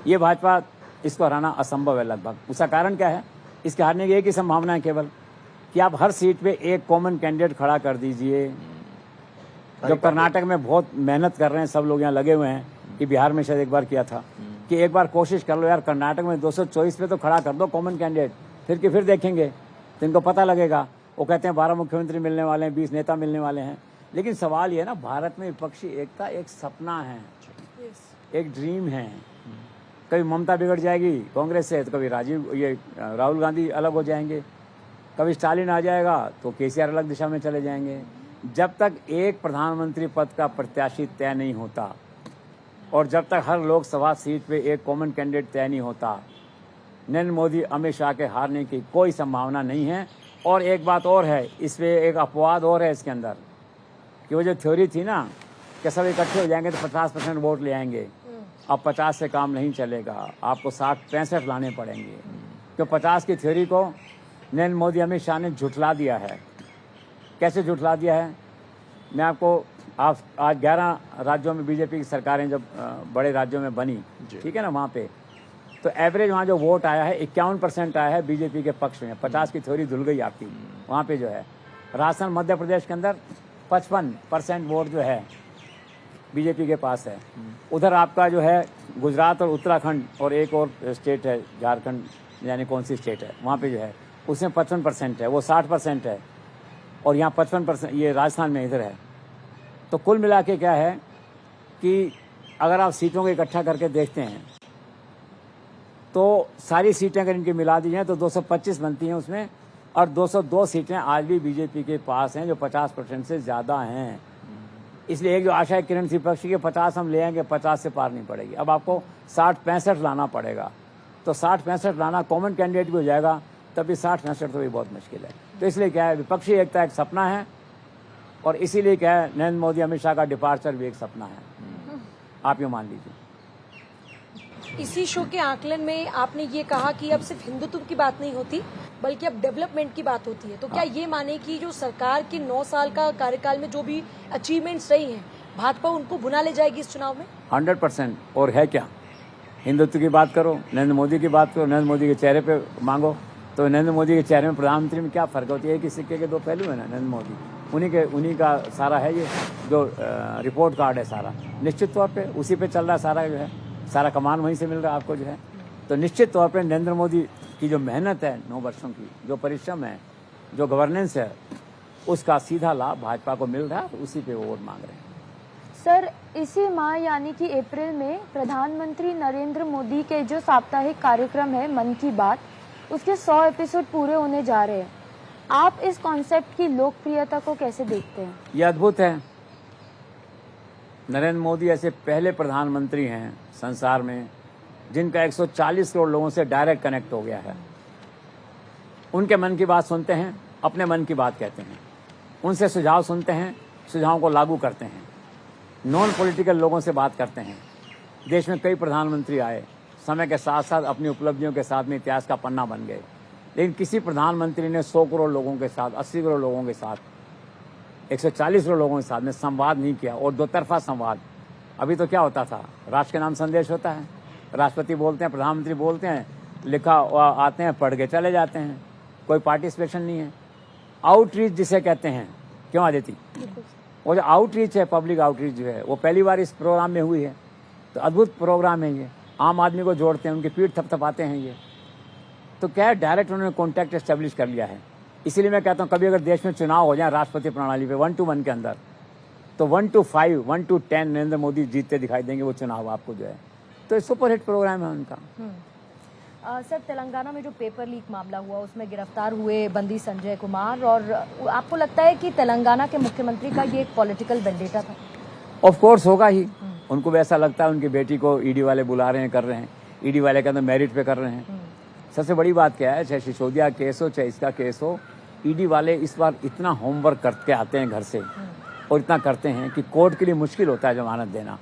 ये भाजपा, इसको हराना असंभव है लगभग। उसका कारण क्या है? इसके हारने की एक ही संभावना है केवल कि आप हर सीट पे एक कॉमन कैंडिडेट खड़ा कर दीजिए। जो कर्नाटक में बहुत मेहनत कर रहे हैं, सब लोग यहाँ लगे हुए हैं कि बिहार में शायद एक बार किया था कि एक बार कोशिश कर लो यार, कर्नाटक में 224 पे तो खड़ा कर दो कॉमन कैंडिडेट, फिर देखेंगे तो इनको पता लगेगा। वो कहते हैं 12 मुख्यमंत्री मिलने वाले हैं, 20 नेता मिलने वाले हैं। लेकिन सवाल ये है ना, भारत में विपक्षी एकता एक सपना है, एक ड्रीम है। कभी ममता बिगड़ जाएगी कांग्रेस से, तो कभी राहुल गांधी अलग हो जाएंगे, कभी स्टालिन आ जाएगा तो केसीआर अलग दिशा में चले जाएंगे। जब तक एक प्रधानमंत्री पद का प्रत्याशी तय नहीं होता और जब तक हर लोकसभा सीट पे एक कॉमन कैंडिडेट तय नहीं होता, नरेंद्र मोदी अमित शाह के हारने की कोई संभावना नहीं है। और एक बात और है, इस पे एक अपवाद और है इसके अंदर कि वो जो थ्योरी थी ना कि सब इकट्ठे हो जाएंगे तो 50% वोट ले आएंगे, अब 50 से काम नहीं चलेगा, आपको 60-65 लाने पड़ेंगे। तो 50 की थ्योरी को नरेंद्र मोदी अमित शाह ने झुठला दिया है। कैसे झुठला दिया है? मैं आपको आज 11 राज्यों में बीजेपी की सरकारें जब बड़े राज्यों में बनी, ठीक है ना, वहाँ पे तो एवरेज वहाँ जो वोट आया है 51% आया है बीजेपी के पक्ष में। 50 की थ्योरी धुल गई आपकी वहाँ पे जो है। राजस्थान, मध्य प्रदेश के अंदर 55% वोट जो है बीजेपी के पास है। उधर आपका जो है गुजरात और उत्तराखंड और एक और स्टेट है झारखंड, यानी कौन सी स्टेट है, वहाँ पे जो है उसमें 55% है, वो 60% है। और यहाँ 55% ये राजस्थान में इधर है। तो कुल मिला के क्या है कि अगर आप सीटों को इकट्ठा करके देखते हैं तो सारी सीटें अगर इनकी मिला दी जाए तो 225 बनती हैं उसमें, और 202 सीटें आज भी बीजेपी के पास हैं जो 50% से ज़्यादा हैं। इसलिए एक जो आशा है किरण थी पक्ष की 50 हम ले आएंगे, 50 से पार नहीं पड़ेगी। अब आपको 60-65 लाना पड़ेगा। तो 60-65 लाना कॉमन कैंडिडेट भी हो जाएगा, तभी 60-65 तो भी बहुत मुश्किल है। तो इसलिए क्या है, विपक्षी एकता एक सपना है और इसीलिए क्या है, नरेंद्र मोदी अमित शाह का डिपार्चर भी एक सपना है। आप ये मान लीजिए। इसी शो के आकलन में आपने ये कहा कि अब सिर्फ हिंदुत्व की बात नहीं होती बल्कि अब डेवलपमेंट की बात होती है। तो क्या ये माने कि जो सरकार के 9 साल का कार्यकाल में जो भी अचीवमेंट्स रही हैं, भाजपा उनको भुना ले जाएगी इस चुनाव में? 100%। और है क्या, हिंदुत्व की बात करो, नरेंद्र मोदी की बात करो, नरेंद्र मोदी के चेहरे पे मांगो, तो नरेंद्र मोदी के चेहरे में प्रधानमंत्री में क्या फर्क होती है कि सिक्के के 2 पहलू है ना। नरेंद्र मोदी उन्हीं का सारा है, ये जो रिपोर्ट कार्ड है सारा, निश्चित तौर पे उसी पे चल रहा है सारा, जो है सारा कमान वहीं से मिल रहा है आपको जो है। तो निश्चित तौर पे नरेंद्र मोदी की जो मेहनत है 9 वर्षों की, जो परिश्रम है, जो गवर्नेंस है, उसका सीधा लाभ भाजपा को मिल रहा है, तो उसी पे वो वोट मांग रहे हैं। सर, इसी माह यानी कि अप्रैल में प्रधानमंत्री नरेंद्र मोदी के जो साप्ताहिक कार्यक्रम है मन की बात, उसके 100 एपिसोड पूरे होने जा रहे हैं। आप इस कॉन्सेप्ट की लोकप्रियता को कैसे देखते हैं? ये अद्भुत है। नरेंद्र मोदी ऐसे पहले प्रधानमंत्री हैं संसार में जिनका 140 करोड़ लोगों से डायरेक्ट कनेक्ट हो गया है। उनके मन की बात सुनते हैं, अपने मन की बात कहते हैं, उनसे सुझाव सुनते हैं, सुझावों को लागू करते हैं, नॉन पॉलिटिकल लोगों से बात करते हैं। देश में कई प्रधानमंत्री आए, समय के साथ साथ अपनी उपलब्धियों के साथ में इतिहास का पन्ना बन गए, लेकिन किसी प्रधानमंत्री ने 100 करोड़ लोगों के साथ, 80 करोड़ लोगों के साथ, 140 करोड़ लोगों के साथ में संवाद नहीं किया। और 2 तरफा संवाद। अभी तो क्या होता था, राष्ट्र के नाम संदेश होता है, राष्ट्रपति बोलते हैं, प्रधानमंत्री बोलते हैं, लिखा आते हैं, पढ़ के चले जाते हैं, कोई पार्टिसिपेशन नहीं है। आउटरीच जिसे कहते हैं, क्यों आदिति, वो जो आउटरीच है, पब्लिक आउटरीच जो है, वो पहली बार इस प्रोग्राम में हुई है। तो अद्भुत प्रोग्राम है ये, आम आदमी को जोड़ते हैं, उनकी पीठ थपथपाते हैं ये। तो क्या है, डायरेक्ट उन्होंने कॉन्टैक्ट एस्टेब्लिश कर लिया है। इसीलिए मैं कहता हूँ कभी अगर देश में चुनाव हो जाए राष्ट्रपति प्रणाली पे 1 to 1 के अंदर, तो 1 to 5, 1 to 10 नरेंद्र मोदी जीतते दिखाई देंगे वो चुनाव आपको जो है। तो सुपरहिट प्रोग्राम है उनका। सर, तेलंगाना में जो पेपर लीक मामला हुआ उसमें गिरफ्तार हुए बंदी संजय कुमार, और आपको लगता है कि तेलंगाना के मुख्यमंत्री का ये एक पॉलिटिकल वेंडेटा था? ऑफ कोर्स होगा ही। उनको भी ऐसा लगता है उनकी बेटी को ईडी वाले बुला रहे हैं, कर रहे हैं, ईडी वाले के अंदर मेरिट पे कर रहे हैं। सबसे बड़ी बात क्या है, चाहे सिसोदिया केस हो चाहे इसका केस हो, ईडी वाले इस बार इतना होमवर्क करके आते हैं घर से, और इतना करते हैं कि कोर्ट के लिए मुश्किल होता है जमानत देना,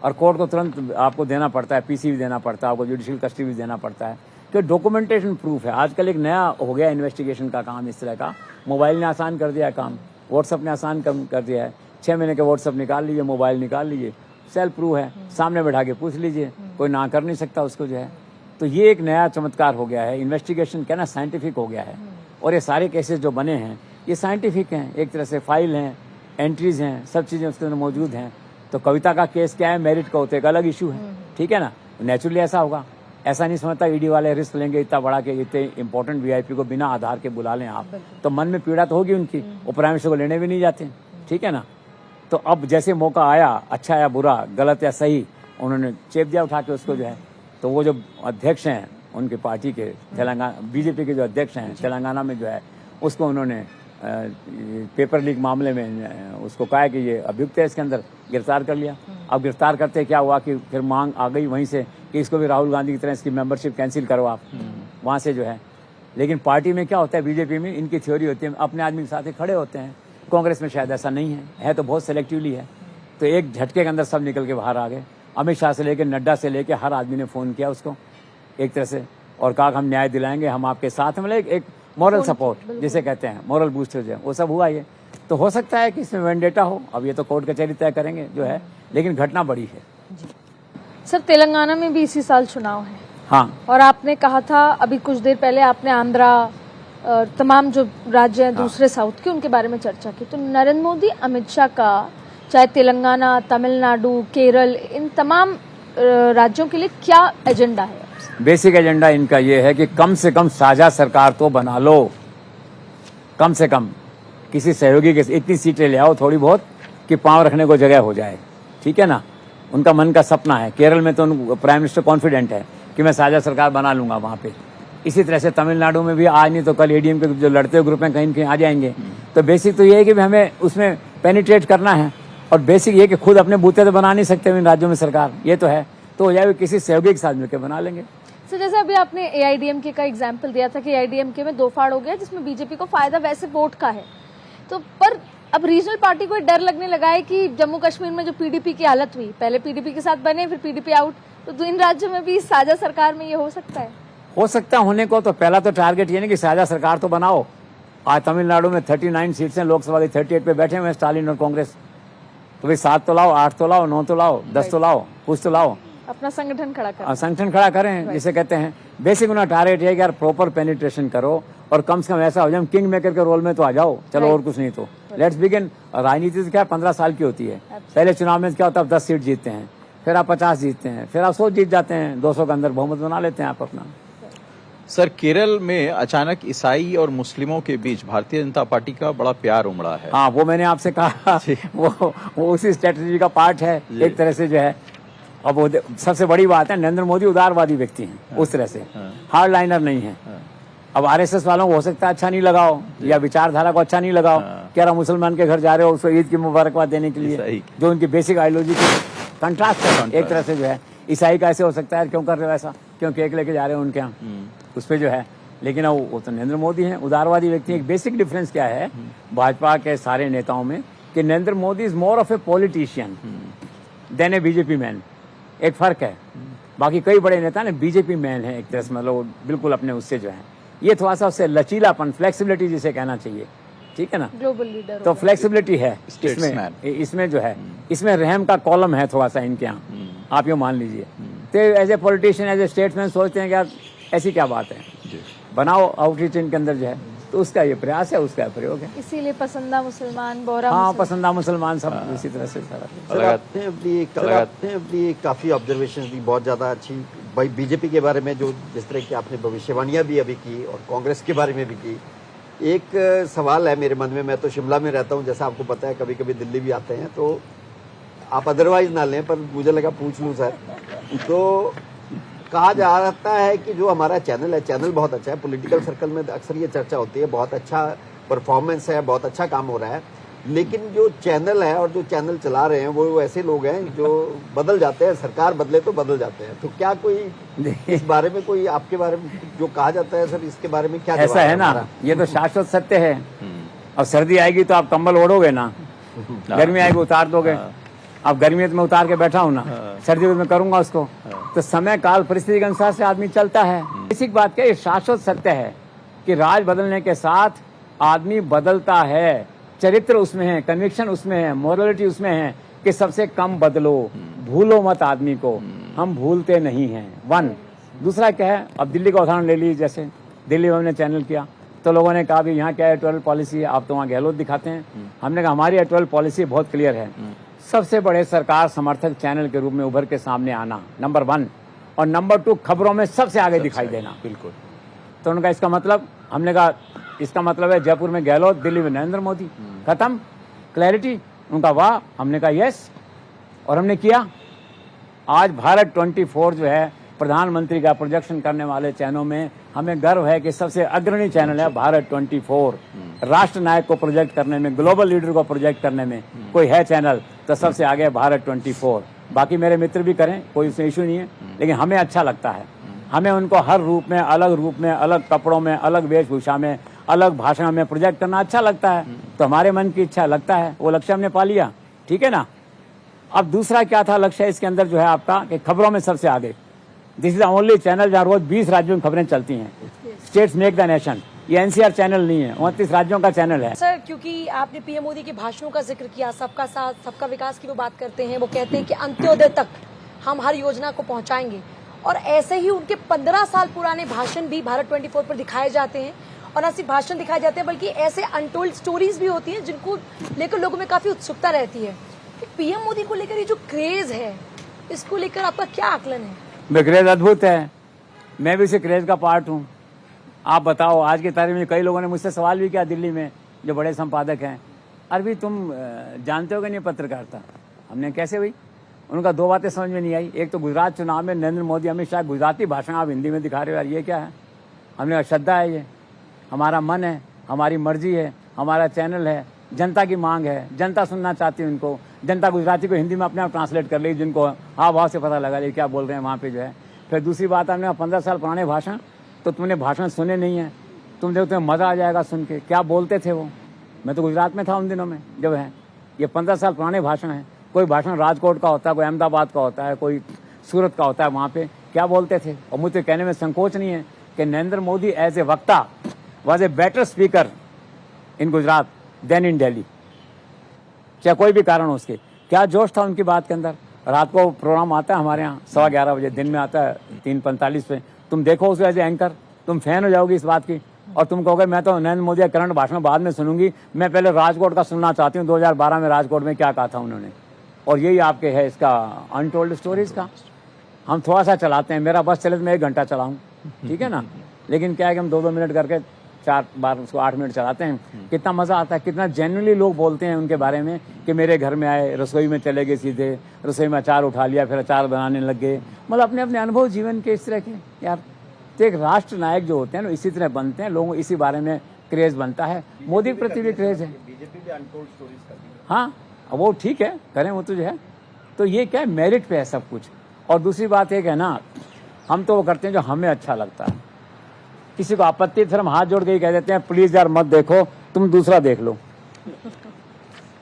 और कोर्ट को तुरंत आपको देना पड़ता है, पीसी भी देना पड़ता है, आपको जुडिशियल कस्टडी भी देना पड़ता है, कि डॉक्यूमेंटेशन प्रूफ है। आजकल एक नया हो गया इन्वेस्टिगेशन का काम इस तरह का, मोबाइल ने आसान कर दिया है काम, व्हाट्सअप ने आसान कर दिया है। 6 महीने के व्हाट्सअप निकाल लीजिए, मोबाइल निकाल लीजिए, सेल्फ प्रूफ है, सामने बैठा के पूछ लीजिए, कोई ना कर नहीं सकता उसको जो है। तो ये एक नया चमत्कार हो गया है, इन्वेस्टिगेशन क्या ना साइंटिफिक हो गया है, और ये सारे केसेस जो बने हैं ये साइंटिफिक हैं, एक तरह से फाइल हैं, एंट्रीज हैं, सब चीजें उसके अंदर मौजूद हैं। तो कविता का केस क्या है, मेरिट का होता है, एक अलग इशू है, ठीक है ना, नेचुरली ऐसा होगा। ऐसा नहीं समझता ईडी वाले रिस्क लेंगे इतना बड़ा के इतने इंपॉर्टेंट वीआईपी को बिना आधार के बुला लें आप, तो मन में पीड़ा तो होगी उनकी, वो प्राइम मिनिस्टर को लेने भी नहीं जाते, ठीक है ना। तो अब जैसे मौका आया, अच्छा या बुरा, गलत या सही, उन्होंने चेप दिया उठा के उसको जो है। तो वो जो अध्यक्ष हैं उनके पार्टी के, तेलंगाना बीजेपी के जो अध्यक्ष हैं तेलंगाना में जो है, उसको उन्होंने पेपर लीक मामले में उसको कहा कि ये अभियुक्त है, इसके अंदर गिरफ्तार कर लिया। अब गिरफ्तार करते क्या हुआ कि फिर मांग आ गई वहीं से कि इसको भी राहुल गांधी की तरह इसकी मेंबरशिप कैंसिल करो आप, वहां से जो है। लेकिन पार्टी में क्या होता है, बीजेपी में इनकी थ्योरी होती है, अपने आदमी के साथ ही खड़े होते हैं। कांग्रेस में शायद ऐसा नहीं है तो बहुत सेलेक्टिवली है। तो एक झटके के अंदर सब निकल के बाहर आ गए। अमित शाह से लेकर नड्डा से लेकर हर आदमी ने फोन किया उसको एक तरह से, और कहा हम न्याय दिलाएंगे, हम आपके साथ हैं। मतलब एक मॉरल सपोर्ट जिसे कहते हैं, मॉरल बूस्टर जो है, वो सब हुआ। ये तो हो सकता है कि इसमें वेंडेटा हो, अब ये तो कोर्ट कचहरी तय करेंगे जो है, लेकिन घटना बड़ी है। सर, तेलंगाना में भी इसी साल चुनाव है। हाँ, और आपने कहा था अभी कुछ देर पहले, आपने आंध्रा तमाम जो राज्य हैं दूसरे साउथ के, उनके बारे में चर्चा की। तो नरेंद्र मोदी अमित शाह का चाहे तेलंगाना, तमिलनाडु, केरल, इन तमाम राज्यों के लिए क्या एजेंडा है? बेसिक एजेंडा इनका ये है कि कम से कम साझा सरकार तो बना लो, कम से कम किसी सहयोगी के इतनी सीटें ले आओ थोड़ी बहुत कि पांव रखने को जगह हो जाए, ठीक है ना। उनका मन का सपना है। केरल में तो प्राइम मिनिस्टर कॉन्फिडेंट है कि मैं साझा सरकार बना लूंगा वहां पे। इसी तरह से तमिलनाडु में भी आज नहीं तो कल एडीएम के जो लड़ते हुए ग्रुप हैं कहीं कहीं आ जाएंगे। तो बेसिक तो ये है कि हमें उसमें पेनिट्रेट करना है, और बेसिक ये कि खुद अपने बूते तो बना नहीं सकते इन राज्यों में सरकार, ये तो है। तो हो जाए किसी सहयोगी के साथ मिलकर बना लेंगे। सर, जैसे अभी आपने एआईडीएमके का एग्जाम्पल दिया था कि एआईडीएमके में दो फाड़ हो गया, जिसमें बीजेपी को फायदा वैसे वोट का है, तो पर अब रीजनल पार्टी को डर लगने लगा है कि जम्मू कश्मीर में जो पीडीपी की हालत हुई, पहले पीडीपी के साथ बने फिर पीडीपी आउट, तो इन राज्यों में भी साझा सरकार में ये हो सकता है? हो सकता होने को। तो पहला तो टारगेट ये नहीं कि साझा सरकार तो बनाओ। आज तमिलनाडु में 39 सीट्स हैं, लोकसभा की 38 पे बैठे हुए हैं स्टालिन और कांग्रेस। तो भाई 7 तो लाओ, 8 तो लाओ, 9 तो लाओ, 10 तो लाओ, कुछ तो लाओ, अपना संगठन खड़ा करें। संगठन खड़ा करें जिसे कहते हैं। बेसिक उनका टारगेट है कि यार प्रॉपर पेनिट्रेशन करो, और कम से कम ऐसा हो जाए किंग मेकर के रोल में तो आ जाओ, चलो और कुछ नहीं तो लेट्स बिगिन। राजनीति तो क्या 15 साल की होती है। पहले चुनाव में क्या होता है, 10 सीट जीतते हैं, फिर आप 50 जीतते हैं, फिर आप 100 जीत जाते हैं, 200 के अंदर बहुमत बना लेते हैं आप अपना। सर, केरल में अचानक ईसाई और मुस्लिमों के बीच भारतीय जनता पार्टी का बड़ा प्यार उमड़ा है। हाँ, वो मैंने आपसे कहा, वो उसी स्ट्रेटेजी का पार्ट है एक तरह से जो है। अब वो सबसे बड़ी बात है, नरेंद्र मोदी उदारवादी व्यक्ति हैं, उस तरह से हार्ड लाइनर नहीं है। अब आरएसएस वालों को हो सकता है अच्छा नहीं लगाओ, या विचारधारा को अच्छा नहीं लगाओ, क्या मुसलमान के घर जा रहे हो उसको ईद की मुबारकबाद देने के लिए, जो उनकी बेसिक आइडियोलॉजी की कंट्रास्ट है एक तरह से जो है। ईसाई का ऐसे हो सकता है, क्यों कर रहे हो ऐसा, क्यों केक लेके जा रहे हो उनके यहाँ, उस पर जो है। लेकिन वो तो नरेंद्र मोदी हैं, उदारवादी व्यक्ति। एक बेसिक डिफरेंस क्या है भाजपा के सारे नेताओं में, कि Narendra Modi is more of a politician than a BJP man. एक फर्क है। बाकी कई बड़े नेता ने बीजेपी मैन है एक तरह से, मतलब बिल्कुल अपने उससे जो है, ये थोड़ा सा उससे लचीलापन, फ्लेक्सिबिलिटी जिसे कहना चाहिए, ठीक है ना। ग्लोबल लीडर तो फ्लेक्सिबिलिटी है इसमें जो है, इसमें रहम का कॉलम है थोड़ा सा इनके यहाँ, आप ये मान लीजिए। तो as a politician, as a statesman सोचते हैं कि यार ऐसी क्या बात है, बनाओ आउटरीच इनके अंदर जो है। तो उसका ये प्रयास है, उसका प्रयोग है। इसीलिए पसंदा मुसलमान, बोरा हाँ, पसंदा मुसलमान सब इसी तरह से आपने अपनी काफी ऑब्जर्वेशन दी, बहुत ज्यादा अच्छी भाई बीजेपी के बारे में, जो जिस तरह की आपने भविष्यवाणियां भी अभी की, और कांग्रेस के बारे में भी की। एक सवाल है मेरे मन में, मैं तो शिमला में रहता हूँ, जैसा आपको पता है, कभी कभी दिल्ली भी आते हैं, तो आप अदरवाइज ना लें, पर मुझे लगा पूछ लूँ सर। तो कहा जा रहा है कि जो हमारा चैनल है, चैनल बहुत अच्छा है, पॉलिटिकल सर्कल में अक्सर ये चर्चा होती है, बहुत अच्छा परफॉर्मेंस है, बहुत अच्छा काम हो रहा है, लेकिन जो चैनल है और जो चैनल चला रहे हैं वो ऐसे लोग हैं जो बदल जाते हैं, सरकार बदले तो बदल जाते हैं। तो क्या कोई इस बारे में कोई आपके बारे में जो कहा जाता है सर, इसके बारे में क्या ऐसा है ना, ये तो शाश्वत सत्य है। अब सर्दी आएगी तो आप कंबल ओढ़ोगे ना, गर्मी आएगी उतार दोगे। अब गर्मी में उतार के बैठा हूँ ना, सर्दी में करूंगा उसको। तो समय काल परिस्थिति के अनुसार से आदमी चलता है। इसी बात का ये शाश्वत सत्य है कि राज बदलने के साथ आदमी बदलता है, चरित्र उसमें है, कन्विक्शन उसमें है, मोरलिटी उसमें है कि सबसे कम बदलो, भूलो मत आदमी को। हम भूलते नहीं हैं, वन। दूसरा क्या है, अब दिल्ली का उदाहरण ले लीजिए, जैसे दिल्ली में हमने चैनल किया तो लोगों ने कहा भी यहाँ क्या एडिटोरियल पॉलिसी है, आप तो वहाँ गहलोत दिखाते हैं। हमने कहा हमारी एडिटोरियल पॉलिसी बहुत क्लियर है, सबसे बड़े सरकार समर्थक चैनल के रूप में उभर के सामने आना, नंबर 1, और नंबर 2 खबरों में सबसे आगे दिखाई देना। बिल्कुल। तो उनका इसका मतलब, हमने कहा इसका मतलब है जयपुर में गहलोत, दिल्ली में नरेंद्र मोदी, खत्म, क्लैरिटी। उनका वाह, हमने कहा यस, और हमने किया। आज भारत 24 जो है प्रधानमंत्री का प्रोजेक्शन करने वाले चैनलों में हमें गर्व है कि सबसे अग्रणी चैनल है भारत 24। राष्ट्र नायक को प्रोजेक्ट करने में, ग्लोबल लीडर को प्रोजेक्ट करने में कोई है चैनल तो सबसे आगे है भारत 24। बाकी मेरे मित्र भी करें, कोई उसमें इशू नहीं है, लेकिन हमें अच्छा लगता है। हमें उनको हर रूप में, अलग कपड़ों में, अलग वेशभूषा में, अलग भाषा में प्रोजेक्ट करना अच्छा लगता है। तो हमारे मन की इच्छा लगता है, वो लक्ष्य हमने पा लिया, ठीक है ना। अब दूसरा क्या था लक्ष्य इसके अंदर जो है आपका, कि खबरों में सबसे आगे। This is the only channel जहाँ रोज 20 राज्यों में खबरें चलती हैं। स्टेट्स मेक द नेशन, ये एनसीआर चैनल नहीं है, 29 राज्यों का चैनल है। सर, क्योंकि आपने पीएम मोदी के भाषणों का जिक्र किया, सबका साथ सबका विकास की वो बात करते हैं, वो कहते हैं कि अंत्योदय तक हम हर योजना को पहुंचाएंगे, और ऐसे ही उनके 15 साल पुराने भाषण भी भारत 24 पर दिखाए जाते हैं। और न सिर्फ भाषण दिखाए जाते हैं बल्कि ऐसे अनटोल्ड स्टोरीज भी होती हैं जिनको लेकर लोगों में काफी उत्सुकता रहती है। पीएम मोदी को लेकर ये जो क्रेज है, इसको लेकर आपका क्या आकलन है? क्रेज अद्भुत है, मैं भी इसी क्रेज का पार्ट हूँ। आप बताओ, आज की तारीख में कई लोगों ने मुझसे सवाल भी किया दिल्ली में, जो बड़े संपादक हैं, अरबी तुम जानते हो कि नहीं पत्रकारिता? हमने कैसे हुई? उनका 2 बातें समझ में नहीं आई। एक तो गुजरात चुनाव में नरेंद्र मोदी, अमित शाह गुजराती भाषण आप हिंदी में दिखा रहे हो, यार ये क्या है? हमने कहा श्रद्धा है, ये हमारा मन है, हमारी मर्जी है, हमारा चैनल है, जनता की मांग है, जनता सुनना चाहती है उनको। जनता गुजराती को हिंदी में अपने आप ट्रांसलेट कर ली, जिनको हाव भाव से पता लगा ये क्या बोल रहे हैं वहाँ पे जो है। फिर दूसरी बात, हमने 15 साल पुराने भाषण, तो तुमने भाषण सुने नहीं है, तुम देखो तुम्हें मजा आ जाएगा सुन के, क्या बोलते थे वो। मैं तो गुजरात में था उन दिनों में जब है, ये 15 साल पुराने भाषण है। कोई भाषण राजकोट का होता है, कोई अहमदाबाद का होता है, कोई सूरत का होता है, वहाँ पे क्या बोलते थे। और मुझे कहने में संकोच नहीं है कि नरेंद्र मोदी एज ए वक्ता was a better speaker in Gujarat than in Delhi, चाहे कोई भी कारण हो उसके। क्या जोश था उनकी बात के अंदर। रात को प्रोग्राम आता है हमारे यहाँ 11:15 बजे, दिन में आता है 3:45 पे। तुम देखो उसको एज ए एंकर, तुम फैन हो जाओगी इस बात की, और तुम कहोगे मैं तो नरेंद्र मोदी का करंट भाषण बाद में सुनूंगी, मैं पहले राजकोट का सुनना चाहती हूँ, 2012 में राजकोट में क्या कहा था उन्होंने। और यही आपके है इसका अनटोल्ड स्टोरीज का। हम थोड़ा सा चलाते हैं, मेरा बस चले तो मैं 1 घंटा चलाऊँ, ठीक है ना, लेकिन क्या है कि हम 2-2 मिनट करके 4 बार उसको 8 मिनट चलाते हैं। कितना मजा आता है, कितना जेन्युइनली लोग बोलते हैं उनके बारे में कि मेरे घर में आए, रसोई में चले गए, सीधे रसोई में अचार उठा लिया, फिर अचार बनाने लग गए। मतलब अपने अपने अनुभव जीवन के इस तरह के। यार तो एक राष्ट्र नायक जो होते हैं ना, इसी तरह बनते हैं, लोगों इसी बारे में क्रेज बनता है। मोदी के प्रति भी क्रेज है। हाँ, वो ठीक है, करें वो तो जो है। तो ये क्या है, मेरिट पे है सब कुछ। और दूसरी बात एक है ना, हम तो वो करते हैं जो हमें अच्छा लगता है। किसी को आपत्ति फिर हम हाथ जोड़ के ही कह देते हैं प्लीज यार मत देखो, तुम दूसरा देख लो,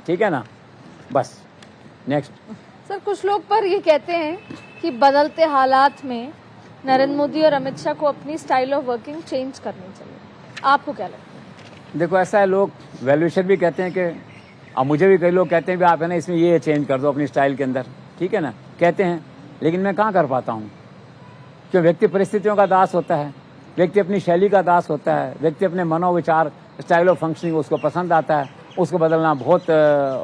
ठीक है ना, बस। नेक्स्ट। सर, कुछ लोग पर ये कहते हैं कि बदलते हालात में नरेंद्र मोदी और अमित शाह को अपनी स्टाइल ऑफ वर्किंग चेंज करनी चाहिए, आपको क्या लगता है? देखो ऐसा है, लोग वैल्यूएशन भी कहते हैं कि, अब मुझे भी कई लोग कहते हैं भी आप है ना इसमें ये चेंज कर दो अपनी स्टाइल के अंदर, ठीक है ना, कहते हैं, लेकिन मैं कहाँ कर पाता हूँ। क्यों? व्यक्ति परिस्थितियों का दास होता है, व्यक्ति अपनी शैली का दास होता है, व्यक्ति अपने मनोविचार, स्टाइल ऑफ फंक्शनिंग उसको पसंद आता है, उसको बदलना बहुत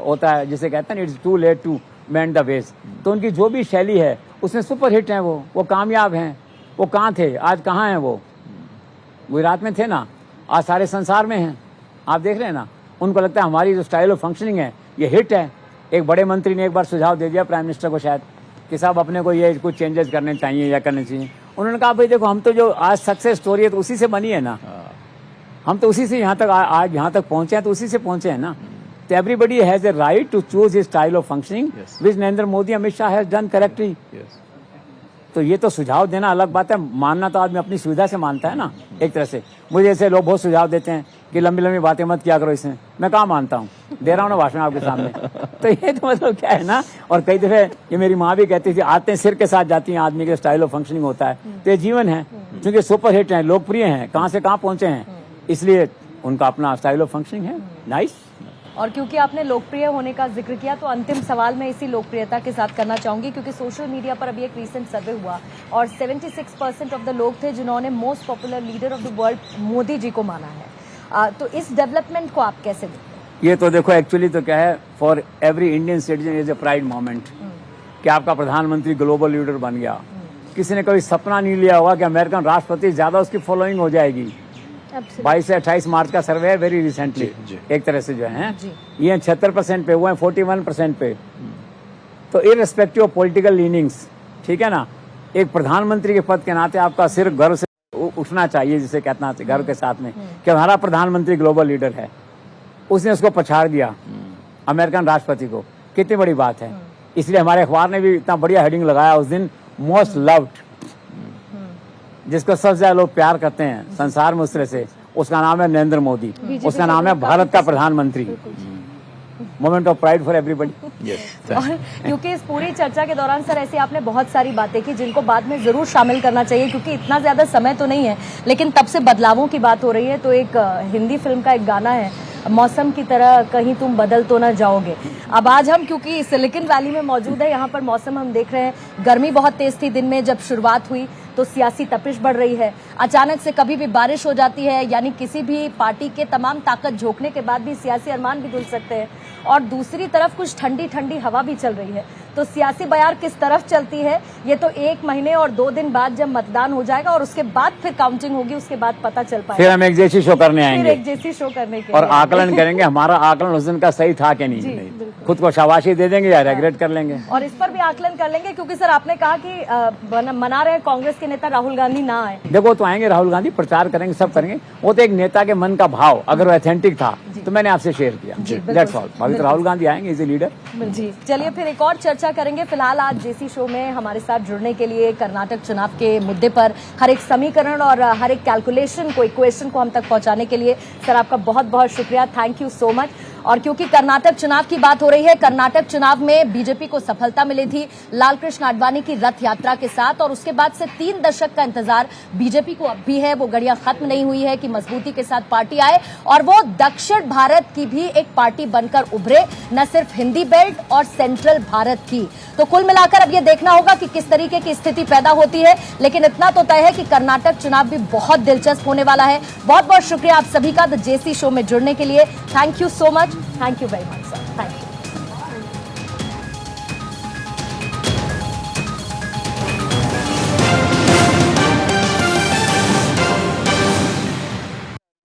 होता है, जिसे कहते हैं it's too late to mend the ways. तो उनकी जो भी शैली है उसमें सुपर हिट हैं, वो कामयाब हैं। वो कहाँ थे, आज कहाँ हैं? वो गुजरात में थे ना, आज सारे संसार में हैं, आप देख रहे हैं ना। उनको लगता है हमारी जो स्टाइल ऑफ फंक्शनिंग है ये हिट है। एक बड़े मंत्री ने एक बार सुझाव दे दिया प्राइम मिनिस्टर को शायद कि साहब अपने को ये कुछ चेंजेस करने चाहिए या करने चाहिए। उन्होंने कहा भाई देखो हम तो जो आज सक्सेस स्टोरी है तो उसी से बनी है ना, हम तो उसी से यहाँ तक आज यहाँ तक पहुंचे हैं, तो उसी से पहुंचे हैं ना। तो everybody has a right to choose his style of functioning which Narendra Modi Amit Shah has done correctly. तो ये तो सुझाव देना अलग बात है, मानना तो आदमी अपनी सुविधा से मानता है ना एक तरह से। मुझे ऐसे लोग बहुत सुझाव देते हैं कि लंबी लंबी बातें मत किया करो इसमें, मैं कहाँ मानता हूँ, दे रहा हूँ ना भाषण आपके सामने। तो ये तो मतलब क्या है ना। और कई दफे ये मेरी माँ भी कहती थी, आते सिर के साथ जाती हैं, आदमी के स्टाइल ऑफ फंक्शनिंग होता है। तो ये जीवन है, क्योंकि सुपर हिट है, लोकप्रिय हैं, कहाँ से कहाँ पहुंचे हैं, इसलिए उनका अपना स्टाइल ऑफ फंक्शनिंग है। नाइस। और क्योंकि आपने लोकप्रिय होने का जिक्र किया तो अंतिम सवाल मैं इसी लोकप्रियता के साथ करना चाहूंगी, क्योंकि सोशल मीडिया पर अभी एक रीसेंट सर्वे हुआ और 76% ऑफ द लोग थे जिन्होंने most popular leader of the world Modi ji को माना है। तो इस डेवलपमेंट को आप कैसे देखते हैं? ये तो देखो एक्चुअली तो क्या है, for every Indian citizen is a pride moment कि आपका प्रधानमंत्री ग्लोबल लीडर बन गया। किसी ने कभी सपना नहीं लिया होगा कि अमेरिकन राष्ट्रपति ज्यादा उसकी फॉलोइंग हो जाएगी। 22 से 28 मार्च का सर्वे है, वेरी रिसेंटली एक तरह से जो है ये 76% पे, वो है 41% पे। तो इररिस्पेक्टिव ऑफ पॉलिटिकल लीनिंग्स, ठीक है ना, एक प्रधानमंत्री के पद के नाते आपका सिर्फ गर्व से उठना चाहिए, जिसे कहना चाहिए गर्व के साथ में कि हमारा प्रधानमंत्री ग्लोबल लीडर है। उसने उसको पछाड़ दिया अमेरिकन राष्ट्रपति को, कितनी बड़ी बात है। इसलिए हमारे अखबार ने भी इतना बढ़िया हेडिंग लगाया उस दिन, मोस्ट लव्ड, जिसको सबसे ज्यादा लोग प्यार करते हैं संसार में, उस तरह से उसका नाम है नरेंद्र मोदी, उसका नाम है भारत का प्रधानमंत्री। Moment of pride for everybody. और क्योंकि इस पूरी चर्चा के दौरान सर ऐसी आपने बहुत सारी बातें की जिनको बाद में जरूर शामिल करना चाहिए, क्योंकि इतना ज्यादा समय तो नहीं है, लेकिन तब से बदलावों की बात हो रही है। तो एक हिंदी फिल्म का एक गाना है, मौसम की तरह कहीं तुम बदल तो ना जाओगे। अब आज हम क्योंकि सिलिकॉन वैली में मौजूद है, यहाँ पर मौसम हम देख रहे हैं, गर्मी बहुत तेज थी दिन में जब शुरुआत हुई, तो सियासी तपिश बढ़ रही है। अचानक से कभी भी बारिश हो जाती है, यानी किसी भी पार्टी के तमाम ताकत झोंकने के बाद भी सियासी अरमान भी धुल सकते हैं। और दूसरी तरफ कुछ ठंडी ठंडी हवा भी चल रही है। तो सियासी बयार किस तरफ चलती है ये तो 1 महीने और 2 दिन बाद जब मतदान हो जाएगा और उसके बाद फिर काउंटिंग होगी, उसके बाद पता चल पाएगा। फिर हम एक जैसी शो करने आएंगे, एक जैसी शो करने के और लिए आकलन करेंगे हमारा आकलन उस दिन का सही था कि नहीं। खुद को शाबाशी दे देंगे या रेग्रेट कर लेंगे। और इस पर भी आकलन कर लेंगे, क्योंकि सर आपने कहा कि मना रहे कांग्रेस के नेता राहुल गांधी ना आए। देखो तो आएंगे राहुल गांधी, प्रचार करेंगे, सब करेंगे। वो तो एक नेता के मन का भाव अगर वो ऑथेंटिक था तो मैंने आपसे शेयर किया। That's all. अभी तो राहुल गांधी आएंगे, इज ए लीडर। जी चलिए फिर एक और चर्चा करेंगे। फिलहाल आज जेसी शो में हमारे साथ जुड़ने के लिए कर्नाटक चुनाव के मुद्दे पर हर एक समीकरण और हर एक कैलकुलेशन को, इक्वेशन को हम तक पहुंचाने के लिए सर आपका बहुत बहुत शुक्रिया, थैंक यू सो मच। और क्योंकि कर्नाटक चुनाव की बात हो रही है, कर्नाटक चुनाव में बीजेपी को सफलता मिली थी लालकृष्ण आडवाणी की रथ यात्रा के साथ, और उसके बाद से 3 दशक का इंतजार बीजेपी को अब भी है। वो घड़ियां खत्म नहीं हुई है कि मजबूती के साथ पार्टी आए और वो दक्षिण भारत की भी एक पार्टी बनकर उभरे, न सिर्फ हिंदी बेल्ट और सेंट्रल भारत की। तो कुल मिलाकर अब ये देखना होगा कि किस तरीके की स्थिति पैदा होती है, लेकिन इतना तो तय है कि कर्नाटक चुनाव भी बहुत दिलचस्प होने वाला है। बहुत बहुत शुक्रिया आप सभी का द जेसी शो में जुड़ने के लिए। Thank you so much, thank you very much sir, thank you.